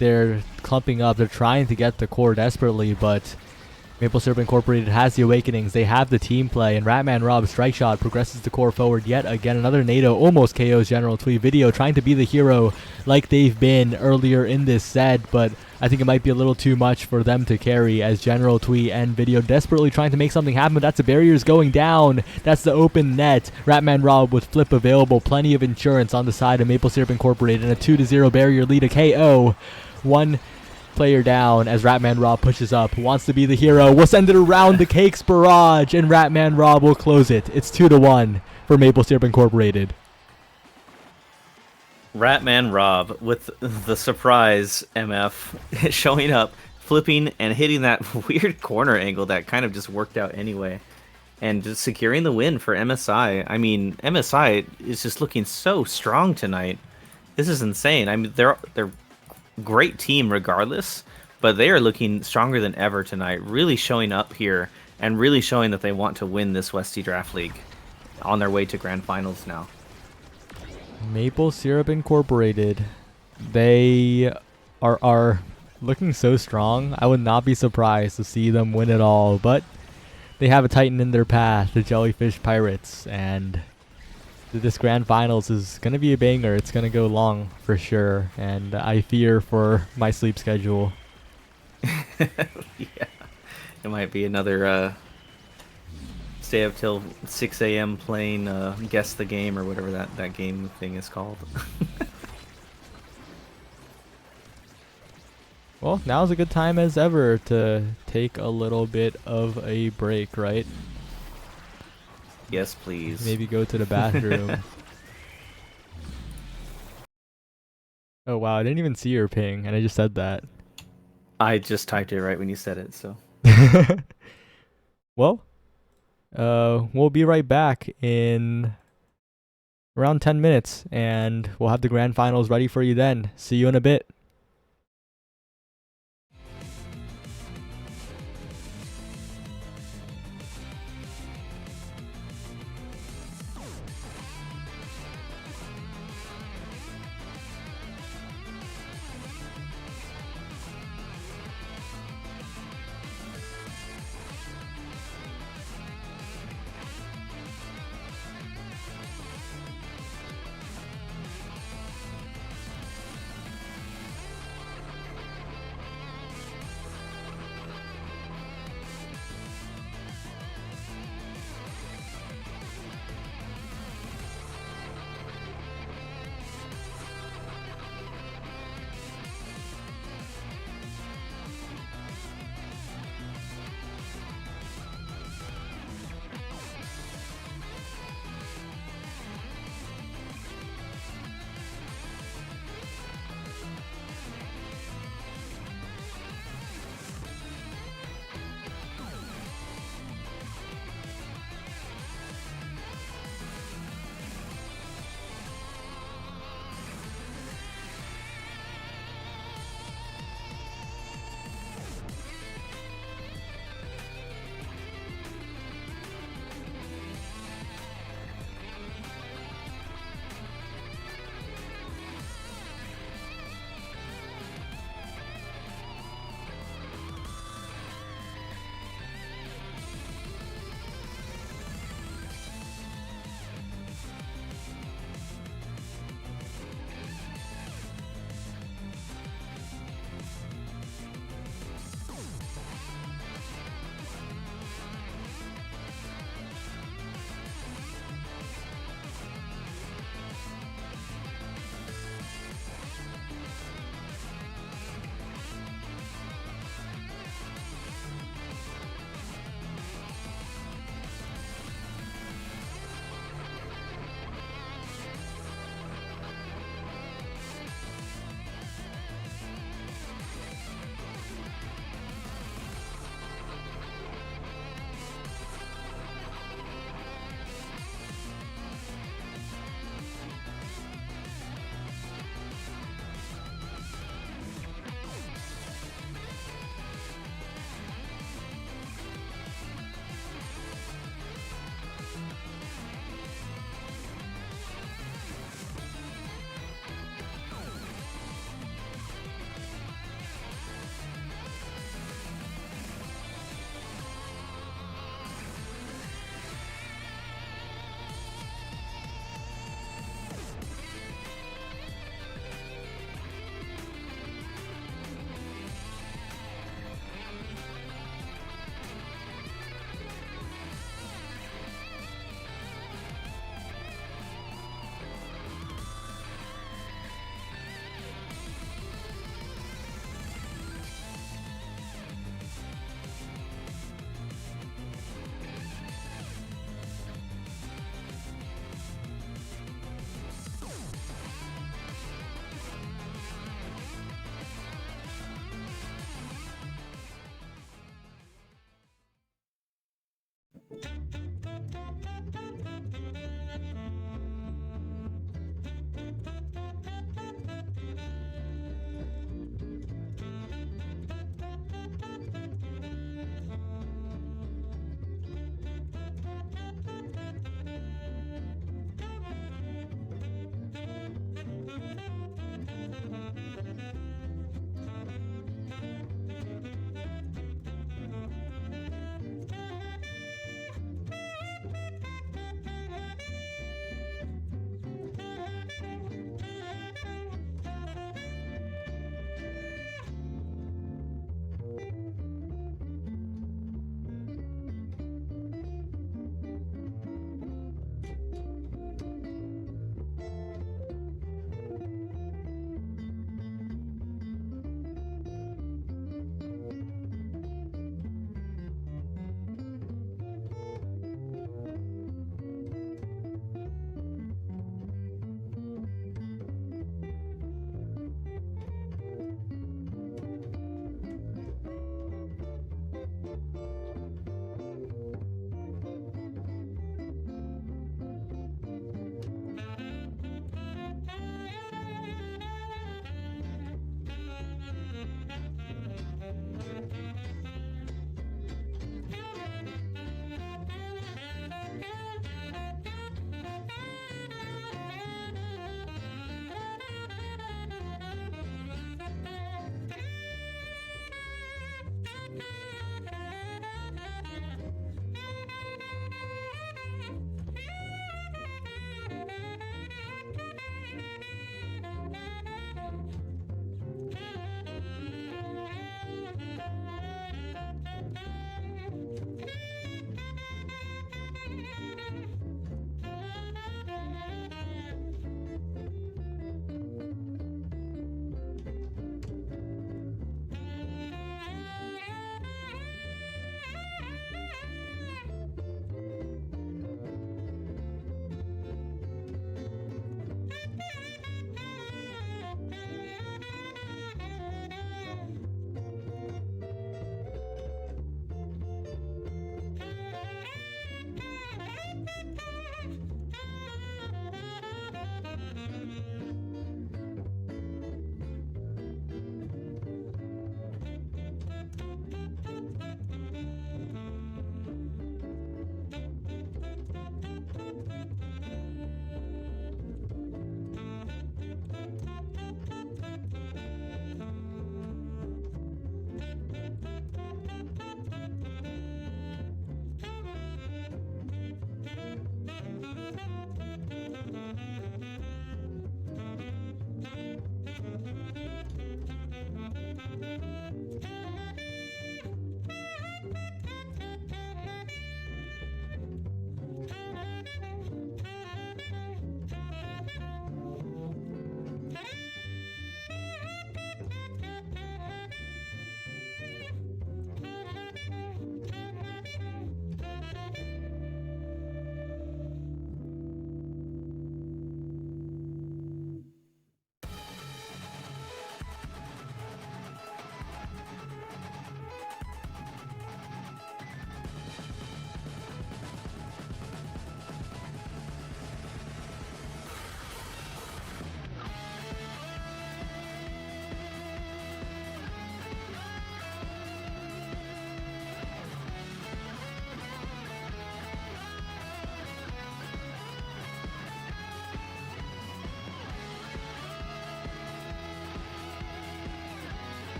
They're clumping up. They're trying to get the core desperately, but Maple Syrup Incorporated has the awakenings. They have the team play, and Ratman Rob's strike shot progresses the core forward yet again. Another NATO almost KOs General Twee. Video trying to be the hero like they've been earlier in this set, but I think it might be a little too much for them to carry as General Twee and Video desperately trying to make something happen. But that's the barriers going down. That's the open net. Ratman Rob with flip available. Plenty of insurance on the side of Maple Syrup Incorporated, and a 2-0 barrier lead, a KO. One player down as Ratman Rob pushes up, wants to be the hero, will send it around the Cakes barrage, and Ratman Rob will close it. It's 2-1 for Maple Syrup Incorporated. Ratman Rob with the surprise MF showing up, flipping and hitting that weird corner angle that kind of just worked out anyway, and just securing the win for MSI. I mean, MSI is just looking so strong tonight. This is insane. I mean, they're great team regardless, but they are looking stronger than ever tonight, really showing up here and really showing that they want to win this Westie Draft League on their way to Grand Finals now. Maple Syrup Incorporated, they are looking so strong. I would not be surprised to see them win it all, but they have a Titan in their path, the Jellyfish Pirates, and this Grand Finals is going to be a banger. It's going to go long for sure, and I fear for my sleep schedule. Yeah, it might be another stay up till 6 a.m. playing Guess the Game or whatever that game thing is called. Well, now's a good time as ever to take a little bit of a break, right? Yes, please. Maybe go to the bathroom. Oh wow, I didn't even see your ping, and I just said that. I just typed it right when you said it, so. Well, we'll be right back in around 10 minutes, and we'll have the Grand Finals ready for you then. See you in a bit.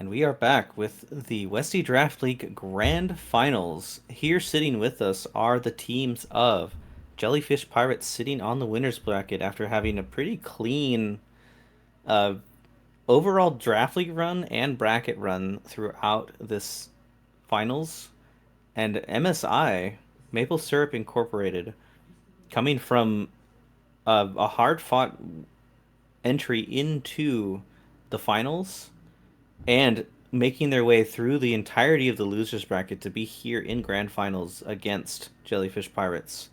And we are back with the Westie Draft League Grand Finals. Here sitting with us are the teams of Jellyfish Pirates sitting on the winner's bracket after having a pretty clean uh, overall draft league run and bracket run throughout this finals. And MSI, Maple Syrup Incorporated, coming from a hard fought entry into the finals and making their way through the entirety of the losers bracket to be here in grand finals against Jellyfish Pirates.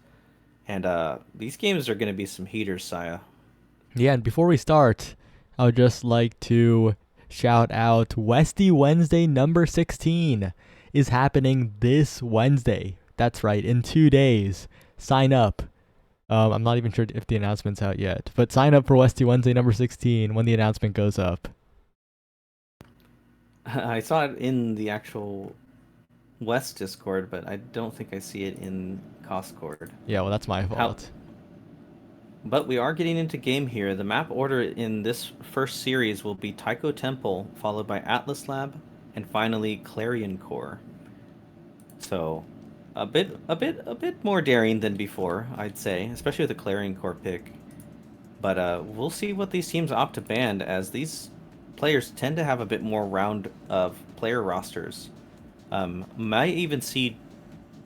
And these games are going to be some heaters, Saya. Yeah, and before we start, I would just like to shout out Westie Wednesday number 16 is happening this Wednesday. That's right, in 2 days. Sign up. I'm not even sure if the announcement's out yet, but sign up for Westie Wednesday number 16 when the announcement goes up. I saw it in the actual West Discord, but I don't think I see it in Coscord. Yeah, well, that's my fault. But we are getting into game here. The map order in this first series will be Tycho Temple, followed by Atlas Lab, and finally Clarion Core. So, a bit more daring than before, I'd say, especially with the Clarion Core pick. But we'll see what these teams opt to ban, as these players tend to have a bit more round of player rosters. Might even see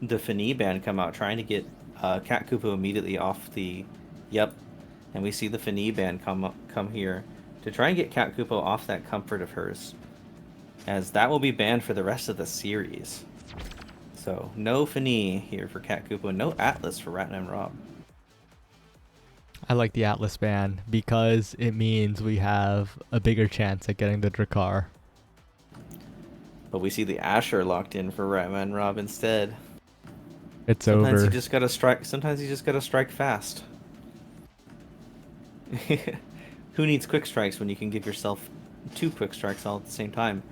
the Fini ban come out, trying to get Cat Kupo immediately off the... Yep, and we see the Fini ban come here to try and get Cat Kupo off that comfort of hers, as that will be banned for the rest of the series. So no Fini here for Cat Kupo, no Atlas for Ratman Rob. I like the Atlas ban because it means we have a bigger chance at getting the Drakkar. But we see the Asher locked in for Ratman Rob instead. It's Sometimes over. you just gotta strike. Sometimes you just gotta strike fast. Who needs quick strikes when you can give yourself 2 quick strikes all at the same time?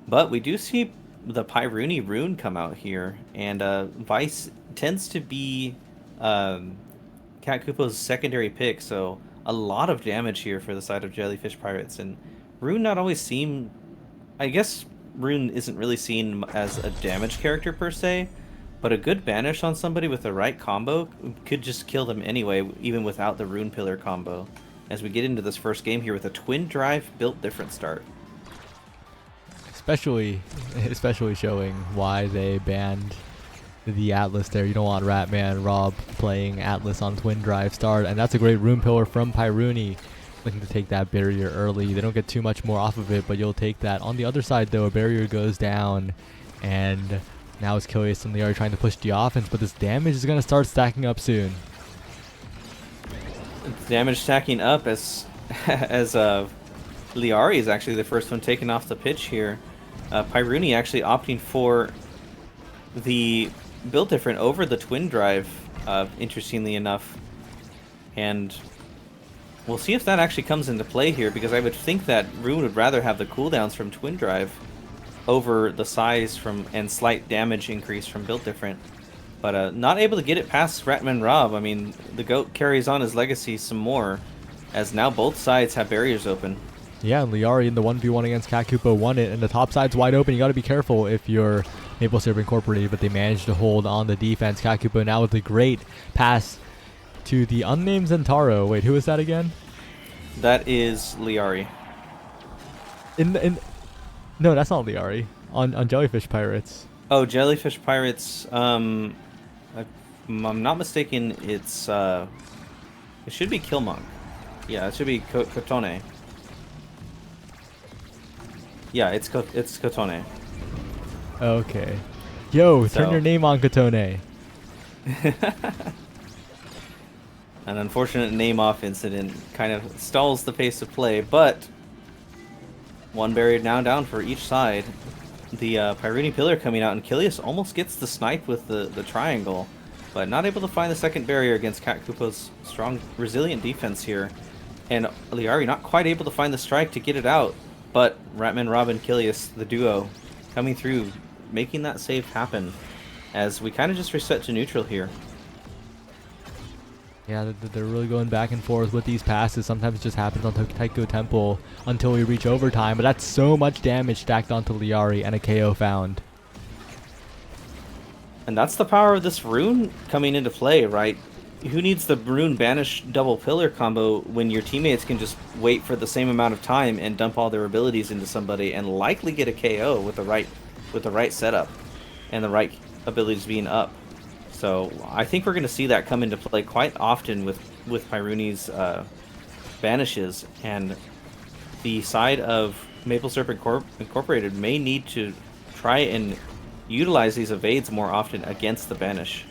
But we do see the Pyruni rune come out here, and Vice tends to be Cat Kupo's secondary pick, so a lot of damage here for the side of Jellyfish Pirates. And Rune not always seem... I guess Rune isn't really seen as a damage character per se, but a good banish on somebody with the right combo could just kill them anyway, even without the Rune Pillar combo. As we get into this first game here with a twin drive built different start. Especially showing why they banned the Atlas there. You don't want Ratman Rob playing Atlas on twin drive start, and that's a great Rune Pillar from Pyruni, looking to take that barrier early. They don't get too much more off of it, but you'll take that. On the other side though, a barrier goes down, and now it's Kilius and Liari trying to push the offense, but this damage is going to start stacking up soon. Damage stacking up as Liari is actually the first one taken off the pitch here. Pyruni actually opting for the build different over the twin drive, interestingly enough. And we'll see if that actually comes into play here, because I would think that Rune would rather have the cooldowns from twin drive over the size from and slight damage increase from build different. But not able to get it past Ratman Rob. I mean, the GOAT carries on his legacy some more, as now both sides have barriers open. Yeah, and Liari in the 1v1 against Cat Kupo won it, and the top side's wide open. You got to be careful if you're Maple Syrup Incorporated, but they managed to hold on the defense. Cat Kupo now with a great pass to the unnamed Zentaro. Wait, who is that again? That is Liari. No, that's not Liari. On Jellyfish Pirates. Oh, Jellyfish Pirates. If I'm not mistaken, it should be Killmonk. Yeah, it should be Kotone. Yeah, it's Kotone. Okay. Yo, So- turn your name on, Kotone. An unfortunate name-off incident kind of stalls the pace of play, but one barrier now down for each side. The Pyruni Pillar coming out, and Kilius almost gets the snipe with the triangle, but not able to find the second barrier against Cat Kupo's strong, resilient defense here. And Liari not quite able to find the strike to get it out, but Ratman Rob and Kilius, the duo, coming through, making that save happen, as we kind of just reset to neutral here. Yeah, they're really going back and forth with these passes. Sometimes it just happens on Taiko Temple until we reach overtime, but that's so much damage stacked onto Liari and a KO found. And that's the power of this rune coming into play, right? Who needs the rune banish double pillar combo when your teammates can just wait for the same amount of time and dump all their abilities into somebody and likely get a KO with the right setup and the right abilities being up. So I think we're going to see that come into play quite often with Pyrune's banishes, and the side of Maple Syrup Incorporated may need to try and utilize these evades more often against the banish.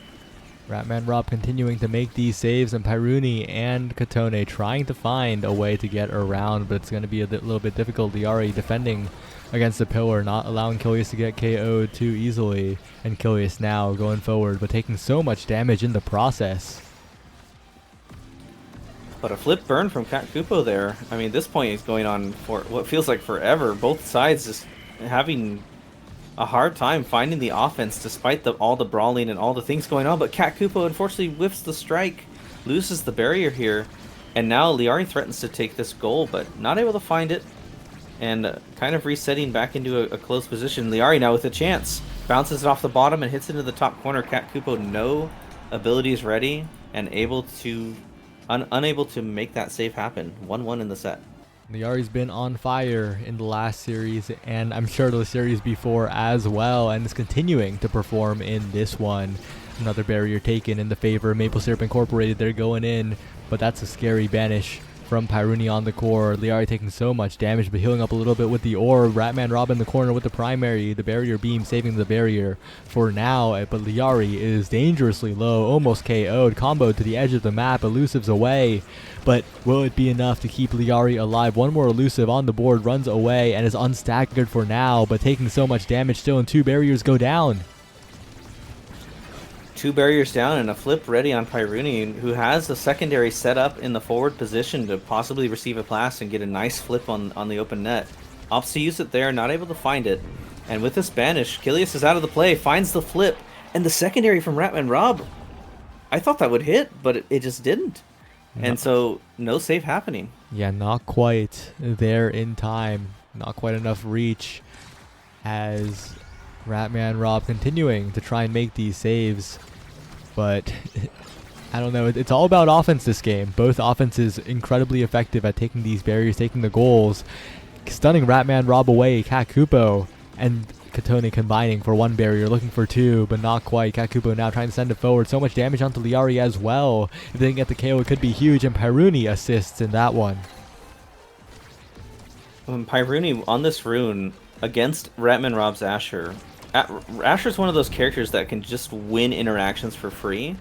Ratman Rob continuing to make these saves, and Pyruni and Katone trying to find a way to get around, but it's going to be a little bit difficult. Liari defending against the pillar, not allowing Kilius to get KO'd too easily, and Kilius now going forward, but taking so much damage in the process. But a flip burn from Cat Kupo there. I mean, this point is going on for what feels like forever. Both sides just having a hard time finding the offense despite all the brawling and all the things going on. But Cat Kupo unfortunately whiffs the strike, loses the barrier here, and now Liari threatens to take this goal, but not able to find it, and kind of resetting back into a close position. Liari now with a chance, bounces it off the bottom and hits into the top corner. Cat Kupo no abilities ready and able to unable to make that save happen. 1-1 in the set. Liari's been on fire in the last series, and I'm sure the series before as well, and is continuing to perform in this one. Another barrier taken in the favor of Maple Syrup Incorporated. They're going in, but that's a scary banish from Pyruni on the core. Liari taking so much damage, but healing up a little bit with the orb. Ratman Rob in the corner with the primary. The barrier beam saving the barrier for now, but Liari is dangerously low, almost KO'd. Comboed to the edge of the map, elusives away. But will it be enough to keep Liari alive? One more elusive on the board, runs away, and is unstaggered for now, but taking so much damage still, and 2 barriers go down. 2 barriers down and a flip ready on Pyruni, who has a secondary set up in the forward position to possibly receive a pass and get a nice flip on the open net. Opts to use it there, not able to find it. And with this banish, Kilius is out of the play, finds the flip, and the secondary from Ratman Rob. I thought that would hit, but it just didn't. No. And so, no save happening. Yeah, not quite there in time. Not quite enough reach as Ratman Rob continuing to try and make these saves. But I don't know. It's all about offense this game. Both offenses incredibly effective at taking these barriers, taking the goals. Stunning Ratman Rob away. Kakupo and Katone combining for 1 barrier, looking for 2, but not quite. Kakupo now trying to send it forward. So much damage onto Liari as well. If they didn't get the KO, it could be huge, and Pyruni assists in that one. Pyruni on this rune against Ratman Rob's Asher. Asher's one of those characters that can just win interactions for free,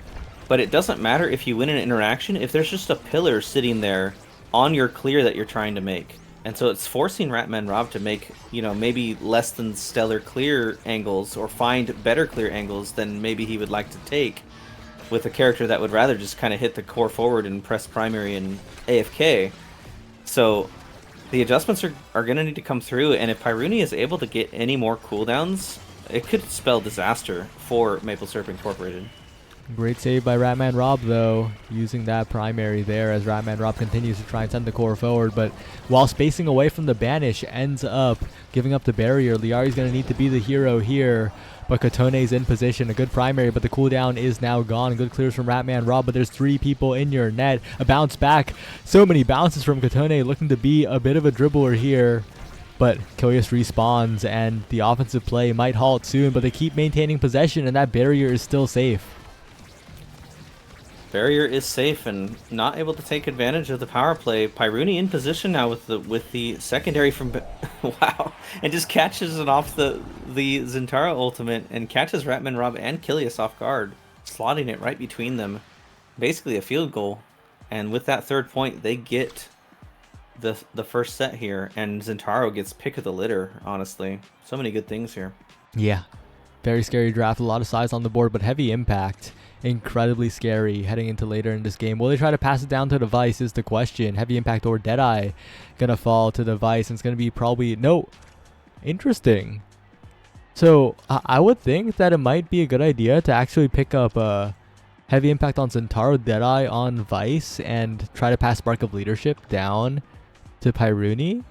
but it doesn't matter if you win an interaction if there's just a pillar sitting there on your clear that you're trying to make. And so it's forcing Ratman Rob to make, maybe less than stellar clear angles or find better clear angles than maybe he would like to take with a character that would rather just kind of hit the core forward and press primary and AFK. So the adjustments are going to need to come through, and if Pyruni is able to get any more cooldowns, it could spell disaster for Maple Syrup Incorporated. Great save by Ratman Rob, though, using that primary there as Ratman Rob continues to try and send the core forward, but while spacing away from the banish, ends up giving up the barrier. Liari's going to need to be the hero here, but Katone's in position. A good primary, but the cooldown is now gone. Good clears from Ratman Rob, but there's 3 people in your net. A bounce back. So many bounces from Katone, looking to be a bit of a dribbler here. But Kilius respawns, and the offensive play might halt soon, but they keep maintaining possession, and that barrier is still safe. Barrier is safe and not able to take advantage of the power play. Pyruni in position now with the secondary from wow, and just catches it off the Zentara ultimate and catches Ratman Rob and Kilius off guard, slotting it right between them. Basically a field goal, and with that 3rd point, they get the first set here, and Zentaro gets pick of the litter. Honestly, so many good things here. Yeah, very scary draft. A lot of size on the board, but heavy impact. Incredibly scary heading into later in this game. Will they try to pass it down to the Vice is the question. Heavy impact or Deadeye gonna fall to the Vice, and it's gonna be probably no. Interesting. So I would think that it might be a good idea to actually pick up Heavy impact on Centauro, Deadeye on Vice, and try to pass Spark of Leadership down to Pyruni.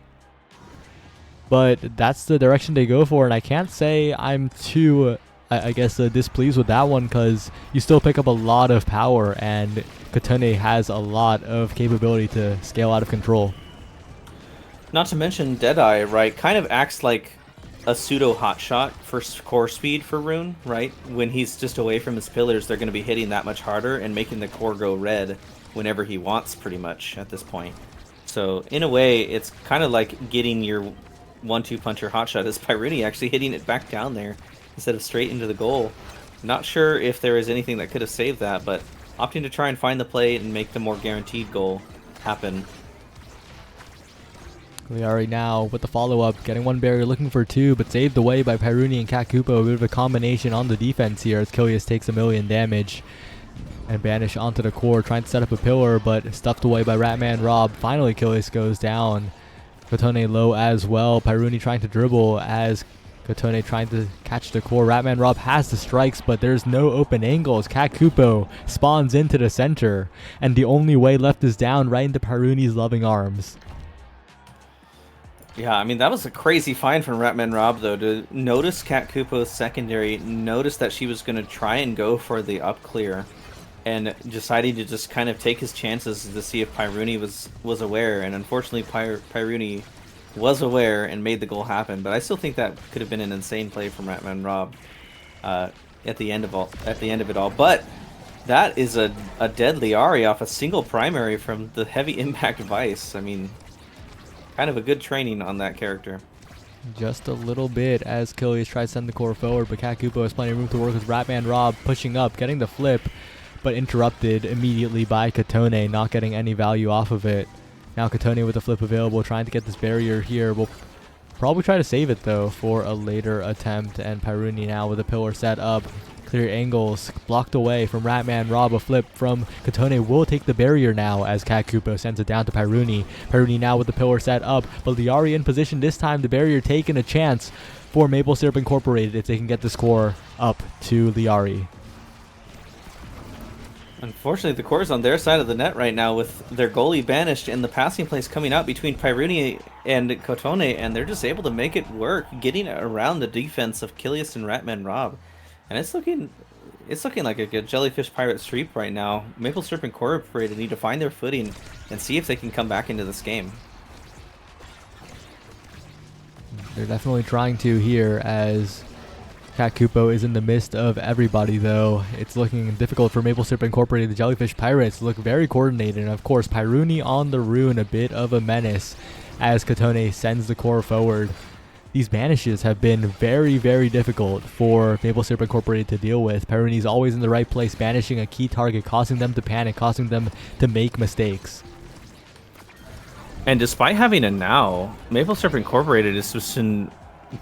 But that's the direction they go for, and I can't say I'm too, I guess, displeased with that one, because you still pick up a lot of power, and Kotone has a lot of capability to scale out of control. Not to mention Deadeye, right, kind of acts like a pseudo hotshot for core speed for Rune, right? When he's just away from his pillars, they're going to be hitting that much harder and making the core go red whenever he wants, pretty much, at this point. So, in a way, it's kind of like getting your 1-2 puncher hotshot as Pyruni actually hitting it back down there instead of straight into the goal. Not sure if there is anything that could have saved that, but opting to try and find the play and make the more guaranteed goal happen. Liari now with the follow-up, getting one barrier, looking for two, but saved away by Pyruni and Kakupo. A bit of a combination on the defense here as Kilius takes 1,000,000 damage. And Banish onto the core, trying to set up a pillar, but stuffed away by Ratman Rob. Finally, Kilius goes down. Kotone low as well. Pyruni trying to dribble as Kotone trying to catch the core. Ratman Rob has the strikes, but there's no open angles. Kakupo spawns into the center, and the only way left is down right into Pyruni's loving arms. Yeah, I mean, that was a crazy find from Ratman Rob, though, to notice Cat Kupo's secondary, notice that she was going to try and go for the up clear, and deciding to just kind of take his chances to see if Pyruni was aware, and unfortunately Pyruni was aware and made the goal happen, but I still think that could have been an insane play from Ratman Rob at the end of it all. But that is a dead Liari off a single primary from the heavy impact Vice. I mean, kind of a good training on that character. Just a little bit as Kilius tries to send the core forward, but Kakupo has plenty of room to work with Ratman Rob pushing up, getting the flip, but interrupted immediately by Kotone, not getting any value off of it. Now Kotone with the flip available, trying to get this barrier here. We'll probably try to save it though for a later attempt, and Pyruni now with a pillar set up. Clear angles, blocked away from Ratman Rob. A flip from Kotone will take the barrier now as Kakupo sends it down to Pyruni. Pyruni now with the pillar set up, but Liari in position this time. The barrier taking a chance for Maple Syrup Incorporated if they can get the score up to Liari. Unfortunately, the core is on their side of the net right now with their goalie banished and the passing plays coming out between Pyruni and Kotone, and they're just able to make it work, getting around the defense of Kilius and Ratman Rob. And it's looking like a good Jellyfish Pirate sweep right now. Maple Syrup Incorporated need to find their footing and see if they can come back into this game. They're definitely trying to here as Kakupo is in the midst of everybody, though. It's looking difficult for Maple Syrup Incorporated. The Jellyfish Pirates look very coordinated, and of course Pyruni on the rune, a bit of a menace as Kotone sends the core forward. These banishes have been very, very difficult for Maple Syrup Incorporated to deal with. Pyruni's always in the right place, banishing a key target, causing them to panic, causing them to make mistakes. And despite having a now, Maple Syrup Incorporated is just in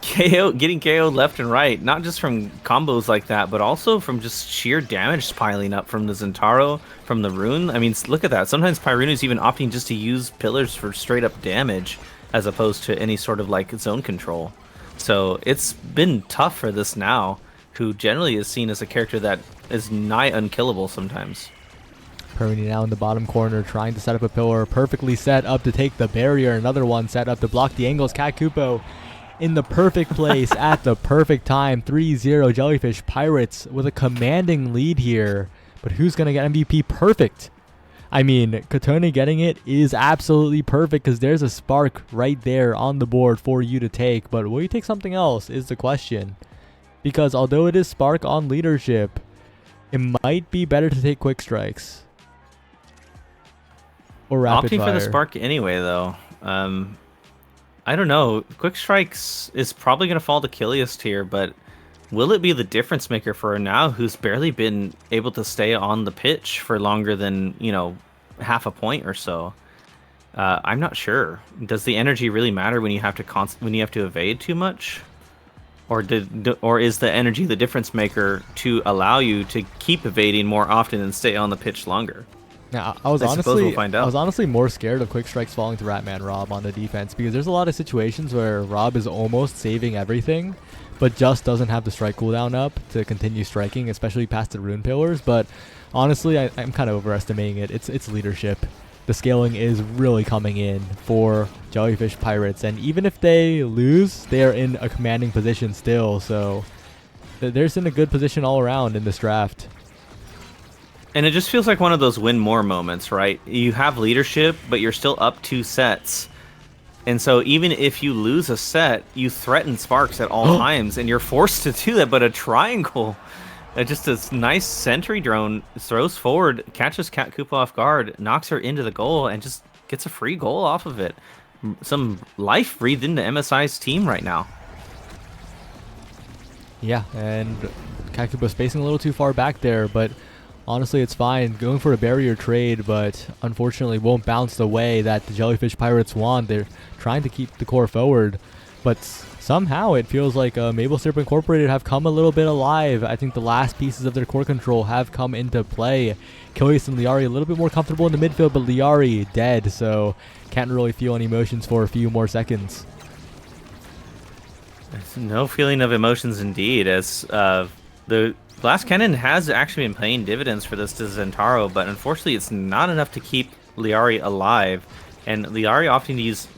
getting KO'd left and right, not just from combos like that, but also from just sheer damage piling up from the Zentaro, from the rune. I mean, look at that. Sometimes Pyruni's even opting just to use pillars for straight up damage, as opposed to any sort of like zone control. So it's been tough for this now, who generally is seen as a character that is nigh unkillable sometimes. Pyruni now in the bottom corner, trying to set up a pillar, perfectly set up to take the barrier. Another one set up to block the angles. Kakupo in the perfect place at the perfect time. 3-0 Jellyfish Pirates with a commanding lead here. But who's going to get MVP? Perfect. I mean, Kotone getting it is absolutely perfect because there's a spark right there on the board for you to take. But will you take something else is the question. Because although it is spark on leadership, it might be better to take quick strikes. Or rapid fire. Opting for the spark anyway, though. I don't know. Quick strikes is probably going to fall to Kilius here, but will it be the difference maker for her now, who's barely been able to stay on the pitch for longer than, you know, half a point or so? I'm not sure. Does the energy really matter when you have to evade too much, or is the energy the difference maker to allow you to keep evading more often and stay on the pitch longer? Now, I was honestly more scared of quick strikes falling to Ratman Rob on the defense, because there's a lot of situations where Rob is almost saving everything, but just doesn't have the strike cooldown up to continue striking, especially past the rune pillars. But honestly, I'm kind of overestimating it. It's leadership. The scaling is really coming in for Jellyfish Pirates, and even if they lose, they are in a commanding position still. So they're in a good position all around in this draft. And it just feels like one of those win more moments, right? You have leadership, but you're still up 2 sets. And so even if you lose a set, you threaten Sparks at all times, and you're forced to do that. But a triangle, just a nice sentry drone, throws forward, catches Cat Koopa off guard, knocks her into the goal, and just gets a free goal off of it. Some life breathed into MSI's team right now. Yeah, and Cat Koopa spacing a little too far back there, but honestly, it's fine. Going for a barrier trade, but unfortunately won't bounce the way that the Jellyfish Pirates want. They're trying to keep the core forward, but somehow it feels like Maple Syrup Incorporated have come a little bit alive. I think the last pieces of their core control have come into play. Kilius and Liari a little bit more comfortable in the midfield, but Liari dead, so can't really feel any emotions for a few more seconds. There's no feeling of emotions indeed, as the Glass Cannon has actually been paying dividends for this to Zentaro, but unfortunately it's not enough to keep Liari alive. And Liari opting to use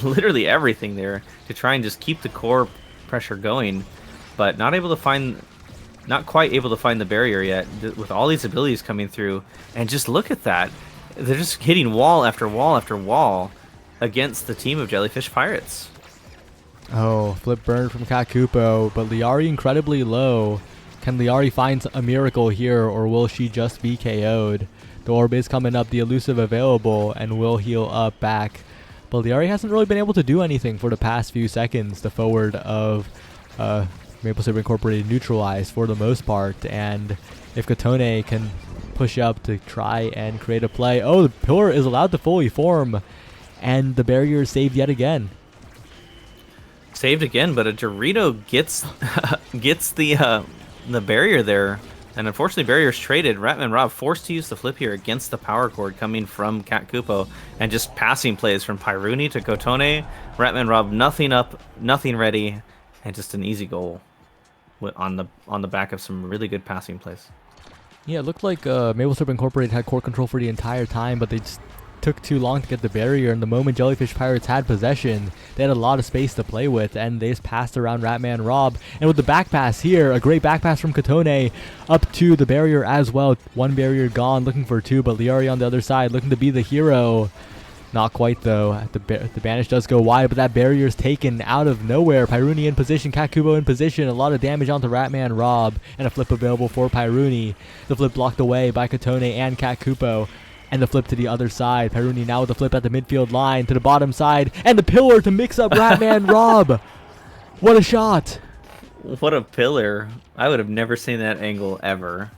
literally everything there to try and just keep the core pressure going, but not quite able to find the barrier yet with all these abilities coming through. And just look at that. They're just hitting wall after wall after wall against the team of Jellyfish Pirates. Oh, flip burn from Cat Koopa, but Liari incredibly low. Can Liari find a miracle here, or will she just be KO'd? The orb is coming up, the elusive available, and will heal up back. But Liari hasn't really been able to do anything for the past few seconds. The forward of Maple Syrup Incorporated neutralized for the most part, and if Kotone can push up to try and create a play. Oh, the pillar is allowed to fully form, and the barrier is saved yet again. Saved again, but a Dorito gets the barrier there, and unfortunately barrier's traded. Ratman Rob forced to use the flip here against the power cord coming from Cat Koopa, and just passing plays from Pyruni to Kotone. Ratman Rob nothing up, nothing ready, and just an easy goal on the back of some really good passing plays. Yeah, it looked like Maple Syrup Incorporated had core control for the entire time, but they just took too long to get the barrier, and the moment Jellyfish Pirates had possession, they had a lot of space to play with, and they just passed around Ratman Rob. And with the back pass here, a great back pass from Kotone up to the barrier as well. One barrier gone, looking for two, but Liari on the other side looking to be the hero. Not quite though. The banish does go wide, but that barrier is taken out of nowhere. Pyruni in position, Cat Koopa in position. A lot of damage onto Ratman Rob, and a flip available for Pyruni. The flip blocked away by Kotone and Cat Koopa. And the flip to the other side. Pyruni now with the flip at the midfield line to the bottom side. And the pillar to mix up Ratman Rob. What a shot. What a pillar. I would have never seen that angle ever.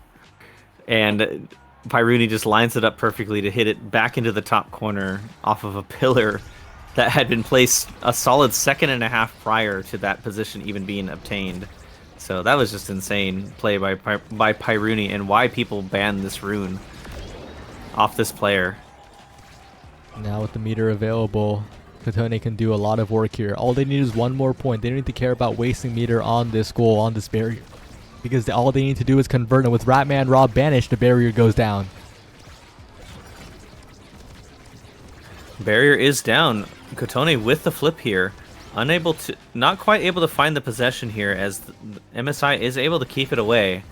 And Pyruni just lines it up perfectly to hit it back into the top corner off of a pillar that had been placed a solid second and a half prior to that position even being obtained. So that was just insane play by Pyruni, and why people banned this rune off this player. Now with the meter available, Kotone can do a lot of work here. All they need is one more point. They don't need to care about wasting meter on this goal, on this barrier, because all they need to do is convert, and with Ratman Rob banished, the barrier goes down. Barrier is down. Kotone with the flip here, not quite able to find the possession here, as MSI is able to keep it away,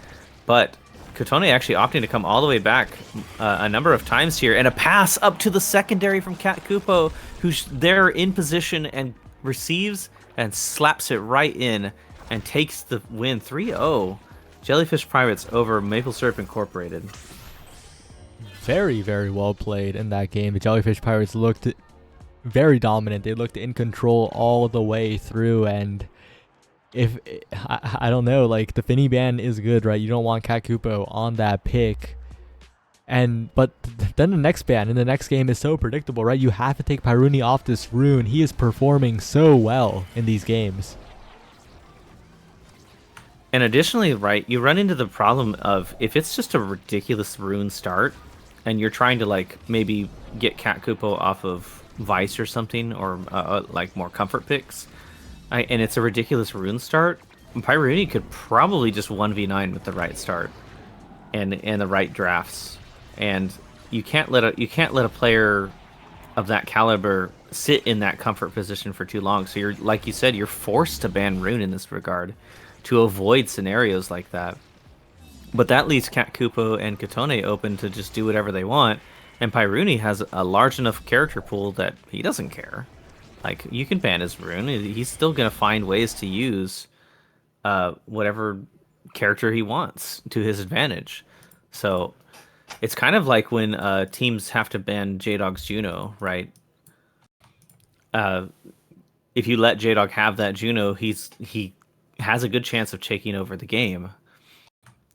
but Kotone actually opting to come all the way back a number of times here, and a pass up to the secondary from Cat Koopa, who's there in position and receives and slaps it right in and takes the win. 3-0. Jellyfish Pirates over Maple Syrup Incorporated. Very, very well played in that game. The Jellyfish Pirates looked very dominant. They looked in control all the way through, and if I don't know, like, the Finny ban is good, right? You don't want Cat Koopa on that pick, but then the next ban in the next game is so predictable, right? You have to take Pyruni off this rune. He is performing so well in these games. And additionally, right, you run into the problem of, if it's just a ridiculous rune start and you're trying to, like, maybe get Cat Koopa off of Vice or something, or like more comfort picks, and it's a ridiculous rune start, Pyruni could probably just 1v9 with the right start. and the right drafts. And you can't let a player of that caliber sit in that comfort position for too long. So you're, like you said, you're forced to ban Rune in this regard to avoid scenarios like that. But that leaves Cat Kupo and Katone open to just do whatever they want. And Pyruni has a large enough character pool that he doesn't care. Like, you can ban his Rune. He's still going to find ways to use whatever character he wants to his advantage. So it's kind of like when teams have to ban J-Dog's Juno, right? If you let J-Dog have that Juno, he has a good chance of taking over the game.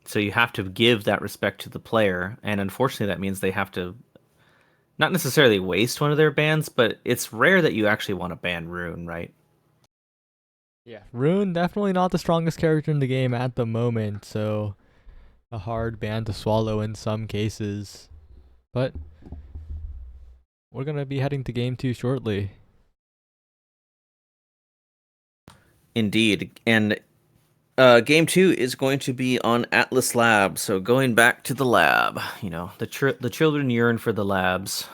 So you have to give that respect to the player, and unfortunately that means they have to not necessarily waste one of their bans, but it's rare that you actually want to ban Rune, right? Yeah. Rune, definitely not the strongest character in the game at the moment, so a hard ban to swallow in some cases. But we're going to be heading to game 2 shortly. Indeed. And game 2 is going to be on Atlas Lab, so going back to the lab. You know, the children yearn for the labs.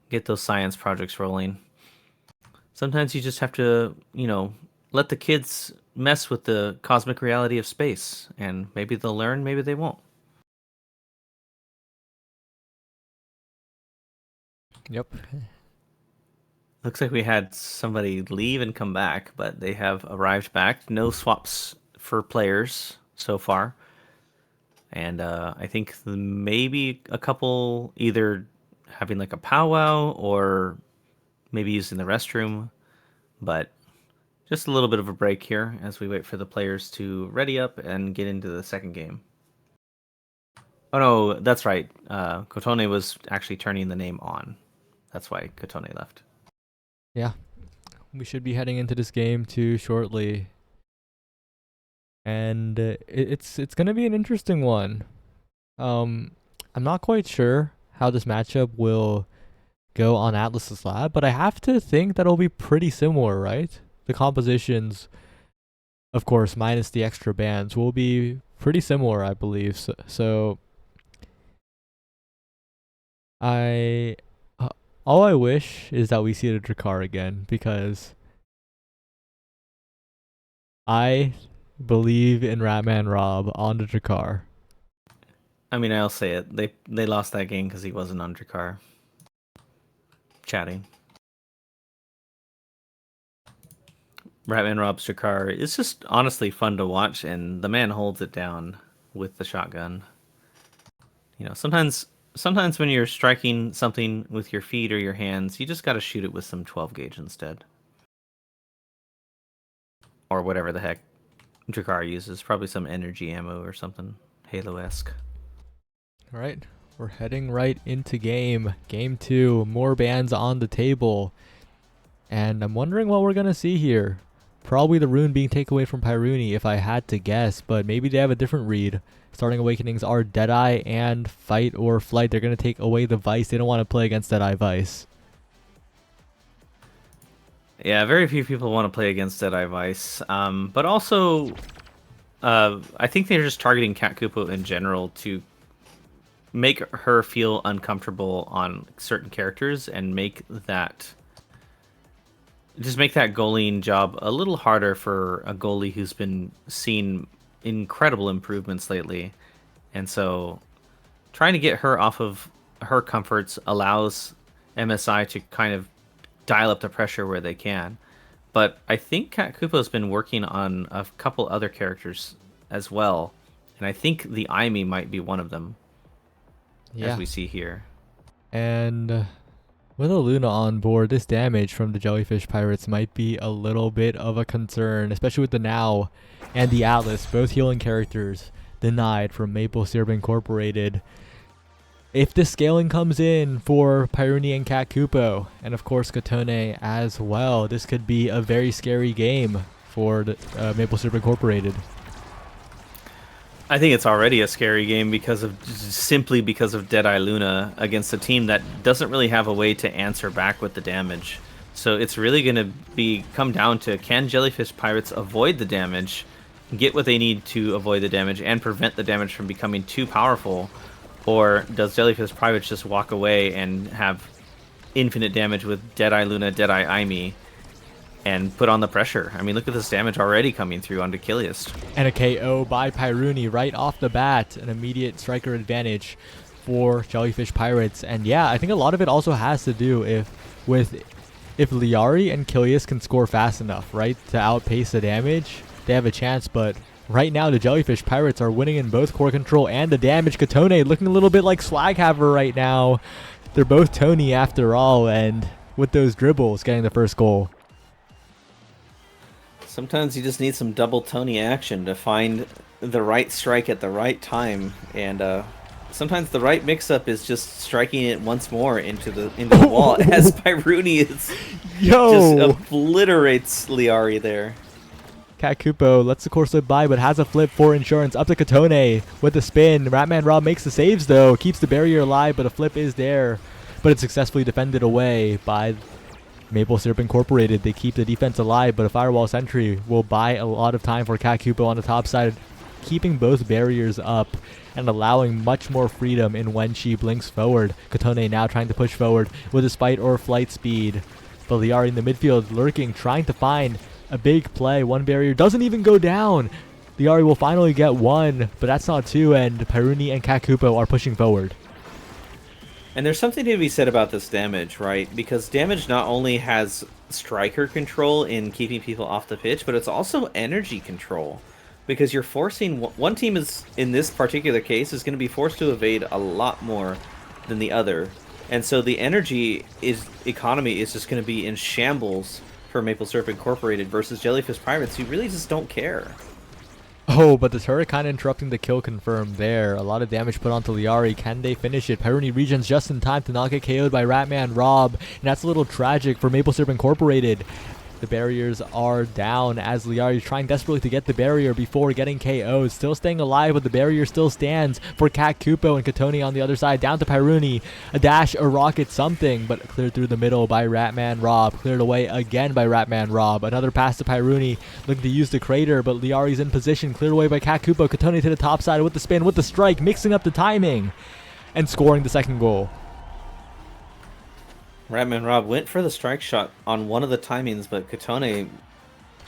Get those science projects rolling. Sometimes you just have to, you know, let the kids mess with the cosmic reality of space, and maybe they'll learn, maybe they won't. Yep. Looks like we had somebody leave and come back, but they have arrived back. No swaps for players so far. And I think maybe a couple either having like a powwow or maybe using the restroom. But just a little bit of a break here as we wait for the players to ready up and get into the second game. Oh no, that's right. Kotone was actually turning the name on. That's why Kotone left. Yeah. We should be heading into this game 2 shortly. And it's going to be an interesting one. I'm not quite sure how this matchup will go on Atlas's Lab, but I have to think that it'll be pretty similar, right? The compositions, of course, minus the extra bands, will be pretty similar, I believe. So all I wish is that we see the Drakkar again, because I believe in Ratman Rob on the Drakkar. I mean, I'll say it. They lost that game because he wasn't on Drakkar. Chatting. Ratman Rob's Drakkar is just honestly fun to watch, and the man holds it down with the shotgun. You know, sometimes when you're striking something with your feet or your hands, you just gotta shoot it with some 12 gauge instead. Or whatever the heck Drakkar uses. Probably some energy ammo or something Halo-esque. All right, we're heading right into game 2. More bans on the table, and I'm wondering what we're gonna see here. Probably the Rune being taken away from Pyruni if I had to guess, but maybe they have a different read. Starting Awakenings are Deadeye and Fight or Flight. They're gonna take away the Vice. They don't want to play against Deadeye Vice. Yeah, very few people want to play against Deadeye Vice. But also, I think they're just targeting Cat Kupo in general to make her feel uncomfortable on certain characters and make that goaling job a little harder for a goalie who's been seeing incredible improvements lately. And so trying to get her off of her comforts allows MSI to kind of dial up the pressure where they can. But I think Cat Kupo's been working on a couple other characters as well. And I think the Aimi might be one of them. Yeah. As we see here. And with a Luna on board, this damage from the Jellyfish Pirates might be a little bit of a concern, especially with the Now and the Atlas, both healing characters denied from Maple Syrup Incorporated. If the scaling comes in for Pyruni and Cat Kupo, and of course Katone as well, this could be a very scary game for the, Maple Syrup Incorporated. I think it's already a scary game simply because of Deadeye Luna against a team that doesn't really have a way to answer back with the damage. So it's really going to come down to, can Jellyfish Pirates avoid the damage get what they need to avoid the damage and prevent the damage from becoming too powerful? Or does Jellyfish Pirates just walk away and have infinite damage with Deadeye Luna, Deadeye Aimi, and put on the pressure? I mean, look at this damage already coming through onto Kiliast. And a KO by Pyruni right off the bat. An immediate striker advantage for Jellyfish Pirates. And yeah, I think a lot of it also has to do if Liari and Kiliast can score fast enough, right, to outpace the damage, they have a chance. But right now, the Jellyfish Pirates are winning in both core control and the damage. Katone looking a little bit like Swaghaver right now. They're both Tony after all, and with those dribbles, getting the first goal. Sometimes you just need some double Tony action to find the right strike at the right time, and sometimes the right mix-up is just striking it once more into the wall, as Pyruni just obliterates Liari there. Kakupo lets the core slip by, but has a flip for insurance. Up to Katone with the spin. Ratman Rob makes the saves, though. Keeps the barrier alive, but a flip is there. But it's successfully defended away by Maple Syrup Incorporated. They keep the defense alive, but a Firewall Sentry will buy a lot of time for Kakupo on the top side, keeping both barriers up and allowing much more freedom in when she blinks forward. Katone now trying to push forward with his fight or flight speed. But Liari in the midfield lurking, trying to find a big play. One barrier doesn't even go down. Liari will finally get one, but that's not two, and Pyruni and Kakupo are pushing forward. And there's something to be said about this damage, right? Because damage not only has striker control in keeping people off the pitch, but it's also energy control. Because you're forcing... One team is, in this particular case, is going to be forced to evade a lot more than the other. And so the energy economy is just going to be in shambles for Maple Syrup Incorporated versus Jellyfish Pirates, who really just don't care. Oh, but the turret kind of interrupting the kill confirmed there. A lot of damage put onto Liari. Can they finish it? Pyruni regens just in time to not get KO'd by Ratman Rob. And that's a little tragic for Maple Syrup Incorporated. The barriers are down as Liari is trying desperately to get the barrier before getting KO'd. Still staying alive, but the barrier still stands for Kakupo and Katone on the other side. Down to Pyruni. A dash, a rocket, something, but cleared through the middle by Ratman Rob. Cleared away again by Ratman Rob. Another pass to Pyruni, looking to use the crater, but Liari's in position. Cleared away by Kakupo. Katone to the top side with the spin, with the strike, mixing up the timing, and scoring the second goal. Ratman Rob went for the strike shot on one of the timings, but Katone,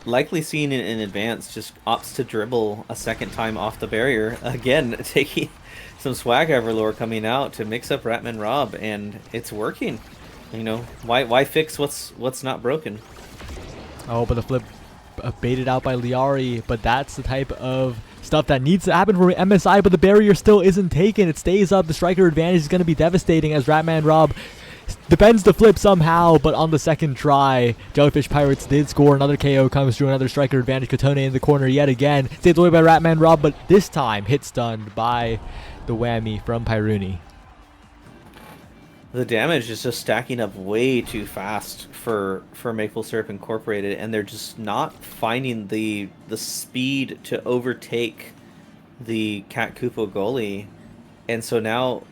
likely seeing it in advance, just opts to dribble a second time off the barrier. Again, taking some swag lore coming out to mix up Ratman Rob, and it's working. You know, why fix what's not broken? Oh, but the flip baited out by Liari, but that's the type of stuff that needs to happen for MSI, but the barrier still isn't taken. It stays up. The striker advantage is going to be devastating as Ratman Rob defends the flip somehow, but on the second try, Jellyfish Pirates did score. Another KO comes through, another striker advantage. Katone in the corner yet again. Saved away by Ratman Rob, but this time hit stunned by the whammy from Pyruni. The damage is just stacking up way too fast for Maple Syrup Incorporated, and they're just not finding the speed to overtake the Cat Kupo goalie. And so now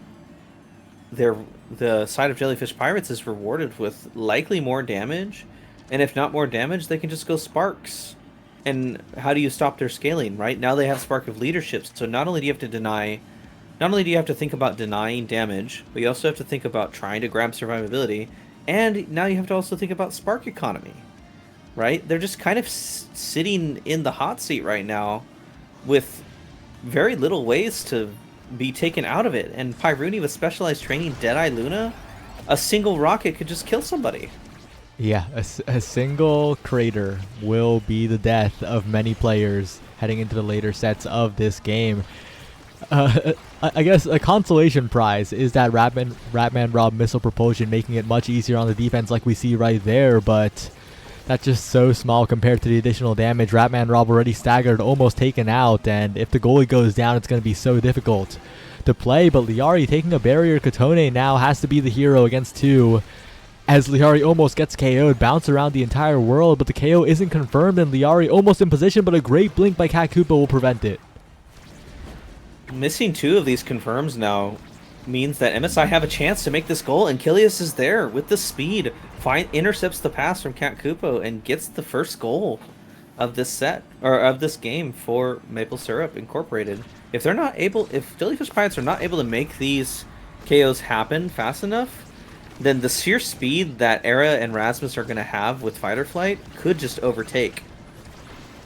the side of Jellyfish Pirates is rewarded with likely more damage, and if not more damage, they can just go Sparks. And how do you stop their scaling, right? Now they have Spark of Leadership, so not only do you have to think about denying damage, but you also have to think about trying to grab survivability, and now you have to also think about Spark economy, right? They're just kind of sitting in the hot seat right now with very little ways to be taken out of it. And Pyruni with specialized training, Deadeye Luna, a single rocket could just kill somebody. Yeah, a single crater will be the death of many players heading into the later sets of this game. I guess a consolation prize is that Ratman Rob missile propulsion, making it much easier on the defense like we see right there, but that's just so small compared to the additional damage. Ratman Rob already staggered, almost taken out, and if the goalie goes down, it's going to be so difficult to play. But Liari taking a barrier. Katone now has to be the hero against two, as Liari almost gets KO'd. Bounce around the entire world, but the KO isn't confirmed, and Liari almost in position, but a great blink by Kakupo will prevent it. Missing two of these confirms now means that MSI have a chance to make this goal, and Kiliast is there with the speed, intercepts the pass from Cat Kupo and gets the first goal. of this set or of this game for Maple Syrup Incorporated. If they're not able, if Jellyfish Pirates are not able to make these KOs happen fast enough, then the sheer speed that Era and Rasmus are going to have with Fight or Flight could just overtake.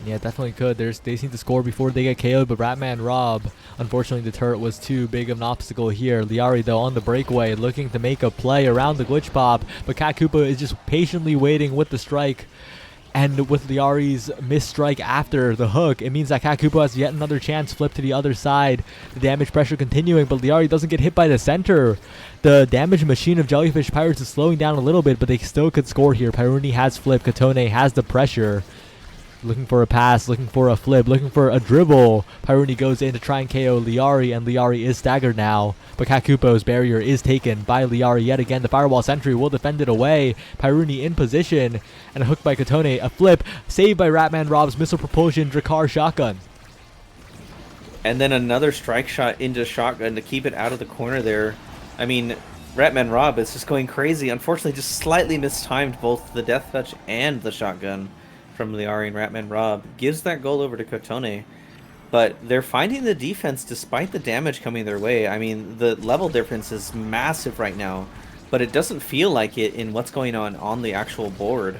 Yeah, definitely could. They seem to score before they get KO'd, but Ratman Rob, unfortunately the turret was too big of an obstacle here. Liari, though, on the breakaway, looking to make a play around the glitch pop, but Cat Koopa is just patiently waiting with the strike. And with Liari's missed strike after the hook, it means that Cat Koopa has yet another chance flipped to the other side. The damage pressure continuing, but Liari doesn't get hit by the center. The damage machine of Jellyfish Pirates is slowing down a little bit, but they still could score here. Pyruni has flip, Katone has the pressure. Looking for a pass, looking for a flip, looking for a dribble. Pyruni goes in to try and KO Liari, and Liari is staggered now. But Kakupo's barrier is taken by Liari yet again. The Firewall Sentry will defend it away. Pyruni in position, and a hook by Katone. A flip, saved by Ratman Rob's missile propulsion Drakkar shotgun. And then another strike shot into shotgun to keep it out of the corner there. I mean, Ratman Rob is just going crazy. Unfortunately, just slightly mistimed both the Death Touch and the shotgun from Liari and Ratman Rob. Gives that goal over to Kotone. But they're finding the defense despite the damage coming their way. I mean, the level difference is massive right now, but it doesn't feel like it in what's going on the actual board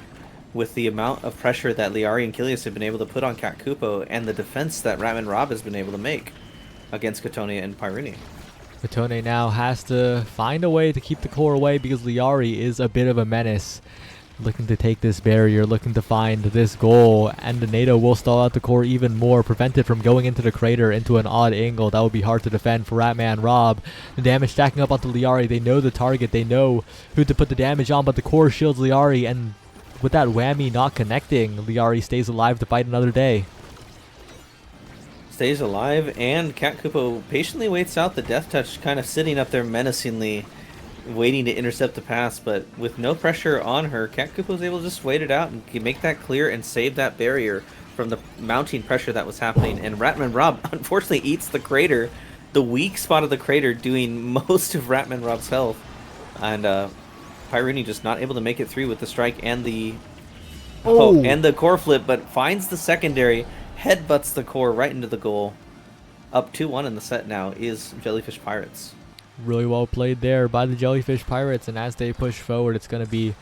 with the amount of pressure that Liari and Kilius have been able to put on Cat Kupo and the defense that Ratman Rob has been able to make against Kotone and Pyruni. Kotone now has to find a way to keep the core away because Liari is a bit of a menace. Looking to take this barrier, looking to find this goal, and the NATO will stall out the core even more, prevent it from going into the crater into an odd angle. That would be hard to defend for Ratman Rob. The damage stacking up onto Liari. They know the target, they know who to put the damage on, but the core shields Liari, and with that whammy not connecting, Liari stays alive to fight another day. Stays alive, and Cat Kupo patiently waits out the Death Touch, kind of sitting up there menacingly, waiting to intercept the pass, but with no pressure on her, Cat Koopa was able to just wait it out and make that clear and save that barrier from the mounting pressure that was happening. And Ratman Rob unfortunately eats the crater, the weak spot of the crater, doing most of Ratman Rob's health. And Pyruni just not able to make it through with the strike and the and the core flip, but finds the secondary, headbutts the core right into the goal. Up 2-1 in the set now is Jellyfish Pirates. Really well played there by the Jellyfish Pirates, and as they push forward, it's going to be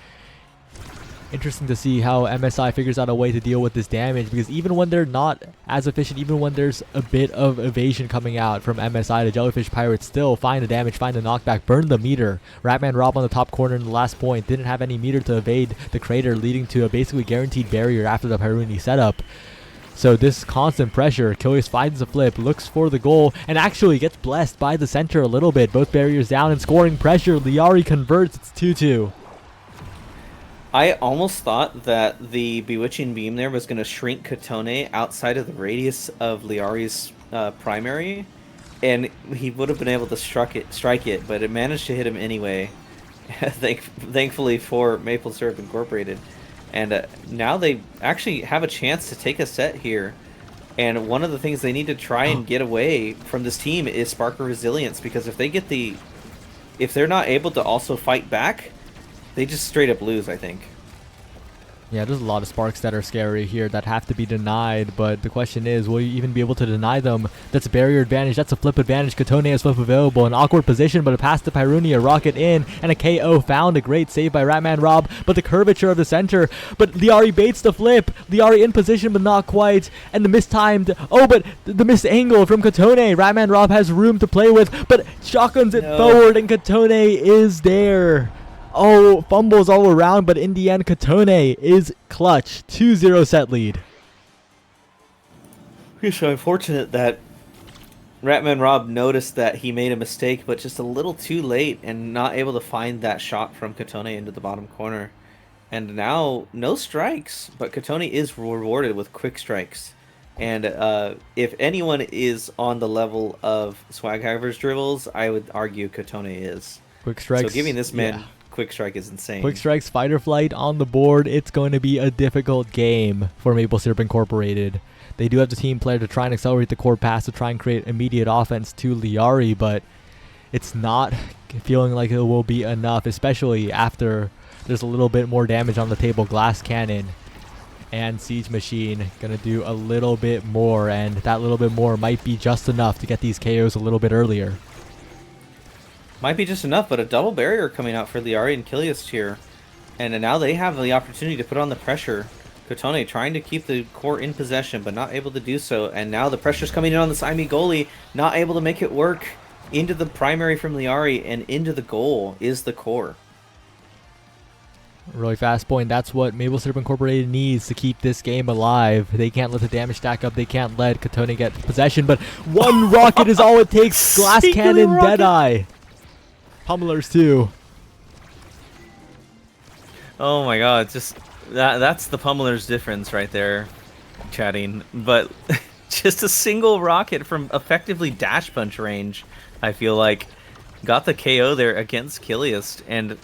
interesting to see how MSI figures out a way to deal with this damage, because even when they're not as efficient, even when there's a bit of evasion coming out from MSI, the Jellyfish Pirates still find the damage, find the knockback, burn the meter. Ratman Rob on the top corner in the last point didn't have any meter to evade the crater, leading to a basically guaranteed barrier after the Pyruni setup. So this constant pressure, Kilius finds a flip, looks for the goal, and actually gets blessed by the center a little bit. Both barriers down and scoring pressure. Liari converts. It's 2-2. I almost thought that the Bewitching Beam there was going to shrink Kotone outside of the radius of Liari's primary, and he would have been able to strike it, but it managed to hit him anyway, thankfully for Maple Syrup Incorporated. And now they actually have a chance to take a set here. And one of the things they need to try and get away from this team is spark of resilience, because if they're not able to also fight back, they just straight up lose, I think. Yeah, there's a lot of sparks that are scary here that have to be denied, but the question is, will you even be able to deny them? That's a barrier advantage, that's a flip advantage. Kotone has flip available, an awkward position, but a pass to Pyruni, a rocket in, and a KO found. A great save by Ratman Rob, but the curvature of the center. But Liari baits the flip. Liari in position, but not quite, and the mistimed, but the missed angle from Kotone. Ratman Rob has room to play with, but shotguns it forward, and Kotone is there. Oh, fumbles all around, but in the end, Kotone is clutch. 2-0 set lead. It's so unfortunate that Ratman Rob noticed that he made a mistake, but just a little too late and not able to find that shot from Kotone into the bottom corner. And now, no strikes, but Kotone is rewarded with quick strikes. And if anyone is on the level of Swaghaver's dribbles, I would argue Kotone is. Quick strikes. So giving this man... Yeah. Quick Strike is insane. Quick Strike's Fight or Flight on the board. It's going to be a difficult game for Maple Syrup Incorporated. They do have the team player to try and accelerate the core pass to try and create immediate offense to Liari, but it's not feeling like it will be enough, especially after there's a little bit more damage on the table. Glass Cannon And Siege Machine gonna do a little bit more, and that little bit more might be just enough to get these KOs a little bit earlier. Might be just enough, but a double barrier coming out for Liari and Kiliast here. And now they have the opportunity to put on the pressure. Kotone trying to keep the core in possession, but not able to do so. And now the pressure's coming in on the Saimi goalie, not able to make it work. Into the primary from Liari and into the goal is the core. Really fast point. That's what Maple Syrup Incorporated needs to keep this game alive. They can't let the damage stack up. They can't let Kotone get possession, but one rocket is all it takes. Glass Cannon, Deadeye. Pummelers too. Oh my god, just that's the Pummeler's difference right there, chatting. But just a single rocket from effectively dash punch range, I feel like, got the KO there against Kiliast and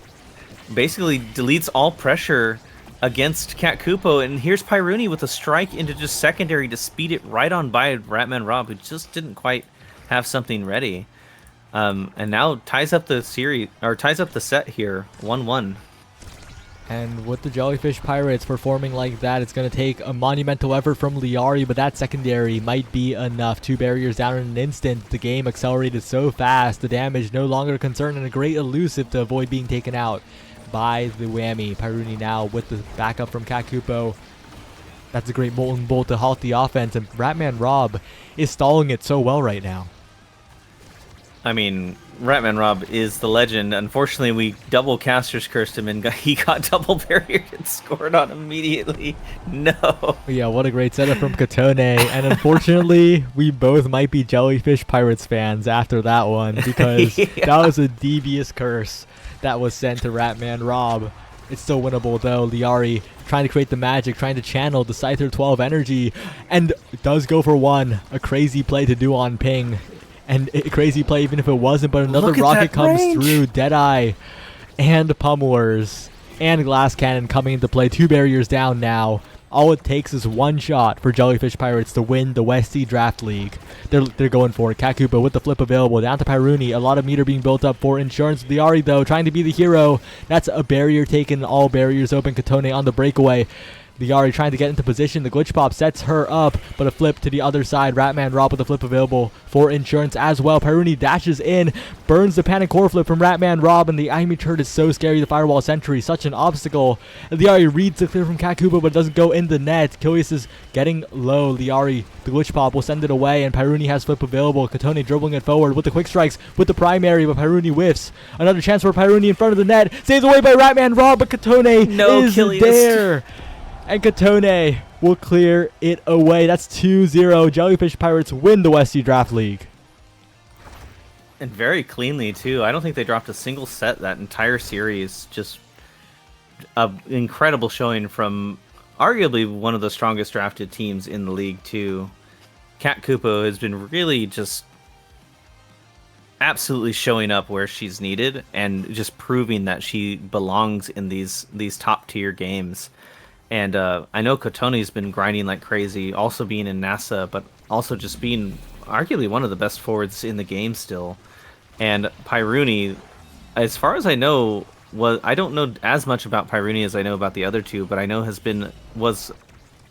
basically deletes all pressure against Cat Kupo. And here's Pyruni with a strike into just secondary to speed it right on by Ratman Rob, who just didn't quite have something ready. And now ties up the series, or ties up the set here, 1-1. And with the Jellyfish Pirates performing like that, it's going to take a monumental effort from Liari, but that secondary might be enough. 2 barriers down in an instant. The game accelerated so fast. The damage no longer a concern, and a great elusive to avoid being taken out by the whammy. Pyruni now with the backup from Kakupo. That's a great Molten Bolt to halt the offense, and Ratman Rob is stalling it so well right now. I mean, Ratman Rob is the legend. Unfortunately, we double casters cursed him and he got double barriered and scored on immediately. No. Yeah, what a great setup from Kotone. And unfortunately, we both might be Jellyfish Pirates fans after that one, because Yeah. that was a devious curse that was sent to Ratman Rob. It's still winnable though. Liari trying to create the magic, trying to channel the Scyther 12 energy, and does go for one. A crazy play to do on ping. And a crazy play even if it wasn't, but another rocket comes through. Deadeye and Pummelers and Glass Cannon coming into play. 2 barriers down now. All it takes is one shot for Jellyfish Pirates to win the Westie Draft League. They're going for it. Kakupa with the flip available. Down to Pyruni. A lot of meter being built up for Insurance. Liari, though, trying to be the hero. That's a barrier taken. All barriers open. Kotone on the breakaway. Liari trying to get into position. The glitch pop sets her up, but a flip to the other side. Ratman Rob with the flip available for Insurance as well. Pyruni dashes in, burns the panic core flip from Ratman Rob, and the enemy turret is so scary. The Firewall Sentry, such an obstacle. Liari reads the clear from Kakuba, but doesn't go in the net. Kilias is getting low. Liari, the glitch pop, will send it away, and Pyruni has flip available. Kotone dribbling it forward with the quick strikes with the primary, but Pyruni whiffs. Another chance for Pyruni in front of the net. Saved away by Ratman Rob, but Kotone is Kilias there. And Kotone will clear it away. That's 2-0. Jellyfish Pirates win the Westie Draft League. And very cleanly, too. I don't think they dropped a single set that entire series. Just an incredible showing from arguably one of the strongest drafted teams in the league, too. Kat Kupo has been really just absolutely showing up where she's needed and just proving that she belongs in these top-tier games. And I know Kotone's been grinding like crazy, also being in NASA, but also just being arguably one of the best forwards in the game still. And Pyruni, as far as I know, I don't know as much about Pyruni as I know about the other two, but I know was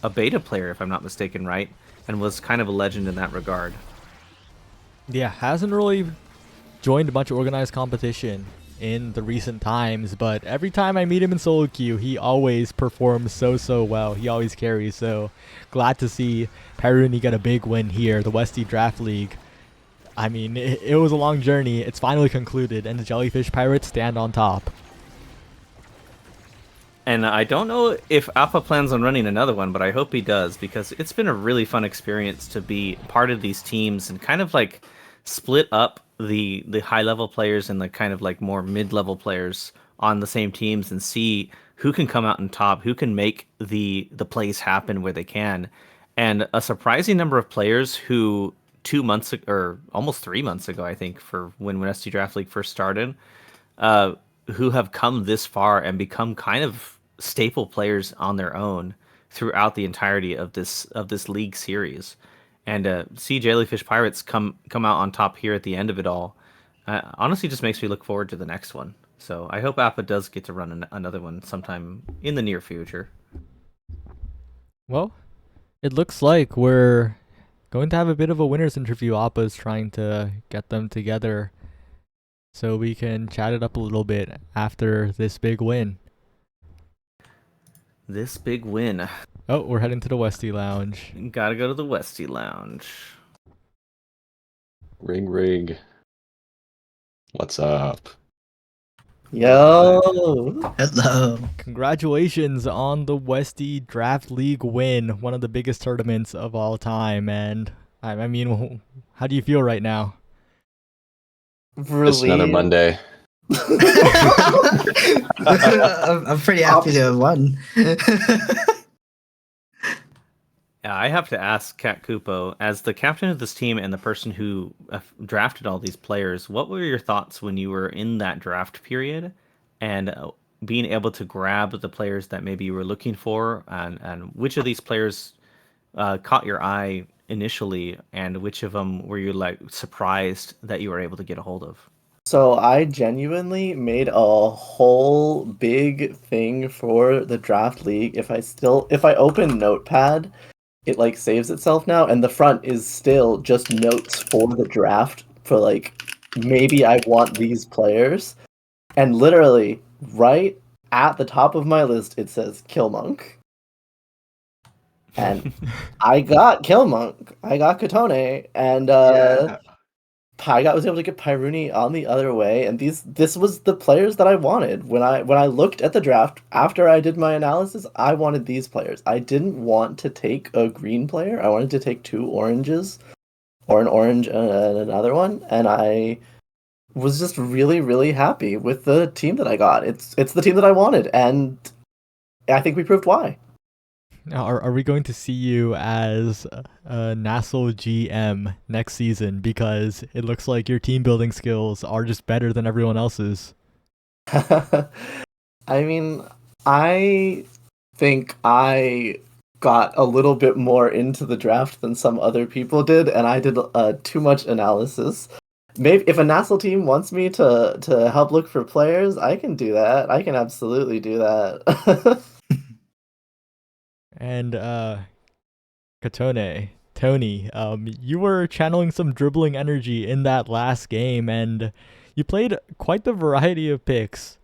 a beta player, if I'm not mistaken, right? And was kind of a legend in that regard. Yeah, hasn't really joined a bunch of organized competition in the recent times, but every time I meet him in solo queue, he always performs so well. He always carries, so glad to see Pyruni get a big win here, the Westie Draft League. I mean, it was a long journey. It's finally concluded, and the Jellyfish Pirates stand on top. And I don't know if Alpha plans on running another one, but I hope he does, because it's been a really fun experience to be part of these teams and kind of like split up the high level players and the kind of like more mid level players on the same teams and see who can come out on top, who can make the plays happen where they can. And a surprising number of players who 2 months ago, or almost 3 months ago, I think, for when Westie Draft League first started, who have come this far and become kind of staple players on their own throughout the entirety of this league series. And see Jellyfish Pirates come out on top here at the end of it all, honestly just makes me look forward to the next one. So I hope Appa does get to run another one sometime in the near future. Well, it looks like we're going to have a bit of a winners interview. Appa's trying to get them together so we can chat it up a little bit after this big win. This big win. Oh, we're heading to the Westie Lounge. Gotta go to the Westie Lounge. Ring ring. What's up? Yo, Hello. Congratulations on the Westie Draft League win, one of the biggest tournaments of all time. And I mean, how do you feel right now? Just another really? Monday. I'm pretty happy to have won. Yeah, I have to ask Kat Kupo, as the captain of this team and the person who drafted all these players, what were your thoughts when you were in that draft period and being able to grab the players that maybe you were looking for, and which of these players caught your eye initially, and which of them were you like surprised that you were able to get a hold of? So I genuinely made a whole big thing for the draft league. If I open Notepad, it like saves itself now, and the front is still just notes for the draft for like maybe I want these players. And literally right at the top of my list it says Killmonk. And I got Killmonk. I got Katone, and Pygot was able to get Pyruni on the other way, and this was the players that I wanted. When I looked at the draft after I did my analysis, I wanted these players. I didn't want to take a green player. I wanted to take two oranges, or an orange and another one, and I was just really, really happy with the team that I got. It's the team that I wanted, and I think we proved why. Now, are we going to see you as a Nassau GM next season? Because it looks like your team building skills are just better than everyone else's. I mean, I think I got a little bit more into the draft than some other people did, and I did too much analysis. Maybe if a Nassau team wants me to help look for players, I can do that. I can absolutely do that. And Katone, Tony, you were channeling some dribbling energy in that last game, and you played quite the variety of picks,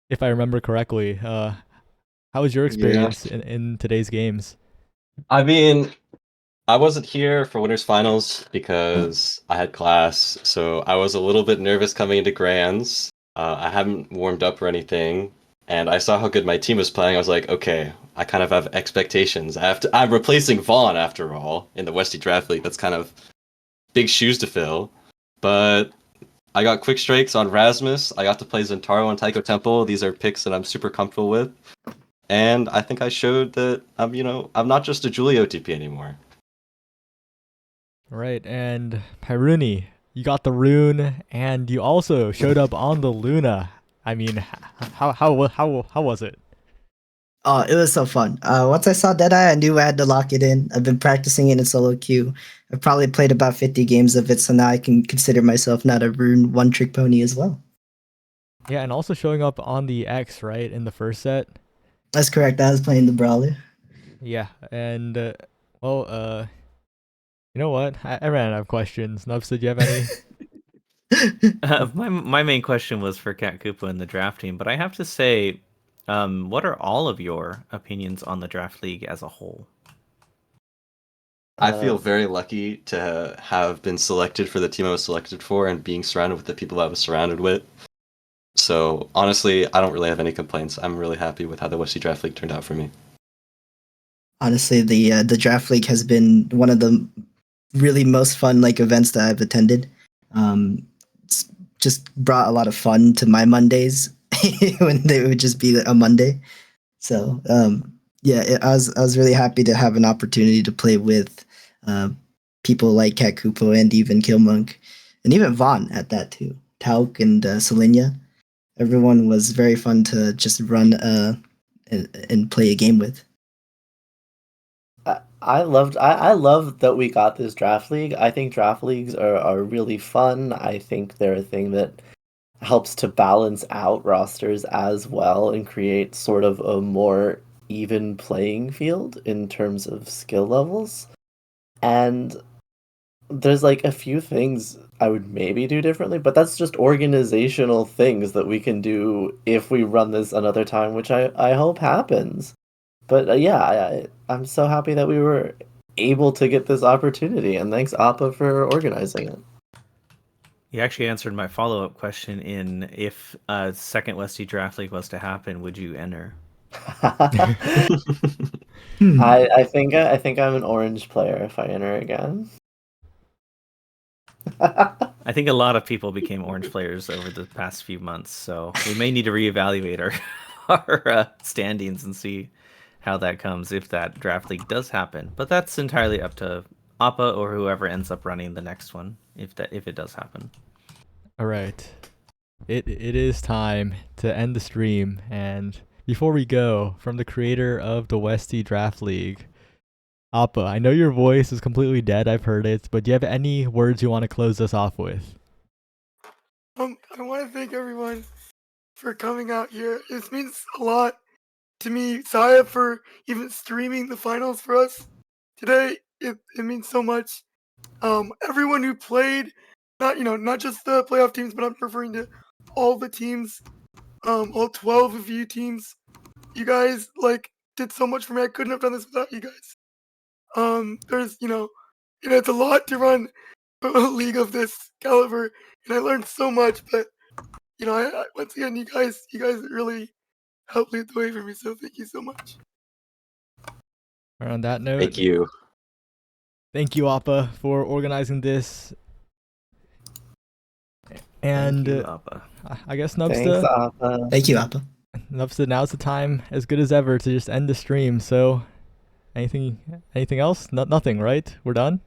if I remember correctly. How was your experience in today's games? I mean, I wasn't here for winners finals because I had class, so I was a little bit nervous coming into grands. I haven't warmed up or anything, and I saw how good my team was playing. I was like, okay, I kind of have expectations. I'm replacing Vaughn after all in the Westie Draft League. That's kind of big shoes to fill. But I got quick strikes on Rasmus. I got to play Zentaro and Taiko Temple. These are picks that I'm super comfortable with. And I think I showed that I'm not just a Julie OTP anymore. Right, and Pyruni, you got the rune, and you also showed up on the Luna. I mean, how was it? Oh, it was so fun. Once I saw Deadeye, I knew I had to lock it in. I've been practicing it in solo queue. I've probably played about 50 games of it, so now I can consider myself not a rune one-trick pony as well. Yeah, and also showing up on the X, right, in the first set. That's correct. I was playing the Brawler. Yeah, and you know what? I ran out of questions. Nubs, did you have any? My main question was for Kat Kupo and the draft team, but I have to say, what are all of your opinions on the draft league as a whole? I feel very lucky to have been selected for the team I was selected for and being surrounded with the people I was surrounded with. So honestly, I don't really have any complaints. I'm really happy with how the Westie Draft League turned out for me. Honestly, the draft league has been one of the really most fun events that I've attended. It's just brought a lot of fun to my Mondays when they would just be a Monday. So I was really happy to have an opportunity to play with people like Cat Kupo and even Killmonk, and even Vaughn at that too. Tauk and Selenia. Everyone was very fun to just run and play a game with. I love that we got this draft league. I think draft leagues are really fun. I think they're a thing that helps to balance out rosters as well and create sort of a more even playing field in terms of skill levels. And there's like a few things I would maybe do differently, but that's just organizational things that we can do if we run this another time, which I hope happens. But yeah, I'm so happy that we were able to get this opportunity, and thanks Appa for organizing it. You actually answered my follow-up question in if a second Westie Draft League was to happen, would you enter? I think I'm an orange player if I enter again. I think a lot of people became orange players over the past few months, so we may need to reevaluate our standings and see how that comes if that draft league does happen. But that's entirely up to Appa or whoever ends up running the next one if it does happen. All right. It is time to end the stream, and before we go, from the creator of the Westie Draft League, Appa, I know your voice is completely dead, I've heard it, but do you have any words you want to close us off with? I want to thank everyone for coming out here. This means a lot to me. Saya for even streaming the finals for us today. It means so much. Everyone who played, not just the playoff teams, but I'm referring to all the teams, all 12 of you teams. You guys did so much for me. I couldn't have done this without you guys. There's it's a lot to run a league of this caliber, and I learned so much. But I once again, you guys really helped lead the way for me. So thank you so much. On that note, Thank you. Thank you, Appa, for organizing this. And Thank you, Appa. I guess Thanks, Nubsta, Appa. Thank you, Appa. now's the time as good as ever to just end the stream. So, anything else? Nothing, right? We're done?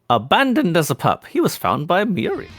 Abandoned as a pup, he was found by Muri.